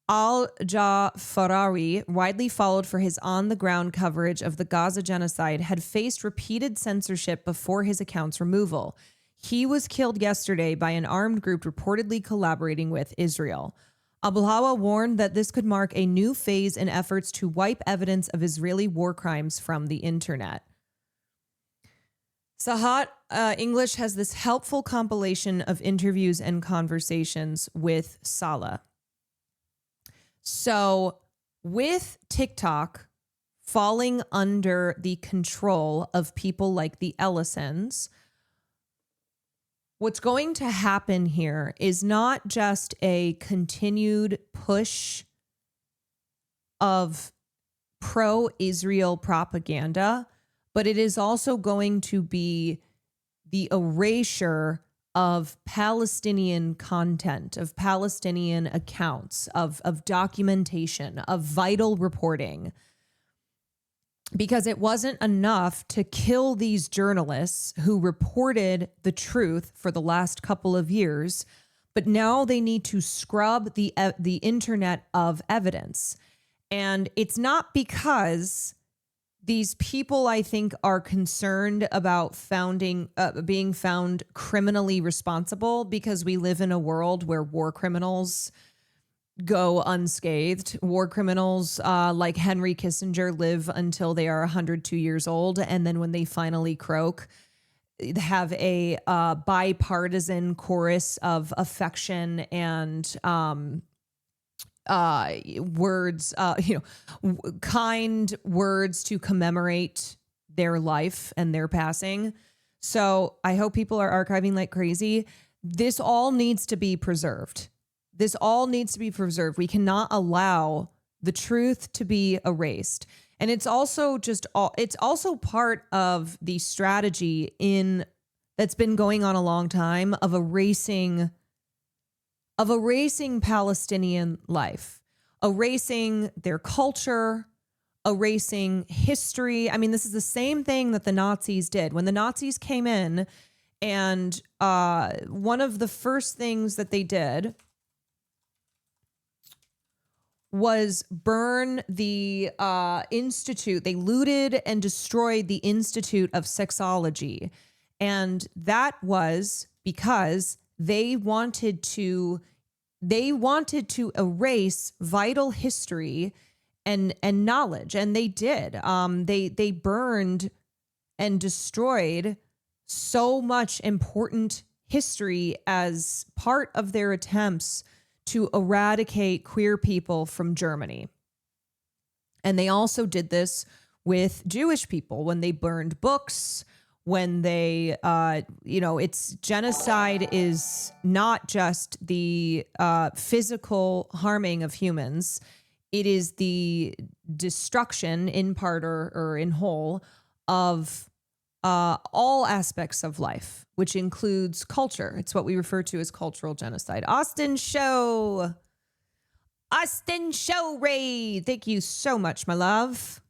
Al-Jafarawi, widely followed for his on-the-ground coverage of the Gaza genocide, had faced repeated censorship before his account's removal. He was killed yesterday by an armed group reportedly collaborating with Israel. Abulhawa warned that this could mark a new phase in efforts to wipe evidence of Israeli war crimes from the internet. Sahat English has this helpful compilation of interviews and conversations with Salah. So with TikTok falling under the control of people like the Ellisons, what's going to happen here is not just a continued push of pro-Israel propaganda, but it is also going to be the erasure of Palestinian content, of Palestinian accounts, of documentation, of vital reporting. Because it wasn't enough to kill these journalists who reported the truth for the last couple of years, but now they need to scrub the internet of evidence. And it's not because these people, I think, are concerned about being found criminally responsible, because we live in a world where war criminals go unscathed. War criminals like Henry Kissinger live until they are 102 years old. And then when they finally croak, have a bipartisan chorus of affection and words, kind words to commemorate their life and their passing. So I hope people are archiving like crazy. This all needs to be preserved. This all needs to be preserved. We cannot allow the truth to be erased. And it's also part of the strategy that's been going on a long time of erasing Palestinian life, erasing their culture, erasing history. I mean, this is the same thing that the Nazis did. When the Nazis came in, and one of the first things that they did was burn the institute. They looted and destroyed the Institute of Sexology. And that was because they wanted to erase vital history and knowledge, and they did. They burned and destroyed so much important history as part of their attempts to eradicate queer people from Germany. And they also did this with Jewish people when they burned books, when they, it's genocide is not just the physical harming of humans. It is the destruction in part or in whole of all aspects of life, which includes culture. It's what we refer to as cultural genocide. Austin Show Ray. Thank you so much, my love.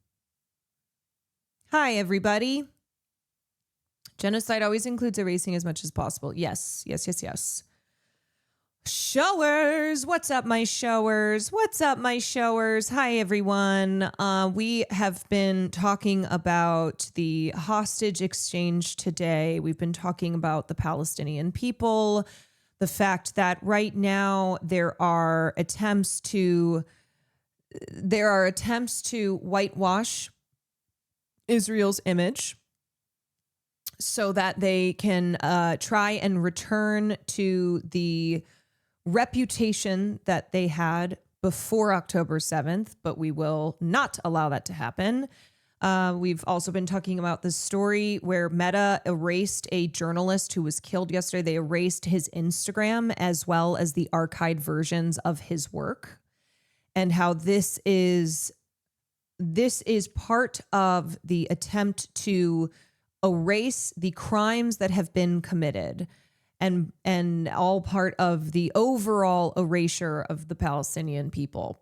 Hi, everybody. Genocide always includes erasing as much as possible. Yes. Showers. What's up, my showers? Hi, everyone. We have been talking about the hostage exchange today. We've been talking about the Palestinian people, the fact that right now there are attempts to whitewash Israel's image. so that they can try and return to the reputation that they had before October 7th, but we will not allow that to happen. We've also been talking about this story where Meta erased a journalist who was killed yesterday. They erased his Instagram as well as the archived versions of his work, and how this is part of the attempt to erase the crimes that have been committed, and all part of the overall erasure of the Palestinian people.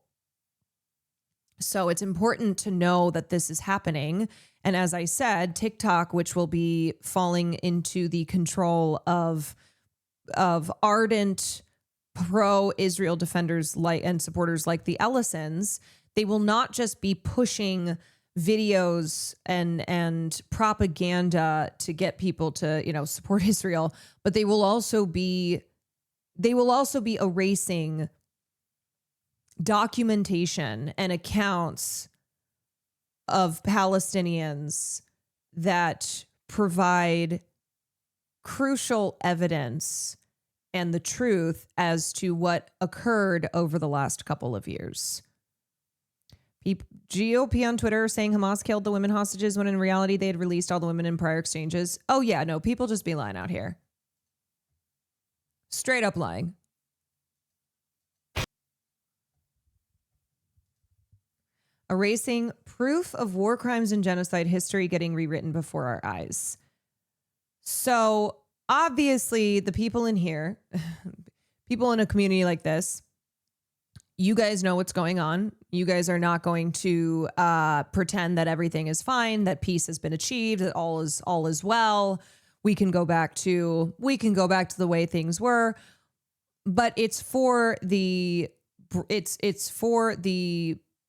So it's important to know that this is happening. And as I said, TikTok, which will be falling into the control of ardent pro-Israel defenders and supporters like the Ellisons, they will not just be pushing videos and propaganda to get people to, support Israel, but they will also be erasing documentation and accounts of Palestinians that provide crucial evidence and the truth as to what occurred over the last couple of years. GOP on Twitter saying Hamas killed the women hostages when in reality they had released all the women in prior exchanges. Oh yeah, no, people just be lying out here. Straight up lying. Erasing proof of war crimes and genocide history getting rewritten before our eyes. So obviously the people in here, people in a community like this, you guys know what's going on. You guys are not going to pretend that everything is fine, that peace has been achieved, that all is well. We can go back to the way things were, but it's for the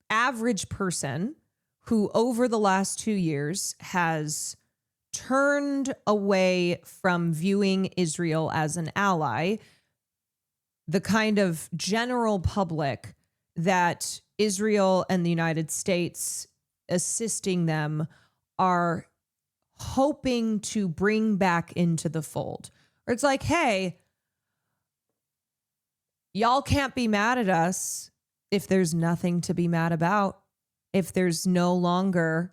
average person who over the last 2 years has turned away from viewing Israel as an ally, the kind of general public that Israel and the United States assisting them are hoping to bring back into the fold. Or it's like, hey, y'all can't be mad at us if there's nothing to be mad about, if there's no longer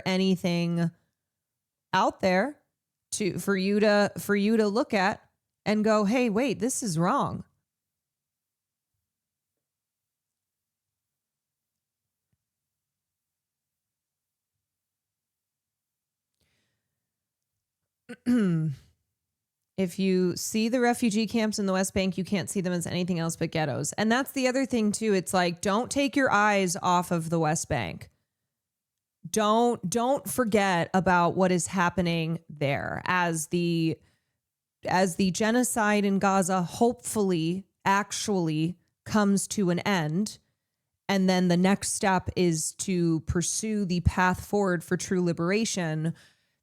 anything out there for you to look at and go, hey, wait, this is wrong. If you see the refugee camps in the West Bank, you can't see them as anything else but ghettos. And that's the other thing too. It's like, don't take your eyes off of the West Bank. Don't forget about what is happening there as the genocide in Gaza hopefully actually comes to an end. And then the next step is to pursue the path forward for true liberation.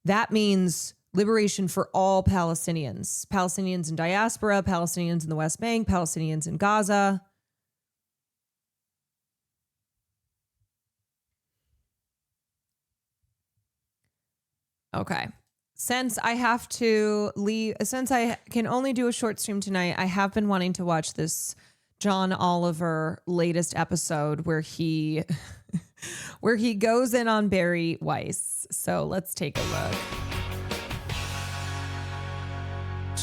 That means liberation for all Palestinians, Palestinians in diaspora, Palestinians in the West Bank, Palestinians in Gaza. Okay. Since I have to leave, since I can only do a short stream tonight, I have been wanting to watch this John Oliver latest episode where he goes in on Barry Weiss. So let's take a look.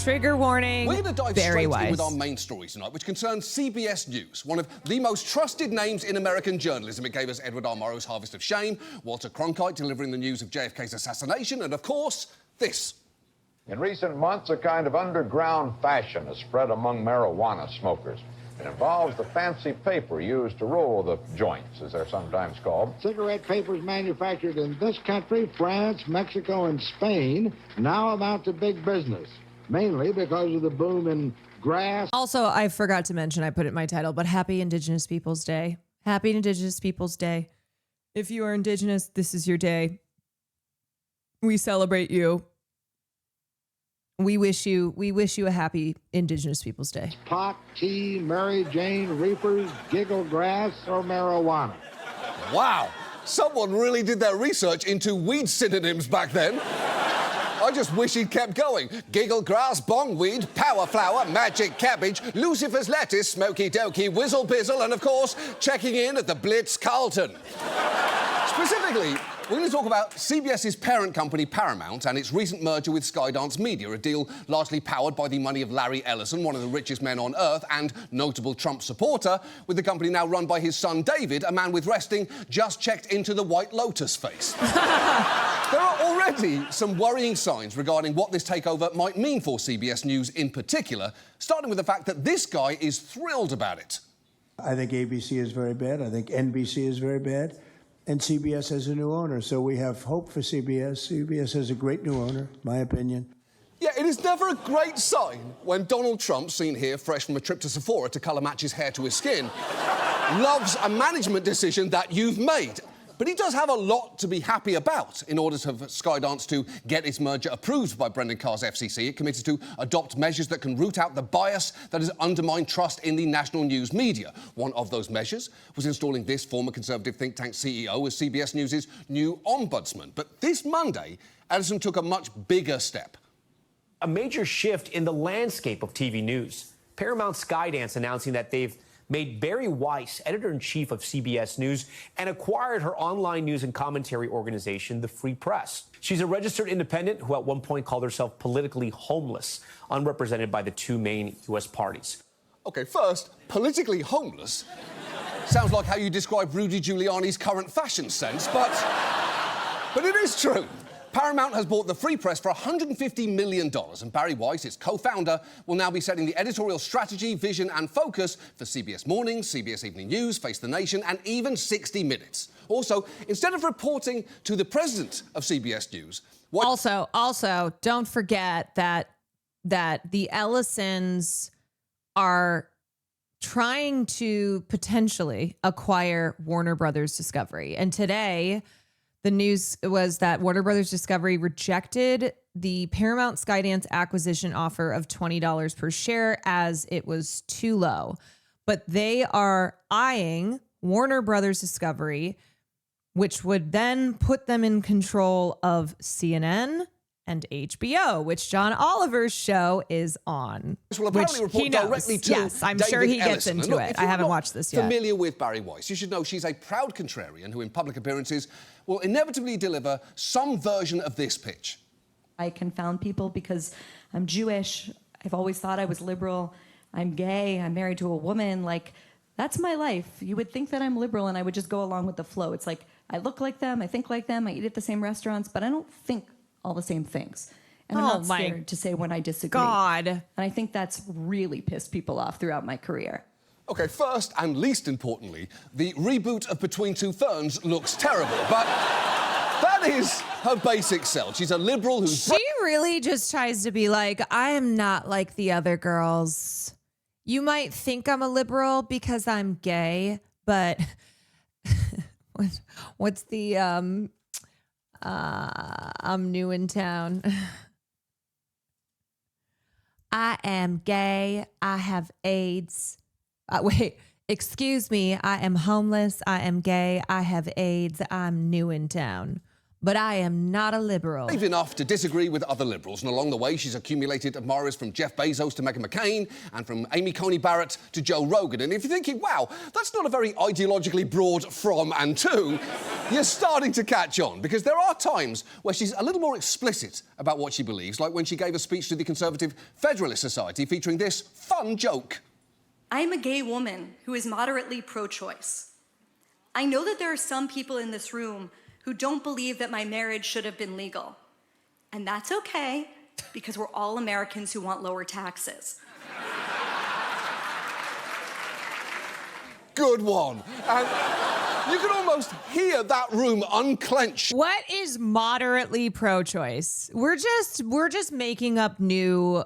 Trigger warning, We're going to dive Barry straight Weiss. in with our main story tonight, which concerns CBS News, one of the most trusted names in American journalism. It gave us Edward R. Murrow's Harvest of Shame, Walter Cronkite delivering the news of JFK's assassination, and of course, this. In recent months, a kind of underground fashion has spread among marijuana smokers. It involves the fancy paper used to roll the joints, as they're sometimes called. Cigarette papers manufactured in this country, France, Mexico, and Spain now amount to big business, mainly because of the boom in grass. Also, I forgot to mention, I put it in my title, but happy Indigenous Peoples Day. Happy Indigenous Peoples Day. If you are Indigenous, this is your day. We celebrate you. We wish you a happy Indigenous Peoples Day. Pot, tea, Mary Jane, reapers, giggle grass, or marijuana. Wow. Someone really did their research into weed synonyms back then. I just wish he'd kept going. Giggle grass, bong weed, power flower, magic cabbage, Lucifer's lettuce, smoky dokey, whizzle bizzle, and of course, checking in at the Blitz Carlton. Specifically, we're going to talk about CBS's parent company, Paramount, and its recent merger with Skydance Media, a deal largely powered by the money of Larry Ellison, one of the richest men on earth and notable Trump supporter, with the company now run by his son David, a man with resting just checked into the White Lotus face. There are already some worrying signs regarding what this takeover might mean for CBS News in particular, starting with the fact that this guy is thrilled about it. I think ABC is very bad. I think NBC is very bad. And CBS has a new owner, so we have hope for CBS. CBS has a great new owner, my opinion. Yeah, it is never a great sign when Donald Trump, seen here fresh from a trip to Sephora to colour match his hair to his skin, loves a management decision that you've made. But he does have a lot to be happy about. In order for Skydance to get its merger approved by Brendan Carr's FCC, it committed to adopt measures that can root out the bias that has undermined trust in the national news media. One of those measures was installing this former Conservative think tank CEO as CBS News' new ombudsman. But this Monday, Ellison took a much bigger step. A major shift in the landscape of TV news. Paramount Skydance announcing that they've made Barry Weiss editor-in-chief of CBS News and acquired her online news and commentary organization, The Free Press. She's a registered independent who at one point called herself politically homeless, unrepresented by the two main U.S. parties. OK, first, politically homeless sounds like how you describe Rudy Giuliani's current fashion sense, but it is true. Paramount has bought the Free Press for $150 million, and Barry Weiss, its co-founder, will now be setting the editorial strategy, vision and focus for CBS Mornings, CBS Evening News, Face the Nation and even 60 Minutes. Also, instead of reporting to the president of CBS News... Also, don't forget that the Ellisons are trying to potentially acquire Warner Brothers Discovery. And today... the news was that Warner Brothers Discovery rejected the Paramount Skydance acquisition offer of $20 per share as it was too low. But they are eyeing Warner Brothers Discovery, which would then put them in control of CNN and HBO, which John Oliver's show is on. This will apparently report directly to Yes, I'm David sure he gets Ellison. into Look, it. if I you're haven't not watched this yet. familiar with Barry Weiss, you should know she's a proud contrarian who in public appearances will inevitably deliver some version of this pitch. I confound people because I'm Jewish. I've always thought I was liberal. I'm gay. I'm married to a woman. Like, that's my life. You would think that I'm liberal and I would just go along with the flow. It's like, I look like them, I think like them, I eat at the same restaurants, but I don't think all the same things. And I'm not scared to say when I disagree. God. And I think that's really pissed people off throughout my career. OK, first and least importantly, the reboot of Between Two Ferns looks terrible, but that is her basic self. She's a liberal who... She really just tries to be like, I am not like the other girls. You might think I'm a liberal because I'm gay, but what's the, I'm new in town. I am gay. I have AIDS. Wait, excuse me. I am homeless. I am gay. I have AIDS. I'm new in town. But I am not a liberal. Brave enough to disagree with other liberals, and along the way, she's accumulated admirers from Jeff Bezos to Meghan McCain, and from Amy Coney Barrett to Joe Rogan. And if you're thinking, wow, that's not a very ideologically broad from and to, you're starting to catch on, because there are times where she's a little more explicit about what she believes, like when she gave a speech to the Conservative Federalist Society featuring this fun joke. I'm a gay woman who is moderately pro-choice. I know that there are some people in this room who don't believe that my marriage should have been legal. And that's okay, because we're all Americans who want lower taxes. Good one. And you can almost hear that room unclench. What is moderately pro-choice? We're just making up new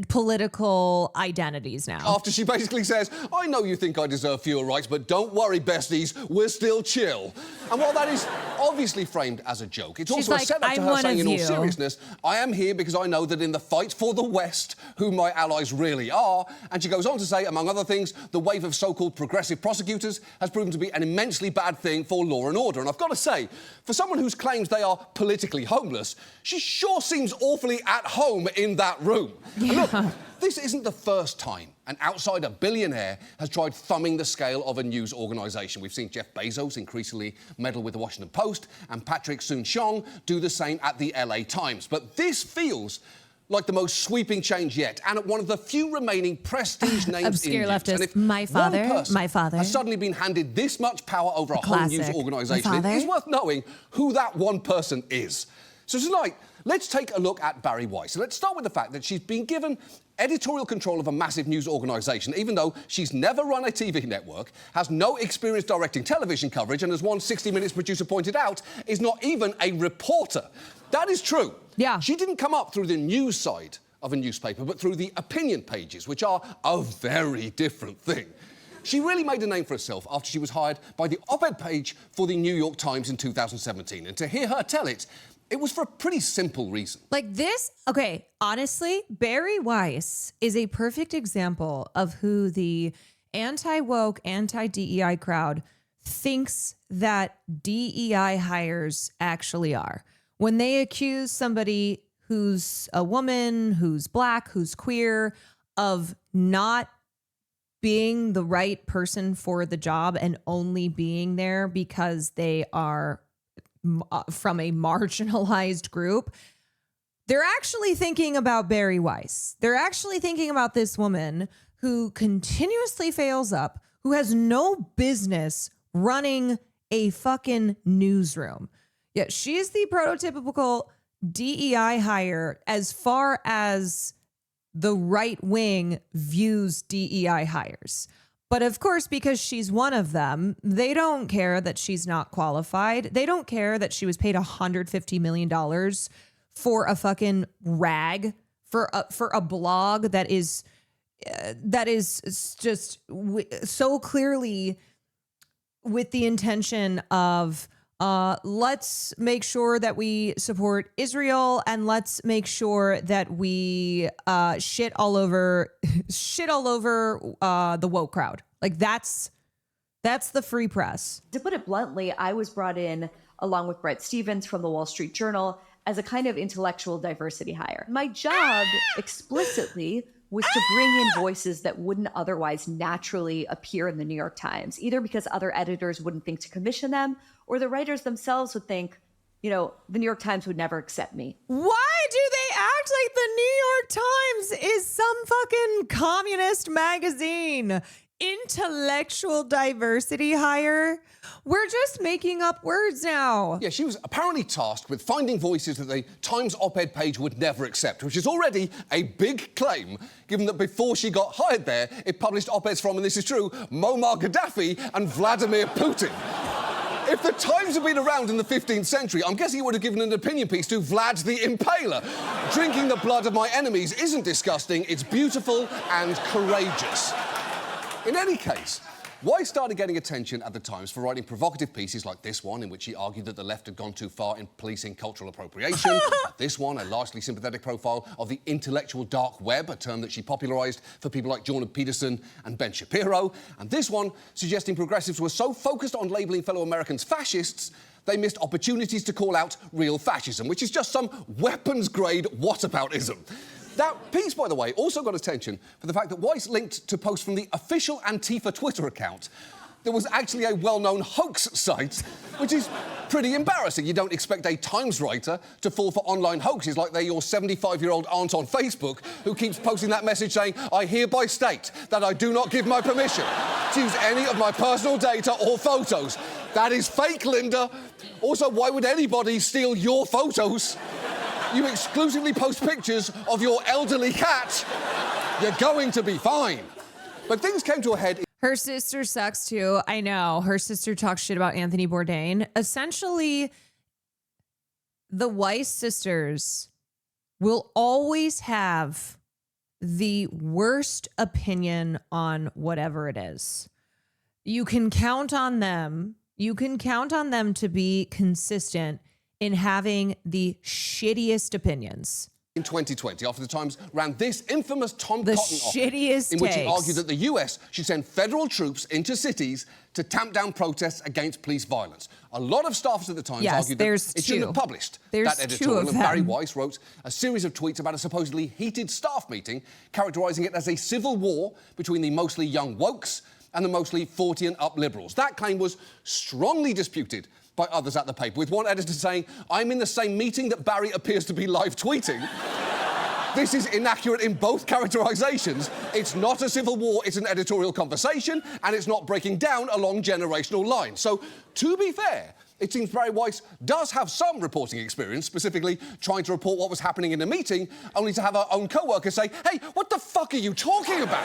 political identities now. After she basically says, I know you think I deserve fewer rights, but don't worry, besties, we're still chill. And while that is obviously framed as a joke, it's She's also like, a setup to "I'm her one saying of in all you." seriousness, I am here because I know that in the fight for the West, who my allies really are, and she goes on to say, among other things, the wave of so-called progressive prosecutors has proven to be an immensely bad thing for law and order. And I've got to say, for someone who claims they are politically homeless, she sure seems awfully at home in that room. Yeah. And look, this isn't the first time an outsider billionaire has tried thumbing the scale of a news organisation. We've seen Jeff Bezos increasingly meddle with the Washington Post and Patrick Soon-Shiong do the same at the LA Times. But this feels like the most sweeping change yet, and at one of the few remaining prestige names Obscure in news. leftist. And if My father has suddenly been handed this much power over a whole news Classic. organisation, My it father. is worth knowing who that one person is. So tonight, let's take a look at Bari Weiss. And let's start with the fact that she's been given editorial control of a massive news organisation, even though she's never run a TV network, has no experience directing television coverage, and as one 60 Minutes producer pointed out, is not even a reporter. That is true. Yeah. She didn't come up through the news side of a newspaper, but through the opinion pages, which are a very different thing. She really made a name for herself after she was hired by the op-ed page for the New York Times in 2017. And to hear her tell it, it was for a pretty simple reason. Like this, okay, honestly, Bari Weiss is a perfect example of who the anti-woke, anti-DEI crowd thinks that DEI hires actually are. When they accuse somebody who's a woman, who's black, who's queer, of not being the right person for the job and only being there because they are from a marginalized group, they're actually thinking about Bari Weiss. They're actually thinking about this woman who continuously fails up, who has no business running a fucking newsroom. Yeah, she's the prototypical DEI hire as far as the right wing views DEI hires. But of course, because she's one of them, they don't care that she's not qualified. They don't care that she was paid $150 million for a fucking rag, for a blog that is just so clearly with the intention of let's make sure that we support Israel and let's make sure that we shit all over the woke crowd. Like that's the free press. To put it bluntly, I was brought in along with Bret Stephens from the Wall Street Journal as a kind of intellectual diversity hire. My job explicitly was to bring in voices that wouldn't otherwise naturally appear in the New York Times, either because other editors wouldn't think to commission them, or the writers themselves would think, you know, the New York Times would never accept me. Why do they act like the New York Times is some fucking communist magazine? Intellectual diversity hire? We're just making up words now. Yeah, she was apparently tasked with finding voices that the Times op-ed page would never accept, which is already a big claim, given that before she got hired there, it published op-eds from, and this is true, Muammar Gaddafi and Vladimir Putin. If the Times had been around in the 15th century, I'm guessing it would have given an opinion piece to Vlad the Impaler. Drinking the blood of my enemies isn't disgusting, it's beautiful and courageous. In any case, Weiss started getting attention at the Times for writing provocative pieces like this one, in which she argued that the left had gone too far in policing cultural appropriation. This one, a largely sympathetic profile of the intellectual dark web, a term that she popularised for people like Jordan Peterson and Ben Shapiro. And this one, suggesting progressives were so focused on labelling fellow Americans fascists, they missed opportunities to call out real fascism, which is just some weapons-grade whataboutism. That piece, by the way, also got attention for the fact that Weiss linked to posts from the official Antifa Twitter account. There was actually a well-known hoax site, which is pretty embarrassing. You don't expect a Times writer to fall for online hoaxes like they're your 75-year-old aunt on Facebook who keeps posting that message saying, I hereby state that I do not give my permission to use any of my personal data or photos. That is fake, Linda. Also, why would anybody steal your photos? You exclusively post pictures of your elderly cat. You're going to be fine. But things came to a head. Her sister sucks too. I know. Her sister talks shit about Anthony Bourdain. Essentially, the Weiss sisters will always have the worst opinion on whatever it is. You can count on them. You can count on them to be consistent in having the shittiest opinions. In 2020, after the Times ran this infamous Tom The Cotton op-ed shittiest in which he takes. argued that the US should send federal troops into cities to tamp down protests against police violence. A lot of staffers at the Times Yes, argued that there's it shouldn't two. have published There's that two editorial, of and Barry them. Weiss wrote a series of tweets about a supposedly heated staff meeting, characterising it as a civil war between the mostly young wokes and the mostly 40 and up liberals. That claim was strongly disputed by others at the paper, with one editor saying, "I'm in the same meeting that Barry appears to be live tweeting." This is inaccurate in both characterisations. It's not a civil war, it's an editorial conversation, and it's not breaking down along generational lines. So, to be fair, it seems Barry Weiss does have some reporting experience, specifically trying to report what was happening in a meeting, only to have her own co-worker say, "Hey, what the fuck are you talking about?"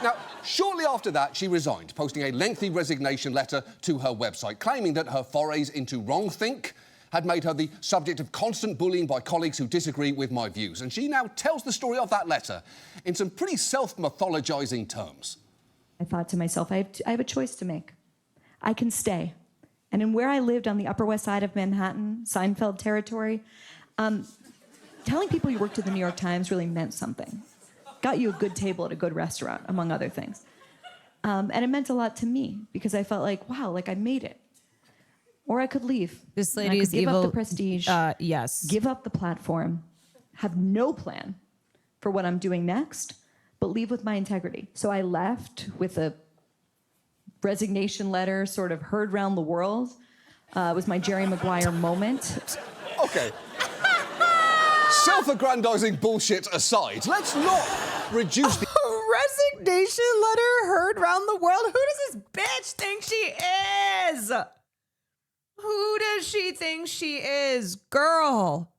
Now, shortly after that, she resigned, posting a lengthy resignation letter to her website, claiming that her forays into wrongthink had made her the subject of constant bullying by colleagues who disagree with my views. And she now tells the story of that letter in some pretty self-mythologizing terms. I thought to myself, I have a choice to make. I can stay. And in where I lived on the Upper West Side of Manhattan, Seinfeld territory, telling people you worked at the New York Times really meant something. Got you a good table at a good restaurant, among other things. And it meant a lot to me because I felt like, wow, like I made it. Or I could leave. This And lady I could is give evil. up the prestige. Yes. Give up the platform. Have no plan for what I'm doing next, but leave with my integrity. So I left with a resignation letter, sort of heard round the world. It was my Jerry Maguire moment. Okay. Self-aggrandizing bullshit aside, let's not reduce the... Resignation letter heard round the world? Who does this bitch think she is? Who does she think she is? Girl,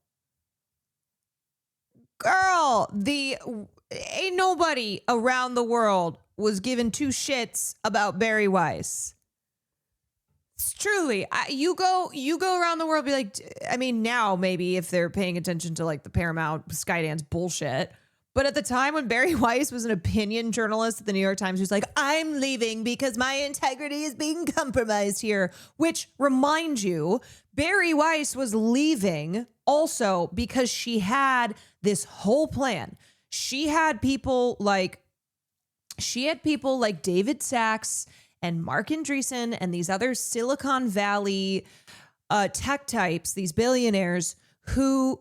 ain't nobody around the world was given two shits about Barry Weiss. It's truly, you go around the world, be like, I mean, now maybe if they're paying attention to like the Paramount Skydance bullshit. But at the time when Barry Weiss was an opinion journalist at the New York Times, who's like, I'm leaving because my integrity is being compromised here. Which, remind you, Barry Weiss was leaving also because she had this whole plan. She had people like David Sachs and Mark Andreessen and these other Silicon Valley tech types, these billionaires who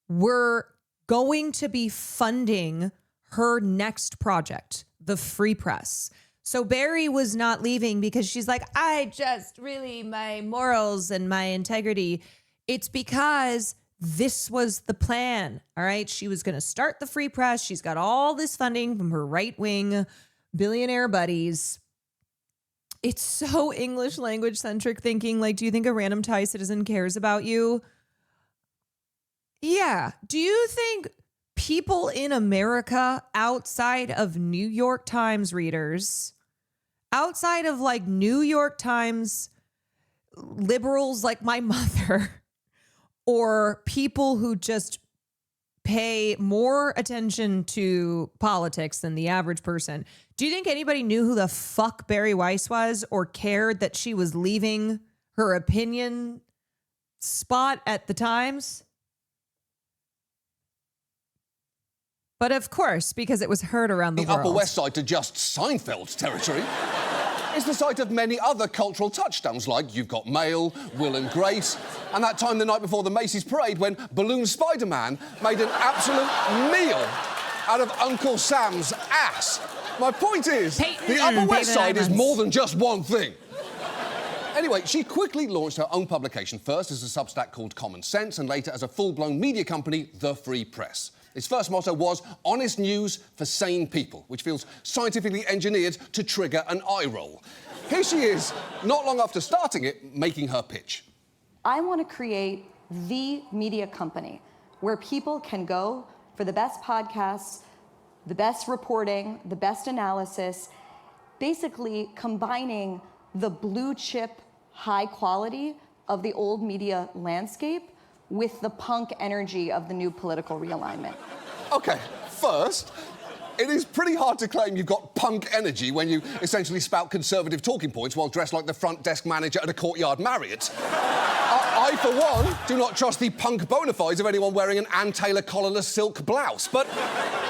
were going to be funding her next project, the Free Press. So Barry was not leaving because she's like, I just really, my morals and my integrity. It's because this was the plan. All right. She was going to start the Free Press. She's got all this funding from her right-wing billionaire buddies. It's so English language centric thinking. Like, do you think a random Thai citizen cares about you? Yeah. Do you think people in America outside of New York Times readers, outside of like New York Times liberals like my mother, or people who just pay more attention to politics than the average person, do you think anybody knew who the fuck Barry Weiss was or cared that she was leaving her opinion spot at the Times? But of course, because it was heard around the world. Upper West Side to just Seinfeld territory. It's the site of many other cultural touchdowns, like You've Got Mail, Will and Grace, and that time the night before the Macy's parade when Balloon Spider-Man made an absolute meal out of Uncle Sam's ass. My point is, the Upper West Side is more than just one thing. Anyway, she quickly launched her own publication, first as a Substack called Common Sense, and later as a full-blown media company, The Free Press. Its first motto was honest news for sane people, which feels scientifically engineered to trigger an eye roll. Here she is, not long after starting it, making her pitch. I want to create the media company where people can go for the best podcasts, the best reporting, the best analysis, basically combining the blue chip high quality of the old media landscape with the punk energy of the new political realignment. Okay, first, it is pretty hard to claim you've got punk energy when you essentially spout conservative talking points while dressed like the front desk manager at a Courtyard Marriott. I, for one, do not trust the punk bona fides of anyone wearing an Ann Taylor collarless silk blouse. But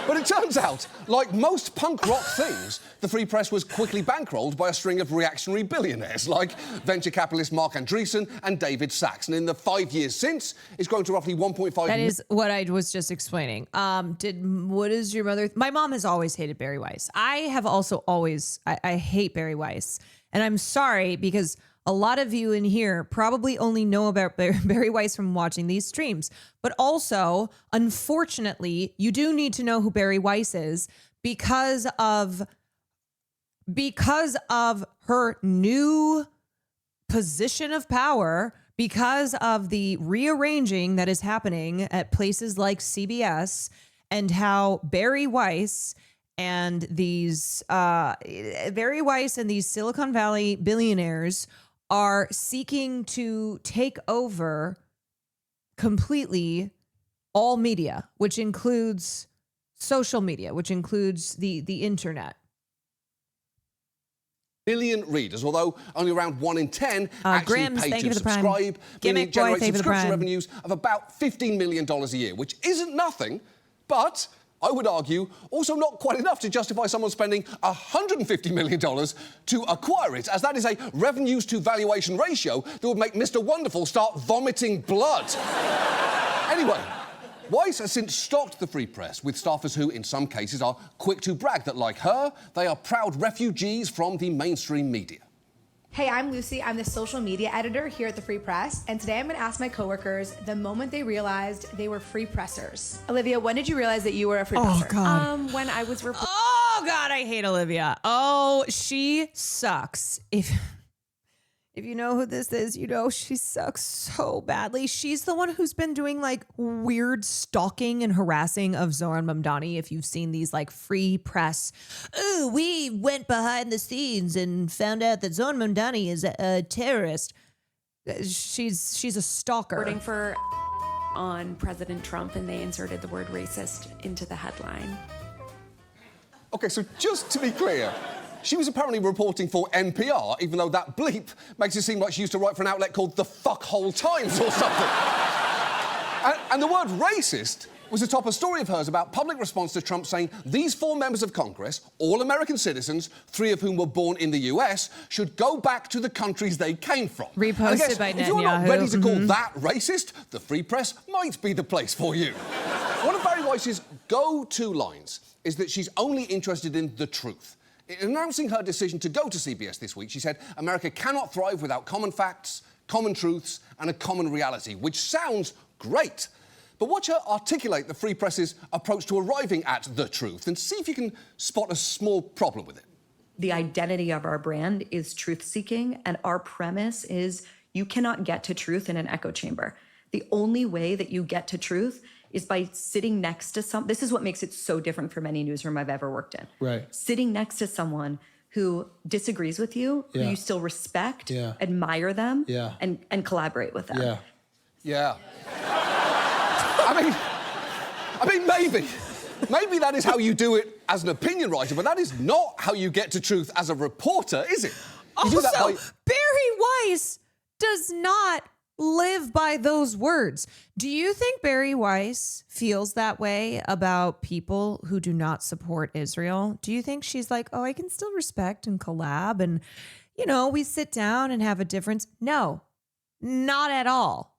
it turns out, like most punk rock things, the Free Press was quickly bankrolled by a string of reactionary billionaires like venture capitalist Mark Andreessen and David Sachs. And in the 5 years since, it's grown to roughly 1.5... That is what I was just explaining. What is your mother... My mom has always hated Barry Weiss. I have also always... I hate Barry Weiss. And I'm sorry because a lot of you in here probably only know about Barry Weiss from watching these streams. But also, unfortunately, you do need to know who Barry Weiss is because of her new position of power, because of the rearranging that is happening at places like CBS, and how Barry Weiss and these Silicon Valley billionaires are seeking to take over completely all media, which includes social media, which includes the internet. Billion readers, although only around 1 in 10 actually Grims, pay thank you to for the prime. subscribe, meaning it Gimmick boy, generates thank you for the subscription prime. revenues of about $15 million a year, which isn't nothing, but I would argue also not quite enough to justify someone spending $150 million to acquire it, as that is a revenues to valuation ratio that would make Mr. Wonderful start vomiting blood. Anyway, Weiss has since stocked the Free Press with staffers who, in some cases, are quick to brag that, like her, they are proud refugees from the mainstream media. Hey, I'm Lucy. I'm the social media editor here at the Free Press, and today I'm going to ask my coworkers the moment they realized they were free pressers. Olivia, when did you realize that you were a free presser? God. When I was Oh, God, I hate Olivia. Oh, she sucks. If you know who this is, you know she sucks so badly. She's the one who's been doing like weird stalking and harassing of Zoran Mamdani. If you've seen these like free press, oh, we went behind the scenes and found out that Zoran Mamdani is a terrorist. She's a stalker. Voting for on President Trump, and they inserted the word racist into the headline. Okay, so just to be clear, she was apparently reporting for NPR, even though that bleep makes it seem like she used to write for an outlet called the Fuckhole Times or something. and the word racist was atop a story of hers about public response to Trump saying these 4 members of Congress, all American citizens, 3 of whom were born in the US, should go back to the countries they came from. Reposted I guess, by if you're not Netanyahu. ready to call that racist, the Free Press might be the place for you. One of Barry Weiss's go-to lines is that she's only interested in the truth. In announcing her decision to go to CBS this week, she said, America cannot thrive without common facts, common truths, and a common reality, which sounds great. But watch her articulate the Free Press's approach to arriving at the truth and see if you can spot a small problem with it. The identity of our brand is truth-seeking, and our premise is you cannot get to truth in an echo chamber. The only way that you get to truth is by sitting next to this is what makes it so different from any newsroom I've ever worked in. Right. Sitting next to someone who disagrees with you, who you still respect, admire them, and collaborate with them. Yeah. I mean, maybe that is how you do it as an opinion writer, but that is not how you get to truth as a reporter, is it? You do that Also, by... Barry Weiss does not live by those words. Do you think Barry Weiss feels that way about people who do not support Israel? Do you think she's like, oh, I can still respect and collab and, you know, we sit down and have a difference? No, not at all.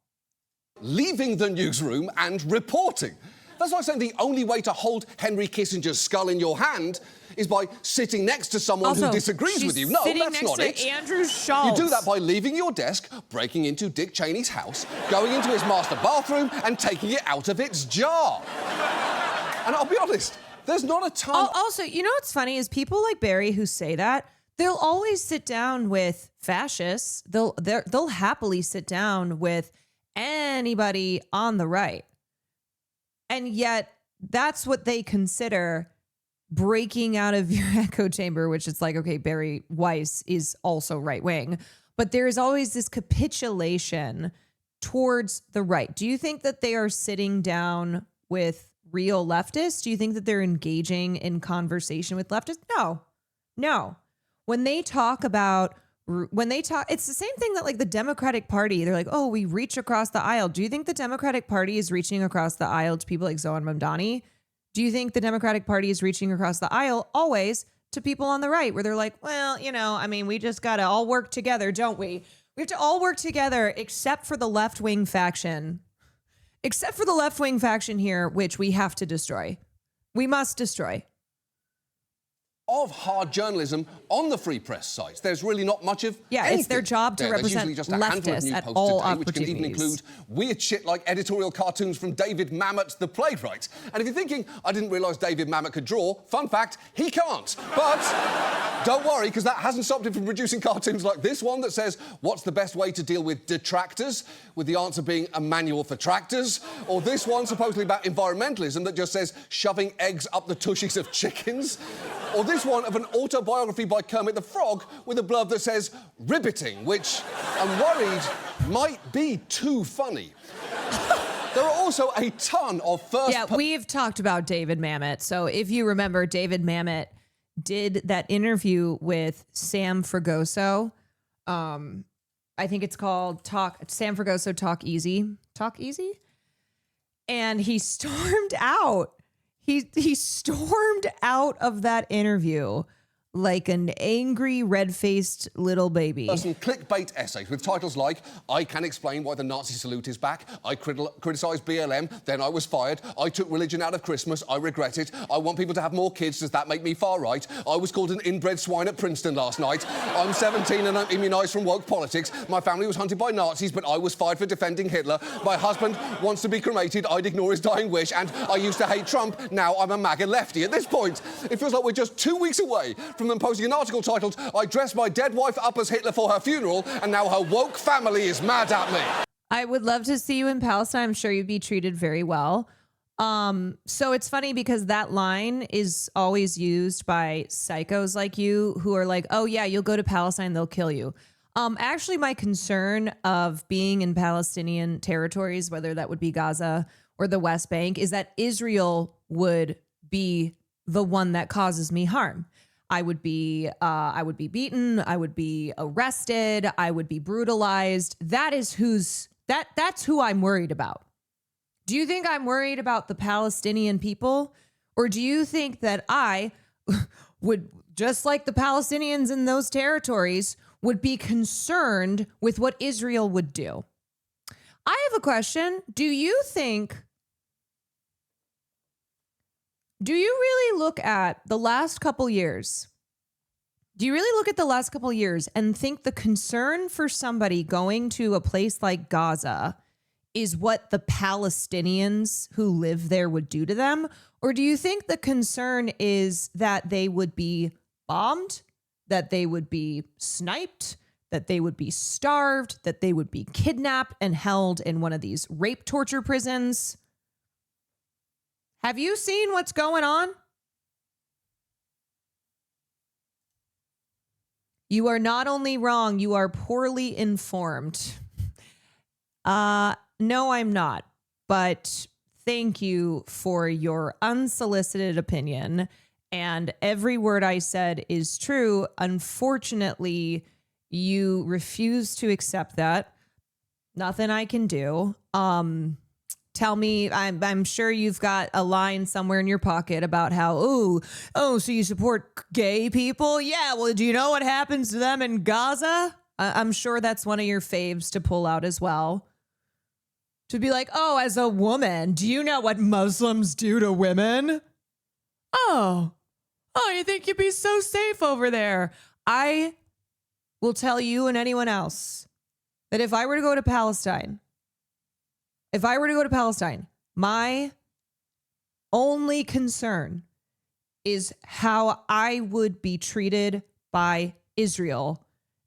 Leaving the newsroom and reporting. That's like saying the only way to hold Henry Kissinger's skull in your hand is by sitting next to someone who disagrees with you. No, that's not it. Andrew Schultz. You do that by leaving your desk, breaking into Dick Cheney's house, going into his master bathroom and taking it out of its jar. And I'll be honest, there's not a ton... Also, you know what's funny is people like Barry who say that, they'll always sit down with fascists. They'll happily sit down with anybody on the right. And yet that's what they consider breaking out of your echo chamber, which is like, okay, Barry Weiss is also right wing. But there is always this capitulation towards the right. Do you think that they are sitting down with real leftists? Do you think that they're engaging in conversation with leftists? No. When they talk, it's the same thing that like the Democratic Party, they're like, oh, we reach across the aisle. Do you think the Democratic Party is reaching across the aisle to people like Zohan Mamdani? Do you think the Democratic Party is reaching across the aisle always to people on the right where they're like, well, we just got to all work together, don't we? We have to all work together except for the left-wing faction. Except for the left-wing faction here, which we have to destroy. We must destroy. Of hard journalism on the Free Press sites. There's really not much of anything. It's their job to represent just a handful of leftists new at posts all today, which can even opportunities. include weird shit like editorial cartoons from David Mamet, the playwright. And if you're thinking, I didn't realise David Mamet could draw, fun fact, he can't. But don't worry, because that hasn't stopped him from producing cartoons like this one that says, what's the best way to deal with detractors? With the answer being a manual for tractors. Or this one supposedly about environmentalism that just says shoving eggs up the tushies of chickens. Or this one of an autobiography by Kermit the Frog with a blurb that says ribbiting, which I'm worried might be too funny. There are also a ton of first... Yeah, we've talked about David Mamet. So if you remember, David Mamet did that interview with Sam Fragoso. I think it's called Sam Fragoso Talk Easy. Talk Easy? And he stormed out. He stormed out of that interview like an angry, red-faced little baby. Some clickbait essays with titles like, I can explain why the Nazi salute is back, I criticised BLM, then I was fired, I took religion out of Christmas, I regret it, I want people to have more kids, does that make me far right? I was called an inbred swine at Princeton last night, I'm 17 and I'm immunised from woke politics, my family was hunted by Nazis but I was fired for defending Hitler, my husband wants to be cremated, I'd ignore his dying wish, and I used to hate Trump, now I'm a MAGA lefty. At this point, it feels like we're just 2 weeks away from them posting an article titled, I dressed my dead wife up as Hitler for her funeral, and now her woke family is mad at me. I would love to see you in Palestine. I'm sure you'd be treated very well. So it's funny because that line is always used by psychos like you who are like, oh yeah, you'll go to Palestine, they'll kill you. Actually, my concern of being in Palestinian territories, whether that would be Gaza or the West Bank, is that Israel would be the one that causes me harm. I would be beaten. I would be arrested. I would be brutalized. That's who I'm worried about. Do you think I'm worried about the Palestinian people? Or do you think that I would, just like the Palestinians in those territories, would be concerned with what Israel would do? I have a question. Do you really look at the last couple years? Do you really look at the last couple years and think the concern for somebody going to a place like Gaza is what the Palestinians who live there would do to them? Or do you think the concern is that they would be bombed, that they would be sniped, that they would be starved, that they would be kidnapped and held in one of these rape torture prisons? Have you seen what's going on? You are not only wrong, you are poorly informed. No, I'm not. But thank you for your unsolicited opinion. And every word I said is true. Unfortunately, you refuse to accept that. Nothing I can do. Tell me, I'm sure you've got a line somewhere in your pocket about how, so you support gay people? Yeah, well, do you know what happens to them in Gaza? I'm sure that's one of your faves to pull out as well. To be like, as a woman, do you know what Muslims do to women? Oh, you think you'd be so safe over there? I will tell you and anyone else that if I were to go to Palestine, my only concern is how I would be treated by Israel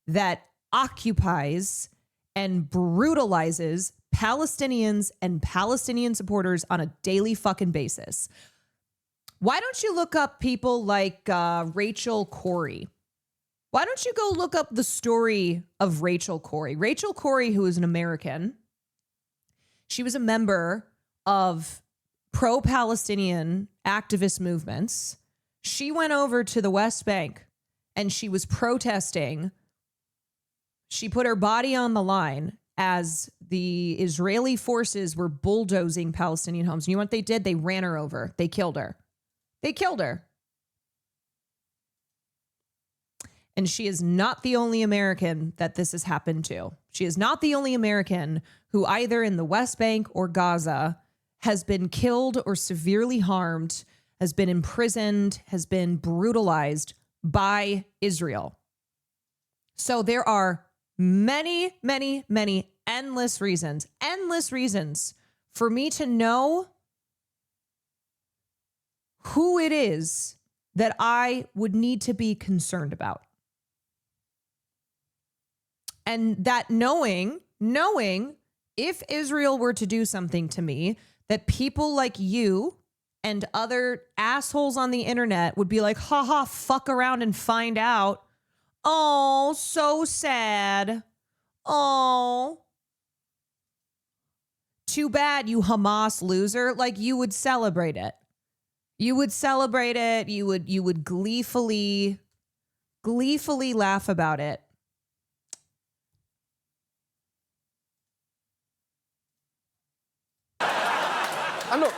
that occupies and brutalizes Palestinians and Palestinian supporters on a daily fucking basis. Why don't you look up people like Rachel Corrie? Why don't you go look up the story of Rachel Corrie? Rachel Corrie, who is an American, She was a member of pro-Palestinian activist movements. She went over to the West Bank and she was protesting. She put her body on the line as the Israeli forces were bulldozing Palestinian homes. You know what they did? They ran her over. They killed her. They killed her. And she is not the only American that this has happened to. She is not the only American who either in the West Bank or Gaza has been killed or severely harmed, has been imprisoned, has been brutalized by Israel. So there are many, many, many endless reasons for me to know who it is that I would need to be concerned about. And that knowing if Israel were to do something to me, that people like you and other assholes on the internet would be like, haha, fuck around and find out. Oh, so sad. Oh. Too bad, you Hamas loser. Like, you would celebrate it. You would celebrate it. You would gleefully laugh about it. And look,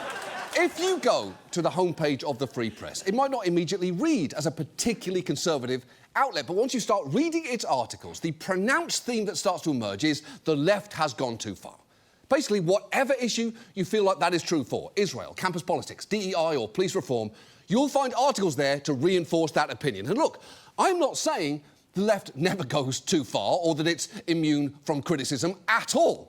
if you go to the homepage of the Free Press, it might not immediately read as a particularly conservative outlet, but once you start reading its articles, the pronounced theme that starts to emerge is the left has gone too far. Basically, whatever issue you feel like that is true for, Israel, campus politics, DEI or police reform, you'll find articles there to reinforce that opinion. And look, I'm not saying the left never goes too far or that it's immune from criticism at all.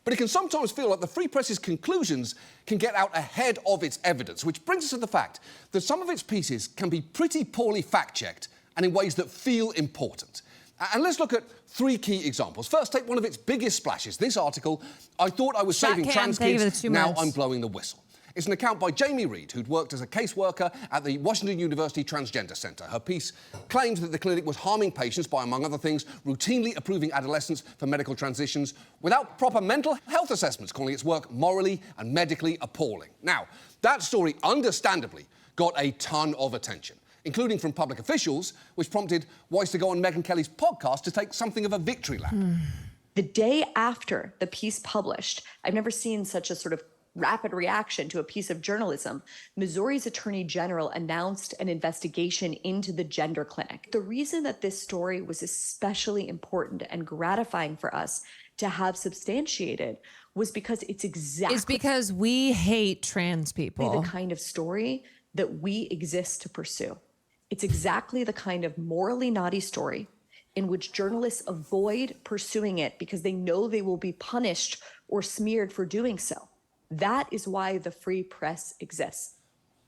But it can sometimes feel like the Free Press's conclusions can get out ahead of its evidence, which brings us to the fact that some of its pieces can be pretty poorly fact-checked and in ways that feel important. And let's look at three key examples. First, take one of its biggest splashes. This article, I thought I was saving trans kids, now I'm blowing the whistle. It's an account by Jamie Reed, who'd worked as a caseworker at the Washington University Transgender Center. Her piece claims that the clinic was harming patients by, among other things, routinely approving adolescents for medical transitions without proper mental health assessments, calling its work morally and medically appalling. Now, that story, understandably, got a ton of attention, including from public officials, which prompted Weiss to go on Megyn Kelly's podcast to take something of a victory lap. The day after the piece published, I've never seen such a sort of rapid reaction to a piece of journalism. Missouri's Attorney General announced an investigation into the gender clinic. The reason that this story was especially important and gratifying for us to have substantiated was because it's because we hate trans people. The kind of story that we exist to pursue. It's exactly the kind of morally naughty story in which journalists avoid pursuing it because they know they will be punished or smeared for doing so. That is why the Free Press exists.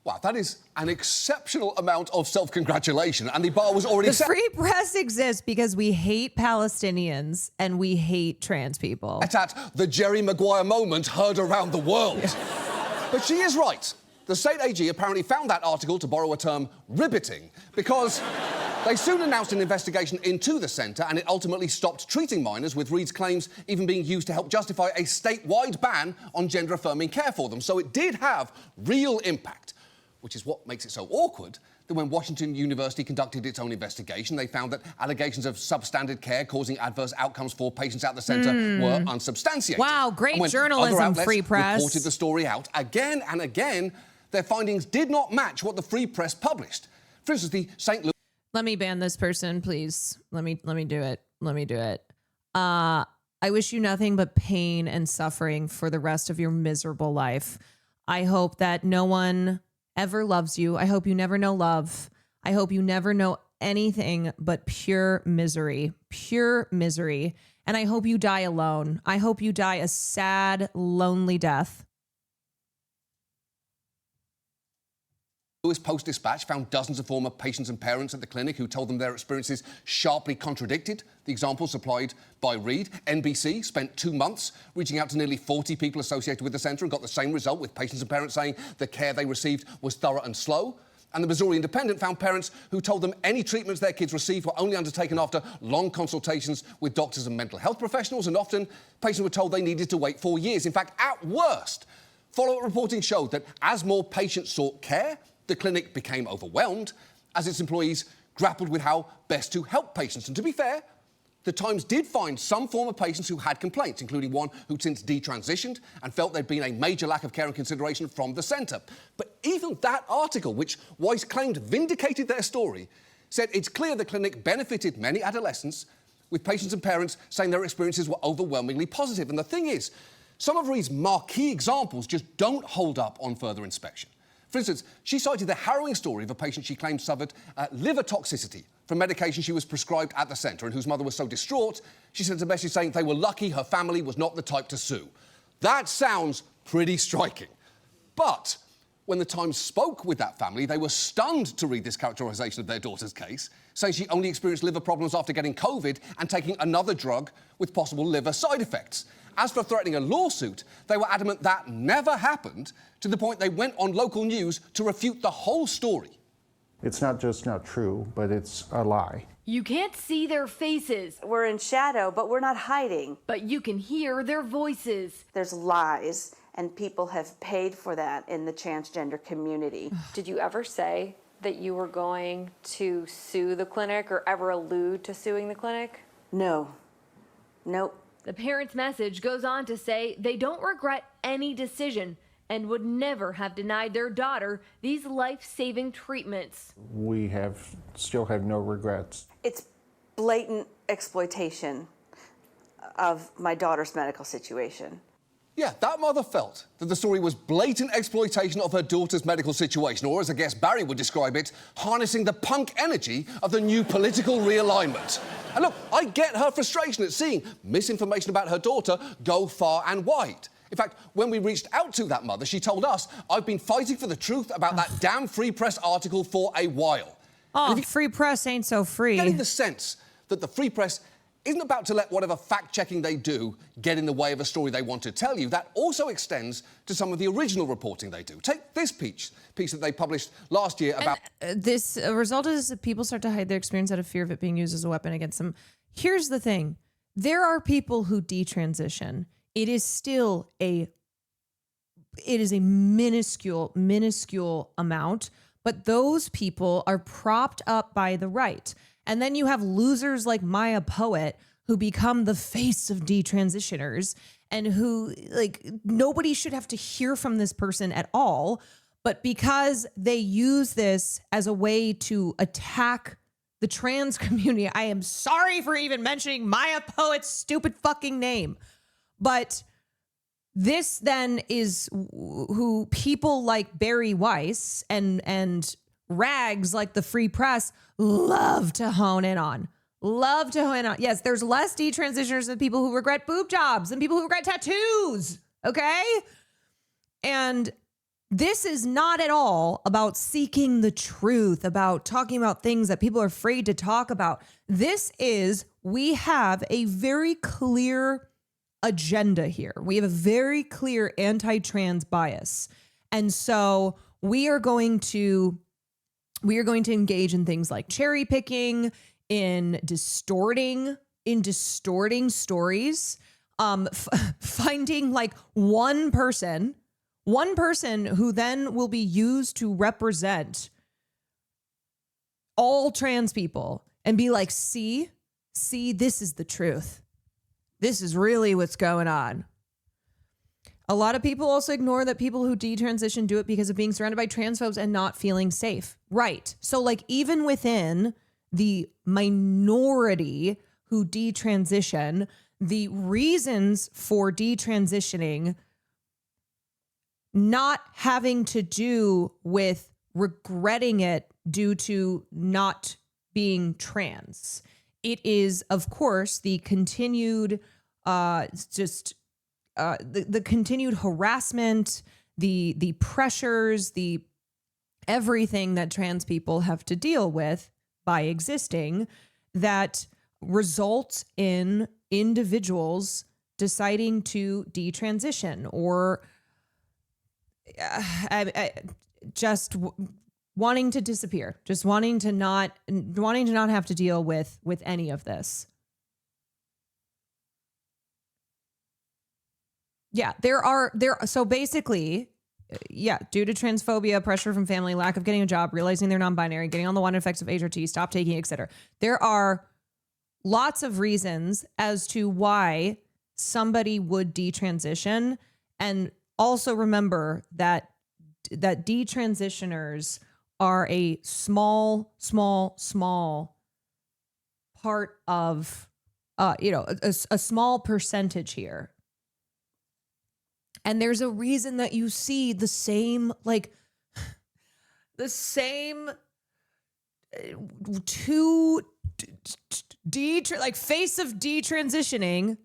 Wow, that is an exceptional amount of self-congratulation, and the bar was already set. The Free Press exists because we hate Palestinians and we hate trans people. At the Jerry Maguire moment heard around the world. But she is right. The state AG apparently found that article, to borrow a term, riveting, because they soon announced an investigation into the centre and it ultimately stopped treating minors, with Reed's claims even being used to help justify a statewide ban on gender-affirming care for them. So it did have real impact, which is what makes it so awkward that when Washington University conducted its own investigation, they found that allegations of substandard care causing adverse outcomes for patients at the centre were unsubstantiated. Wow, great and when journalism, other outlets Free Press. reported the story out again and again, their findings did not match what the Free Press published. For instance, the St. Louis... Let me ban this person, please. Let me do it. Let me do it. I wish you nothing but pain and suffering for the rest of your miserable life. I hope that no one ever loves you. I hope you never know love. I hope you never know anything but pure misery. And I hope you die alone. I hope you die a sad, lonely death. Louis Post-Dispatch found dozens of former patients and parents at the clinic who told them their experiences sharply contradicted the examples supplied by Reed. NBC spent 2 months reaching out to nearly 40 people associated with the centre and got the same result, with patients and parents saying the care they received was thorough and slow. And the Missouri Independent found parents who told them any treatments their kids received were only undertaken after long consultations with doctors and mental health professionals, and often patients were told they needed to wait 4 years. In fact, at worst, follow-up reporting showed that as more patients sought care, the clinic became overwhelmed as its employees grappled with how best to help patients. And to be fair, the Times did find some former patients who had complaints, including one who'd since detransitioned and felt there'd been a major lack of care and consideration from the centre. But even that article, which Weiss claimed vindicated their story, said it's clear the clinic benefited many adolescents, with patients and parents saying their experiences were overwhelmingly positive. And the thing is, some of Reed's marquee examples just don't hold up on further inspection. For instance, she cited the harrowing story of a patient she claimed suffered liver toxicity from medication she was prescribed at the centre, and whose mother was so distraught, she sent a message saying they were lucky her family was not the type to sue. That sounds pretty striking. But when the Times spoke with that family, they were stunned to read this characterisation of their daughter's case, saying she only experienced liver problems after getting COVID and taking another drug with possible liver side effects. As for threatening a lawsuit, they were adamant that never happened, to the point they went on local news to refute the whole story. It's not just not true, but it's a lie. You can't see their faces. We're in shadow, but we're not hiding. But you can hear their voices. There's lies, and people have paid for that in the transgender community. Did you ever say that you were going to sue the clinic or ever allude to suing the clinic? No. Nope. The parent's message goes on to say they don't regret any decision and would never have denied their daughter these life-saving treatments. We still have no regrets. It's blatant exploitation of my daughter's medical situation. Yeah, that mother felt that the story was blatant exploitation of her daughter's medical situation, or as I guess Barry would describe it, harnessing the punk energy of the new political realignment. And look, I get her frustration at seeing misinformation about her daughter go far and wide. In fact, when we reached out to that mother, she told us, I've been fighting for the truth about that damn Free Press article for a while. Oh, Free Press ain't so free. Getting the sense that the Free Press isn't about to let whatever fact-checking they do get in the way of a story they want to tell you. That also extends to some of the original reporting they do. Take this piece that they published last year about... This result is that people start to hide their experience out of fear of it being used as a weapon against them. Here's the thing. There are people who detransition. It is still a minuscule amount, but those people are propped up by the right. And then you have losers like Maya Poet who become the face of detransitioners and who, like, nobody should have to hear from this person at all. But because they use this as a way to attack the trans community, I am sorry for even mentioning Maya Poet's stupid fucking name. But this then is who people like Barry Weiss and rags like the Free Press love to hone in on. Yes, there's less detransitioners than people who regret boob jobs and people who regret tattoos. Okay? And this is not at all about seeking the truth, about talking about things that people are afraid to talk about. This is, we have a very clear agenda here. We have a very clear anti-trans bias. And so we are going to engage in things like cherry picking, in distorting stories, finding like one person who then will be used to represent all trans people and be like, see, this is the truth. This is really what's going on. A lot of people also ignore that people who detransition do it because of being surrounded by transphobes and not feeling safe. Right. So like even within the minority who detransition, the reasons for detransitioning not having to do with regretting it due to not being trans. It is, of course, the continued the continued harassment, the pressures, the everything that trans people have to deal with by existing that results in individuals deciding to detransition or just wanting to disappear, just wanting to not have to deal with any of this. Yeah, so basically, yeah, due to transphobia, pressure from family, lack of getting a job, realizing they're non-binary, getting on the wanted effects of HRT, stop taking, etc. There are lots of reasons as to why somebody would detransition, and also remember that detransitioners are a small part of, a small percentage here. And there's a reason that you see the same two face of detransitioning,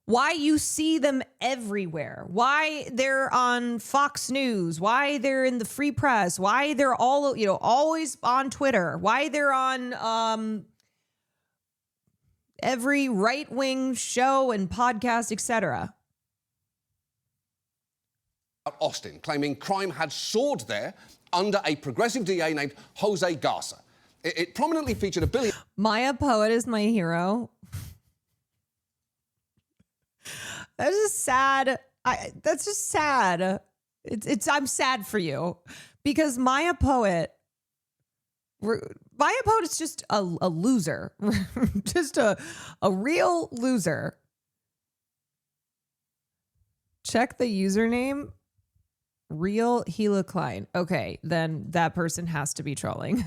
why you see them everywhere, why they're on Fox News, why they're in the Free Press, why they're all, always on Twitter, why they're on every right-wing show and podcast, etc. Austin, claiming crime had soared there under a progressive DA named Jose Garza. It prominently featured a billionaire. Maya Poet is my hero. That's just sad. That's just sad. I'm sad for you because Maya Poet is just a loser, just a real loser. Check the username. Real Gila Klein. Okay, then that person has to be trolling.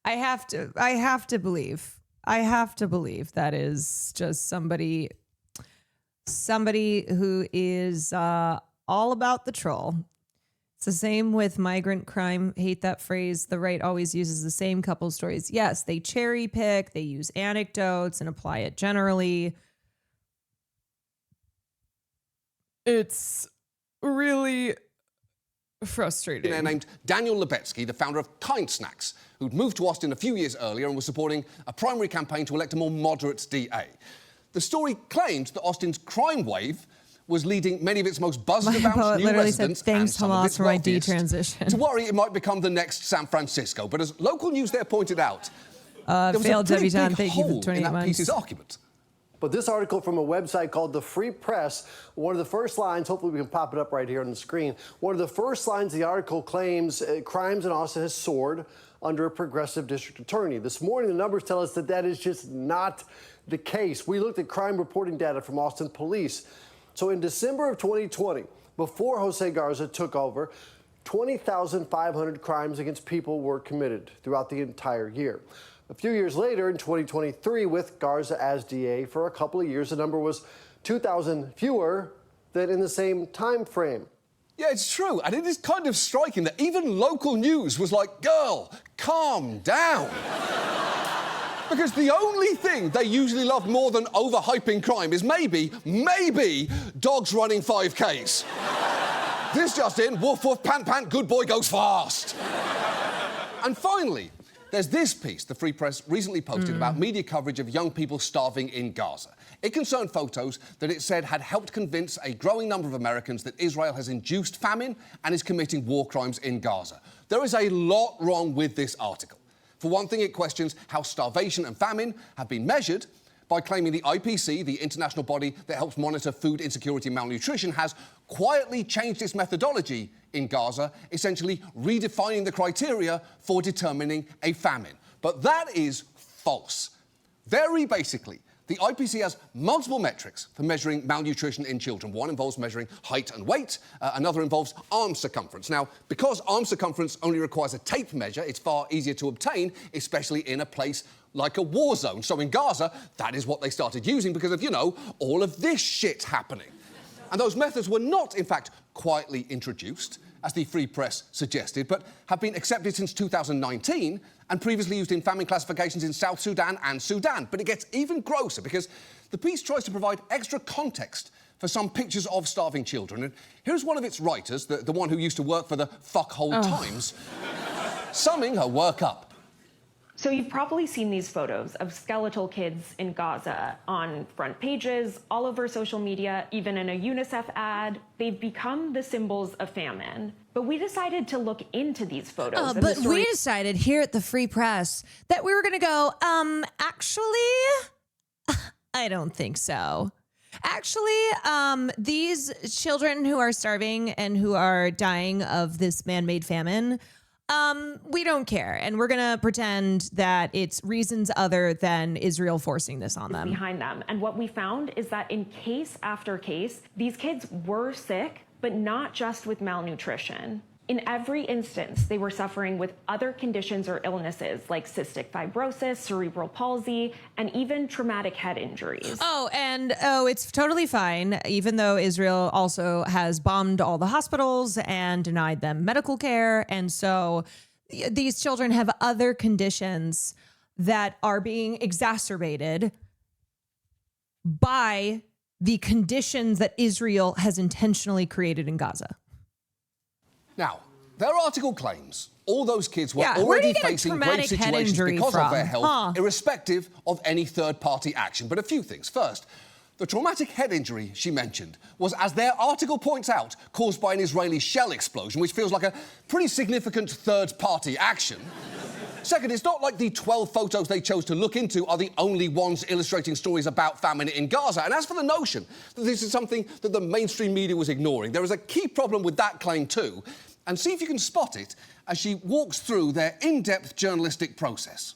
I have to believe that is just somebody who is all about the troll. It's the same with migrant crime. Hate that phrase. The right always uses the same couple stories. Yes, they cherry pick, they use anecdotes and apply it generally. It's really frustrating. Named Daniel Lebetsky, the founder of Kind Snacks, who'd moved to Austin a few years earlier and was supporting a primary campaign to elect a more moderate DA. The story claimed that Austin's crime wave was leading many of its most buzzed-about new residents and some of its wealthiest to worry it might become the next San Francisco. But as local news there pointed out, there was a pretty big hole in that piece's argument. But this article from a website called The Free Press, one of the first lines, hopefully we can pop it up right here on the screen, one of the first lines of the article claims crimes in Austin has soared under a progressive district attorney. This morning, the numbers tell us that that is just not the case. We looked at crime reporting data from Austin police. So in December of 2020, before Jose Garza took over, 20,500 crimes against people were committed throughout the entire year. A few years later, in 2023, with Garza as DA for a couple of years, the number was 2,000 fewer than in the same time frame. Yeah, it's true. And it is kind of striking that even local news was like, girl, calm down. Because the only thing they usually love more than overhyping crime is maybe dogs running 5Ks. This just in, woof, woof, pant, pant, good boy goes fast. And finally, there's this piece the Free Press recently posted about media coverage of young people starving in Gaza. It concerned photos that it said had helped convince a growing number of Americans that Israel has induced famine and is committing war crimes in Gaza. There is a lot wrong with this article. For one thing, it questions how starvation and famine have been measured by claiming the IPC, the international body that helps monitor food insecurity and malnutrition, has quietly changed its methodology in Gaza, essentially redefining the criteria for determining a famine. But that is false. Very basically, the IPC has multiple metrics for measuring malnutrition in children. One involves measuring height and weight. Another involves arm circumference. Now, because arm circumference only requires a tape measure, it's far easier to obtain, especially in a place like a war zone. So in Gaza, that is what they started using because of, all of this shit happening. And those methods were not, in fact, quietly introduced, as the Free Press suggested, but have been accepted since 2019 and previously used in famine classifications in South Sudan and Sudan. But it gets even grosser because the piece tries to provide extra context for some pictures of starving children. And here's one of its writers, the one who used to work for the Fuckhole Times, summing her work up. So you've probably seen these photos of skeletal kids in Gaza on front pages, all over social media, even in a UNICEF ad. They've become the symbols of famine. But we decided to look into these photos. and the But story- we decided here at the Free Press that we were going to go, actually, I don't think so. Actually, these children who are starving and who are dying of this man-made famine, we don't care. And we're going to pretend that it's reasons other than Israel forcing this on them. behind them. And what we found is that in case after case, these kids were sick, but not just with malnutrition. In every instance, they were suffering with other conditions or illnesses like cystic fibrosis, cerebral palsy, and even traumatic head injuries. It's totally fine, even though Israel also has bombed all the hospitals and denied them medical care. And so these children have other conditions that are being exacerbated by the conditions that Israel has intentionally created in Gaza. Now, their article claims all those kids were Yeah, where do already you get a facing grave traumatic head situations injury because of from? their health, Huh. irrespective of any third-party action. But a few things. First, the traumatic head injury she mentioned was, as their article points out, caused by an Israeli shell explosion, which feels like a pretty significant third-party action. Second, it's not like the 12 photos they chose to look into are the only ones illustrating stories about famine in Gaza. And as for the notion that this is something that the mainstream media was ignoring, there is a key problem with that claim too. And see if you can spot it as she walks through their in-depth journalistic process.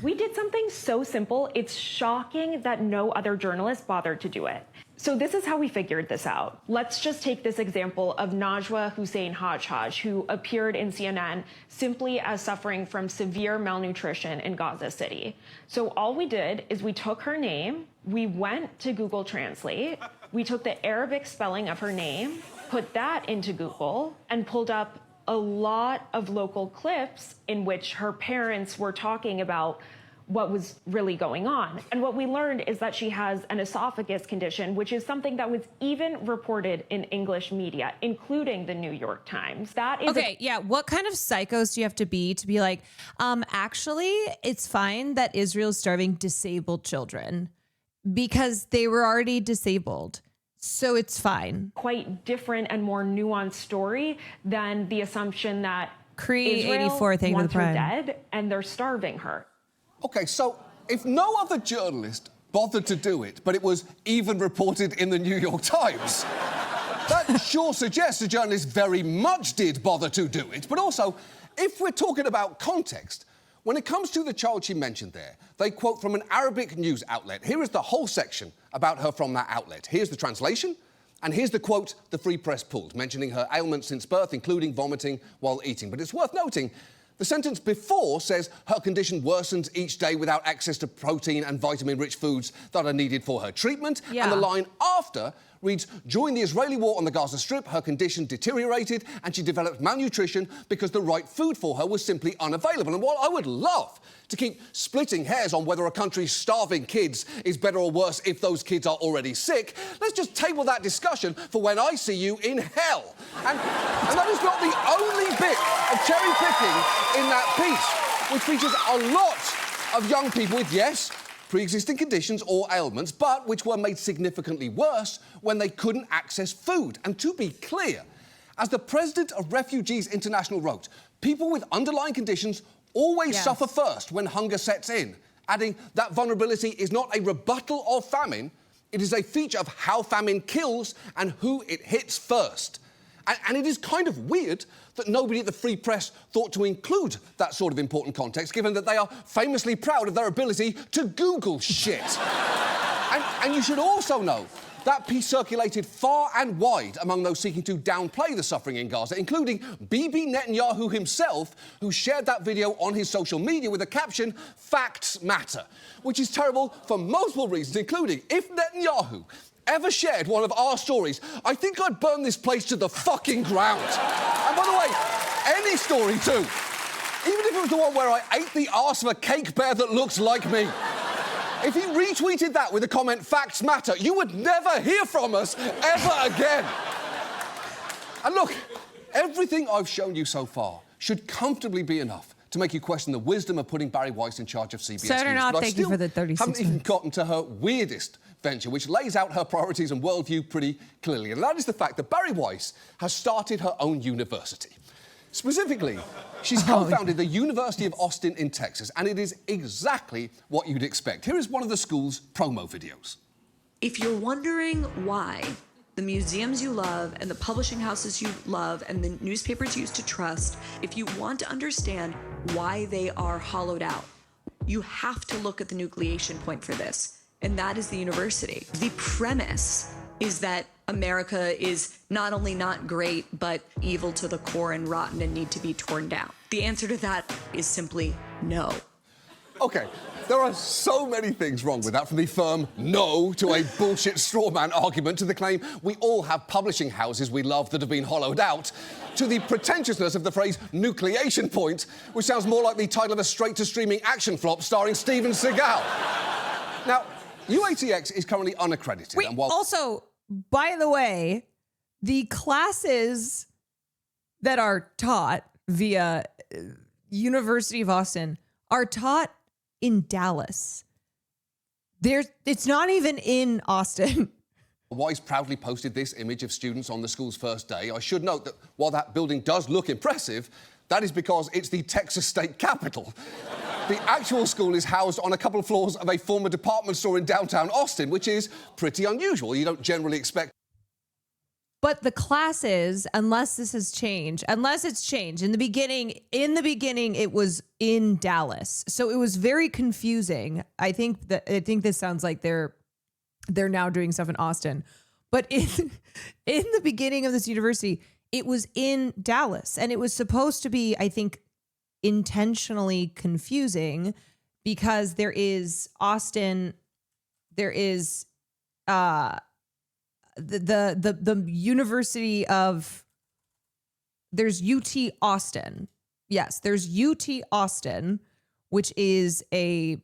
We did something so simple, it's shocking that no other journalist bothered to do it. So this is how we figured this out. Let's just take this example of Najwa Hussein Hajj, who appeared in CNN simply as suffering from severe malnutrition in Gaza City. So all we did is we took her name, we went to Google Translate, we took the Arabic spelling of her name, put that into Google, and pulled up a lot of local clips in which her parents were talking about what was really going on. And what we learned is that she has an esophagus condition, which is something that was even reported in English media, including the New York Times. That is What kind of psychos do you have to be like, actually, it's fine that Israel's starving disabled children because they were already disabled. So it's fine. Quite different and more nuanced story than the assumption that Cree Israel 84, thank you for wants the her prime. dead and they're starving her. OK, so if no other journalist bothered to do it, but it was even reported in the New York Times, that sure suggests the journalist very much did bother to do it. But also, if we're talking about context, when it comes to the child she mentioned there, they quote from an Arabic news outlet. Here is the whole section about her from that outlet. Here's the translation, and here's the quote the Free Press pulled, mentioning her ailments since birth, including vomiting while eating. But it's worth noting, the sentence before says her condition worsens each day without access to protein and vitamin-rich foods that are needed for her treatment. Yeah. And the line after reads, during the Israeli war on the Gaza Strip, her condition deteriorated and she developed malnutrition because the right food for her was simply unavailable. And while I would love to keep splitting hairs on whether a country's starving kids is better or worse if those kids are already sick, let's just table that discussion for when I see you in hell. And that is not the only bit of cherry picking in that piece, which features a lot of young people with, yes, pre-existing conditions or ailments, but which were made significantly worse when they couldn't access food. And to be clear, as the president of Refugees International wrote, people with underlying conditions always suffer first when hunger sets in, adding that vulnerability is not a rebuttal of famine, it is a feature of how famine kills and who it hits first. And it is kind of weird that nobody at the Free Press thought to include that sort of important context, given that they are famously proud of their ability to Google shit. and you should also know that piece circulated far and wide among those seeking to downplay the suffering in Gaza, including Bibi Netanyahu himself, who shared that video on his social media with the caption, "Facts matter," which is terrible for multiple reasons, including if Netanyahu ever shared one of our stories, I think I'd burn this place to the fucking ground. And by the way, any story too. Even if it was the one where I ate the arse of a cake bear that looks like me. If he retweeted that with the comment, "Facts matter," you would never hear from us ever again. And look, everything I've shown you so far should comfortably be enough to make you question the wisdom of putting Barry Weiss in charge of CBS Senator News. Knott, But I thank you for the 36 haven't even minutes. gotten to her weirdest venture, which lays out her priorities and worldview pretty clearly, and that is the fact that Barry Weiss has started her own university. Specifically, she's co-founded the University of Austin in Texas, and it is exactly what you'd expect. Here is one of the school's promo videos. If you're wondering why the museums you love and the publishing houses you love and the newspapers you used to trust, if you want to understand why they are hollowed out, you have to look at the nucleation point for this, and that is the university. The premise is that America is not only not great, but evil to the core and rotten and need to be torn down. The answer to that is simply no. OK, there are so many things wrong with that, from the firm no to a bullshit straw man argument to the claim we all have publishing houses we love that have been hollowed out, to the pretentiousness of the phrase nucleation point, which sounds more like the title of a straight-to-streaming action flop starring Steven Seagal. Now, UATX is currently unaccredited. Wait, and while also, by the way, the classes that are taught via University of Austin are taught in Dallas. It's not even in Austin. Weiss proudly posted this image of students on the school's first day. I should note that while that building does look impressive, that is because it's the Texas state capitol. The actual school is housed on a couple of floors of a former department store in downtown Austin, which is pretty unusual. You don't generally expect. But the classes, unless it's changed, in the beginning it was in Dallas. So it was very confusing. I think this sounds like they're now doing stuff in Austin. But in the beginning of this university, it was in Dallas, and it was supposed to be, I think, intentionally confusing because there is Austin, there is the University of, there's UT Austin. Yes, there's UT Austin, which is a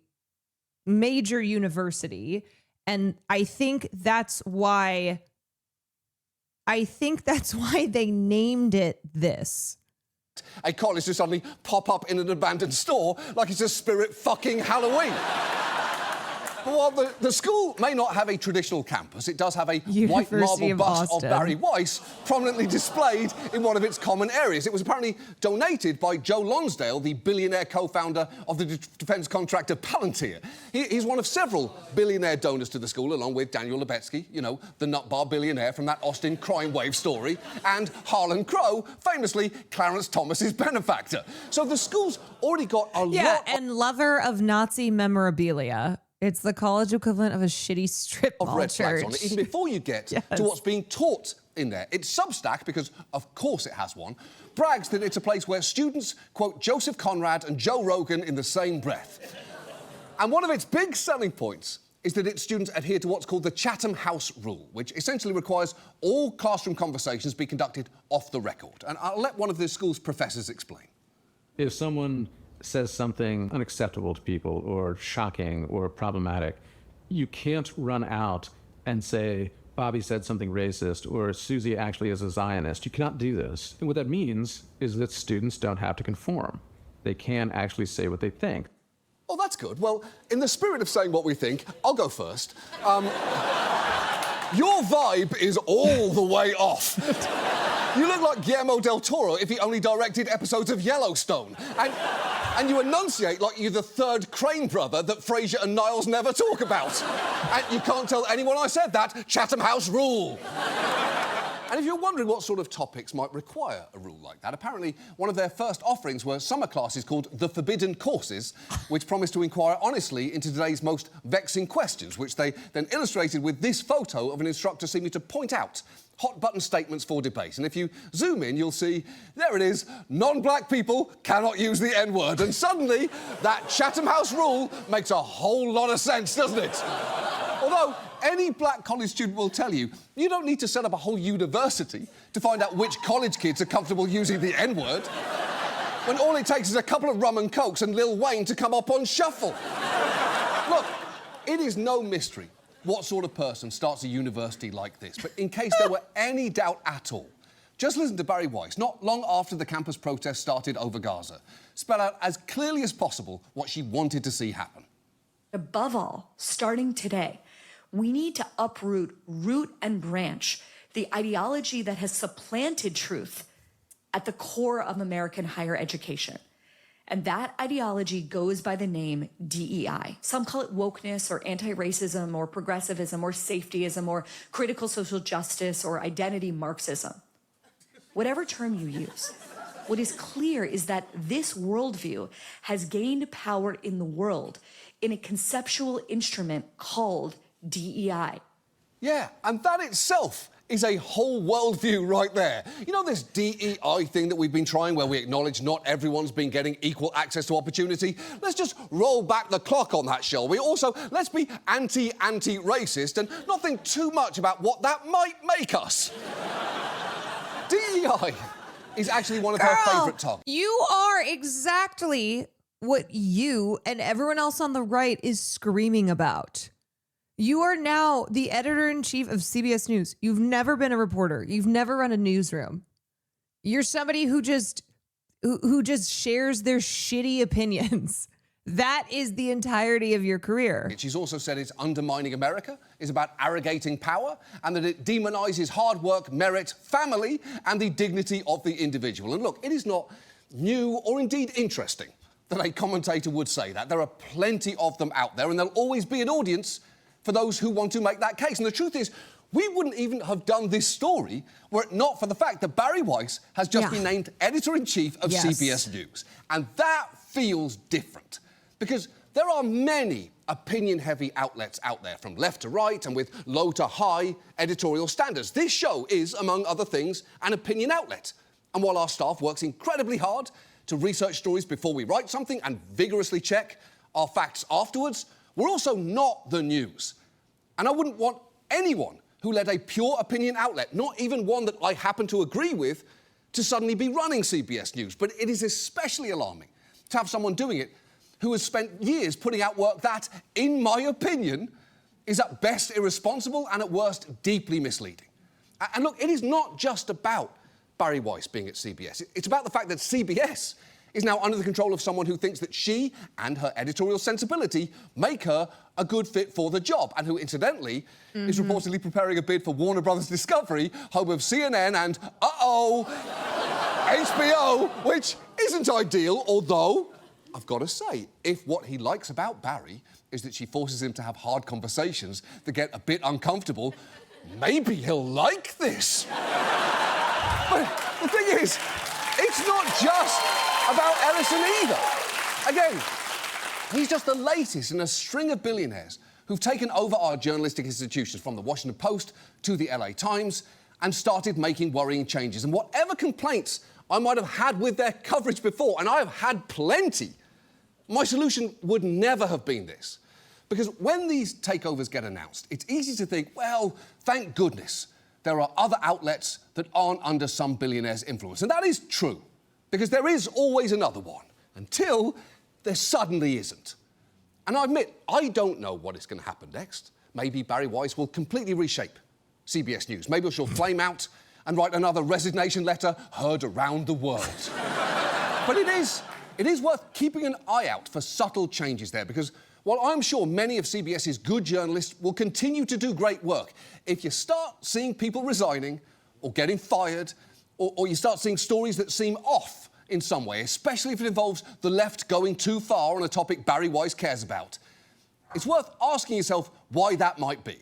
major university, and I think that's why they named it this. A college to suddenly pop up in an abandoned store like it's a spirit fucking Halloween. But while the school may not have a traditional campus, it does have a white marble bust of Barry Weiss prominently displayed in one of its common areas. It was apparently donated by Joe Lonsdale, the billionaire co-founder of the defence contractor Palantir. He's one of several billionaire donors to the school, along with Daniel Lubetsky, you know, the nut bar billionaire from that Austin crime wave story, and Harlan Crow, famously Clarence Thomas's benefactor. So the school's already got a lot. Yeah, and lover of Nazi memorabilia. It's the college equivalent of a shitty strip mall red flags church. on it, even before you get to what's being taught in there. Its Substack, because of course it has one, brags that it's a place where students quote Joseph Conrad and Joe Rogan in the same breath. And one of its big selling points is that its students adhere to what's called the Chatham House Rule, which essentially requires all classroom conversations be conducted off the record. And I'll let one of the school's professors explain. If someone says something unacceptable to people or shocking or problematic, you can't run out and say, Bobby said something racist or Susie actually is a Zionist. You cannot do this. And what that means is that students don't have to conform. They can actually say what they think. Oh, that's good. Well, in the spirit of saying what we think, I'll go first. Your vibe is all the way off. You look like Guillermo del Toro if he only directed episodes of Yellowstone. And you enunciate like you're the third Crane brother that Frasier and Niles never talk about. And you can't tell anyone I said that. Chatham House Rule. And if you're wondering what sort of topics might require a rule like that, apparently one of their first offerings were summer classes called The Forbidden Courses, which promised to inquire honestly into today's most vexing questions, which they then illustrated with this photo of an instructor seeming to point out hot-button statements for debate. And if you zoom in, you'll see, there it is, non-black people cannot use the N-word. And suddenly, that Chatham House rule makes a whole lot of sense, doesn't it? Although, any black college student will tell you, you don't need to set up a whole university to find out which college kids are comfortable using the N-word, when all it takes is a couple of rum and cokes and Lil Wayne to come up on shuffle. Look, it is no mystery what sort of person starts a university like this, but in case there were any doubt at all, just listen to Barry Weiss, not long after the campus protest started over Gaza, spell out as clearly as possible what she wanted to see happen. Above all, starting today, we need to uproot, root and branch the ideology that has supplanted truth at the core of American higher education. And that ideology goes by the name DEI. Some call it wokeness or anti-racism or progressivism or safetyism or critical social justice or identity Marxism. Whatever term you use, what is clear is that this worldview has gained power in the world in a conceptual instrument called DEI. Yeah, and that itself is a whole worldview right there. You know this DEI thing that we've been trying where we acknowledge not everyone's been getting equal access to opportunity? Let's just roll back the clock on that, shall we? Also, let's be anti-racist and not think too much about what that might make us. DEI is actually one of her favourite topics. You are exactly what you and everyone else on the right is screaming about. You are now the editor-in-chief of CBS News. You've never been a reporter. You've never run a newsroom. You're somebody who just shares their shitty opinions. That is the entirety of your career. She's also said it's undermining America, is about arrogating power, and that it demonizes hard work, merit, family, and the dignity of the individual. And look, it is not new or indeed interesting that a commentator would say that. There are plenty of them out there, and there'll always be an audience for those who want to make that case. And the truth is, we wouldn't even have done this story were it not for the fact that Barry Weiss has just been named editor-in-chief of CBS News. And that feels different, because there are many opinion-heavy outlets out there, from left to right and with low to high editorial standards. This show is, among other things, an opinion outlet. And while our staff works incredibly hard to research stories before we write something and vigorously check our facts afterwards, we're also not the news. And I wouldn't want anyone who led a pure opinion outlet, not even one that I happen to agree with, to suddenly be running CBS News. But it is especially alarming to have someone doing it who has spent years putting out work that, in my opinion, is at best irresponsible and at worst deeply misleading. And look, it is not just about Barry Weiss being at CBS. It's about the fact that CBS is now under the control of someone who thinks that she and her editorial sensibility make her a good fit for the job, and who, incidentally, is reportedly preparing a bid for Warner Brothers Discovery, home of CNN and, HBO, which isn't ideal, although, I've got to say, if what he likes about Barry is that she forces him to have hard conversations that get a bit uncomfortable, maybe he'll like this. But the thing is, it's not just about Ellison either. Again, he's just the latest in a string of billionaires who've taken over our journalistic institutions, from the Washington Post to the LA Times, and started making worrying changes. And whatever complaints I might have had with their coverage before, and I have had plenty, my solution would never have been this. Because when these takeovers get announced, it's easy to think, well, thank goodness there are other outlets that aren't under some billionaire's influence. And that is true, because there is always another one, until there suddenly isn't. And I admit, I don't know what is going to happen next. Maybe Barry Weiss will completely reshape CBS News. Maybe she'll flame out and write another resignation letter heard around the world. But it is worth keeping an eye out for subtle changes there, because while I'm sure many of CBS's good journalists will continue to do great work, if you start seeing people resigning or getting fired, or you start seeing stories that seem off in some way, especially if it involves the left going too far on a topic Barry Weiss cares about, it's worth asking yourself why that might be.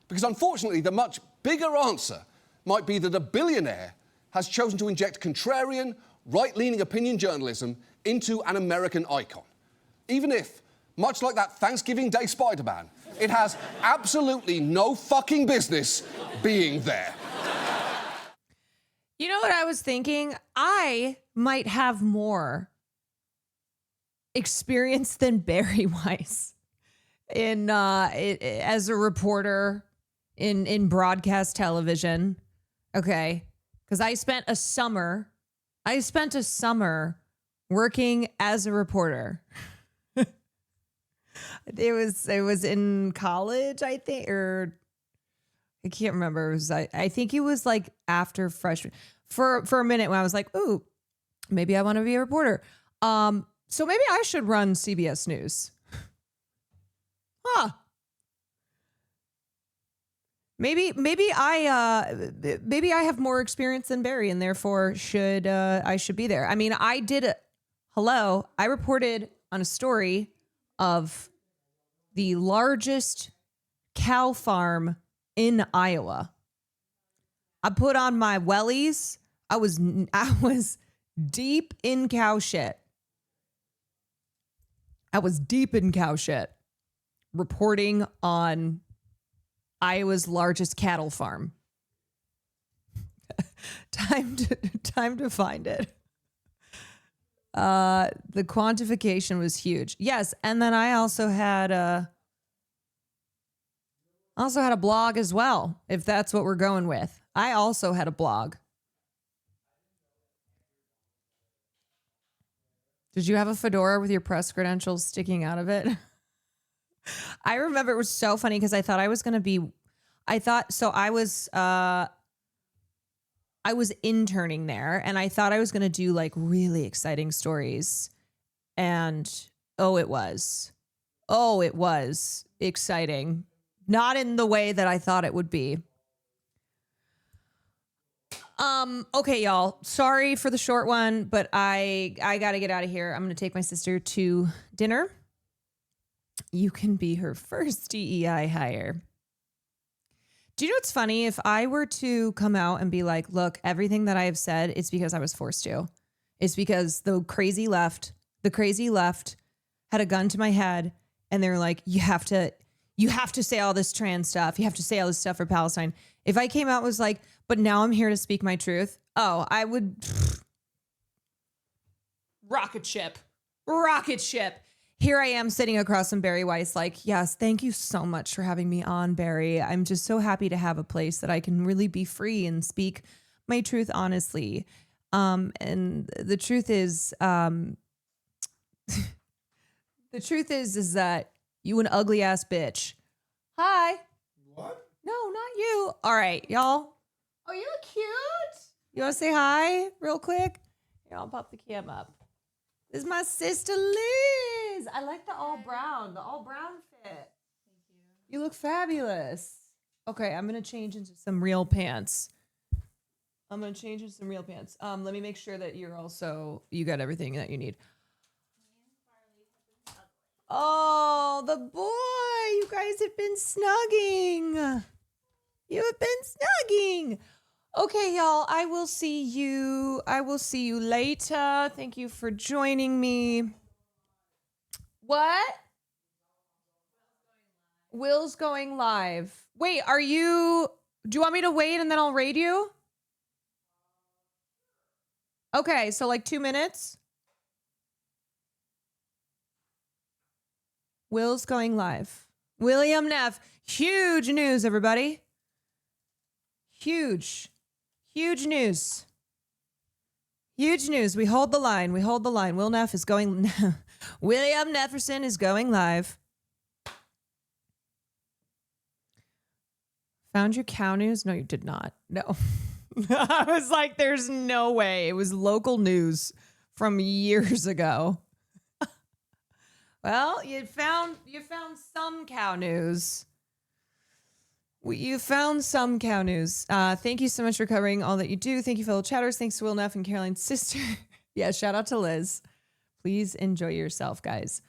Because unfortunately, the much bigger answer might be that a billionaire has chosen to inject contrarian, right-leaning opinion journalism into an American icon. Even if, much like that Thanksgiving Day Spider-Man, it has absolutely no fucking business being there. You know what I was thinking? I might have more experience than Barry Weiss in as a reporter in broadcast television. Okay, because I spent a summer working as a reporter. It was in college, I think, or I can't remember. It was I think it was like after freshman. For a minute when I was like, ooh, maybe I want to be a reporter. So maybe I should run CBS News. Huh. Maybe I have more experience than Barry, and therefore I should be there. I mean, I reported on a story of the largest cow farm in Iowa. I put on my wellies. I was deep in cow shit. Reporting on Iowa's largest cattle farm. Time to find it. The quantification was huge. Yes, and then I also had a blog as well, if that's what we're going with. I also had a blog. Did you have a fedora with your press credentials sticking out of it? I remember it was so funny because I was interning there, and I thought I was going to do like really exciting stories. And it was exciting. Not in the way that I thought it would be. Okay, y'all. Sorry for the short one, but I got to get out of here. I'm going to take my sister to dinner. You can be her first DEI hire. Do you know what's funny? If I were to come out and be like, look, everything that I have said, it's because I was forced to. It's because the crazy left had a gun to my head, and they're like, you have to say all this trans stuff. You have to say all this stuff for Palestine. If I came out and was like, but now I'm here to speak my truth. Oh, I would. Rocket ship. Here I am sitting across from Barry Weiss like, yes, thank you so much for having me on, Barry. I'm just so happy to have a place that I can really be free and speak my truth honestly. And the truth is that you an ugly ass bitch. Hi. What? No, not you. All right, y'all. Oh, you look cute. You want to say hi real quick? Here, I'll pop the cam up. This is my sister Liz. I like the all brown fit. Thank you. You look fabulous. Okay, I'm going to change into some real pants. Let me make sure that you got everything that you need. Oh, the boy. You guys have been snugging. Okay, y'all. I will see you later. Thank you for joining me. What? Will's going live. Wait, do you want me to wait and then I'll raid you? Okay, so like 2 minutes. Will's going live. William Neff. Huge news, everybody. Huge news. We hold the line. Will Neff is going. William Nefferson is going live. Found your cow news? No, you did not. No. I was like, there's no way. It was local news from years ago. Well, you found some cow news. You found some cow news. Thank you so much for covering all that you do. Thank you, fellow chatters. Thanks to Will Neff and Caroline's sister. Yeah, shout out to Liz. Please enjoy yourself, guys.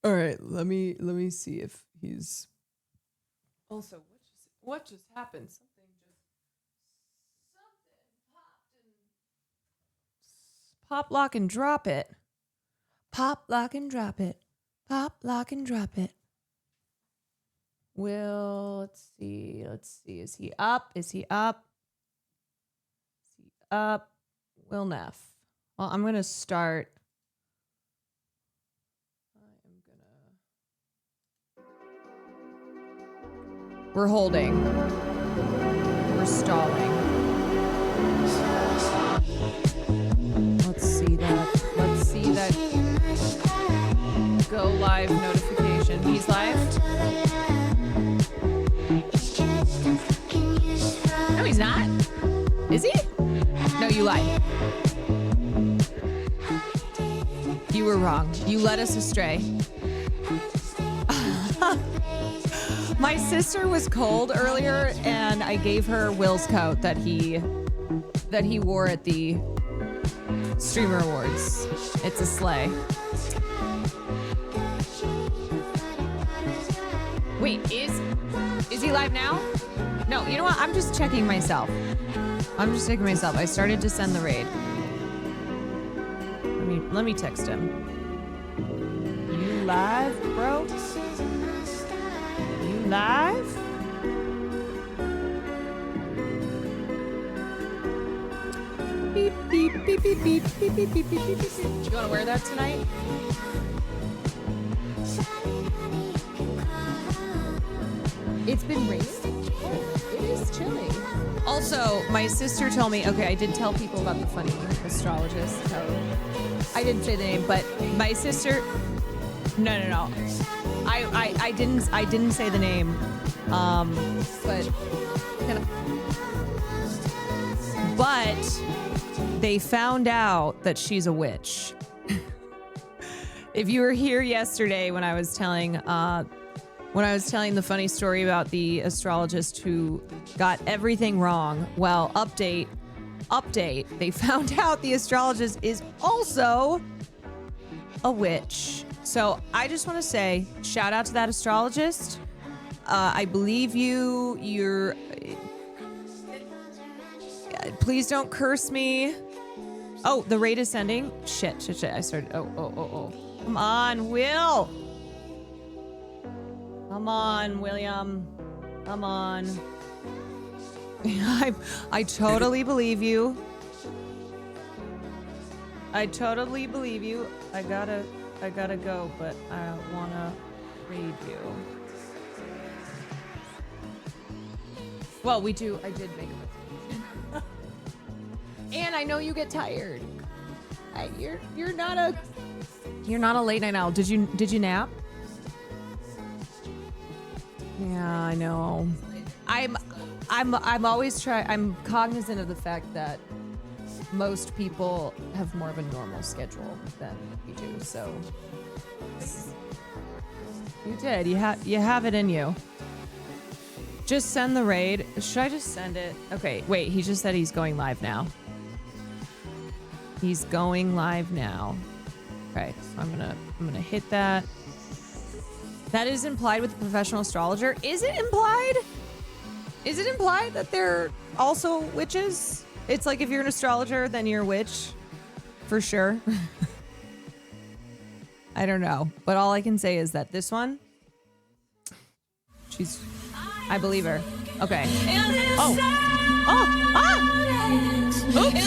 All right, let me see if he's. Also, what just happened? Something popped and pop, lock, and drop it. Pop, lock, and drop it. Pop, lock, and drop it. Will, let's see. Is he up? Will Neff. Well, I'm going to start. We're holding. We're stalling. Let's see that. Go live notification. He's live? No, he's not. Is he? No, you lied. were wrong. You led us astray. My sister was cold earlier, and I gave her Will's coat that he wore at the Streamer Awards. It's a sleigh. Wait, is he live now? No, you know what? I'm just checking myself. I started to send the raid. Let me text him. You live, bro? You live? Beep, beep, beep, beep, beep, beep, beep, beep, beep, beep, beep. You want to wear that tonight? It's been raining. It is chilly. Also, my sister told me, okay, I did tell people about the funny astrologist. So I didn't say the name, but my sister, no. I didn't say the name. But they found out that she's a witch. If you were here yesterday when I was telling the funny story about the astrologist who got everything wrong, well, update, they found out the astrologist is also a witch. So I just want to say, shout out to that astrologist. I believe you. Please don't curse me. Oh, the raid is sending. Shit. I started. Oh. Come on, Will. Come on, William. Come on. I totally believe you. I totally believe you. I gotta go, but I wanna read you. Well, we do. I did make a mistake. And I know you get tired. You're not a late night owl. Did you nap? Yeah, I know. I'm cognizant of the fact that most people have more of a normal schedule than we do. So you did. You have it in you. Just send the raid. Should I just send it? Okay, wait. He just said he's going live now. He's going live now. Okay, so I'm gonna hit that. That is implied with the professional astrologer. Is it implied? Is it implied that they're also witches? It's like if you're an astrologer, then you're a witch. For sure. I don't know. But all I can say is that this one, I believe her. Okay. Oh. Ah! Oops.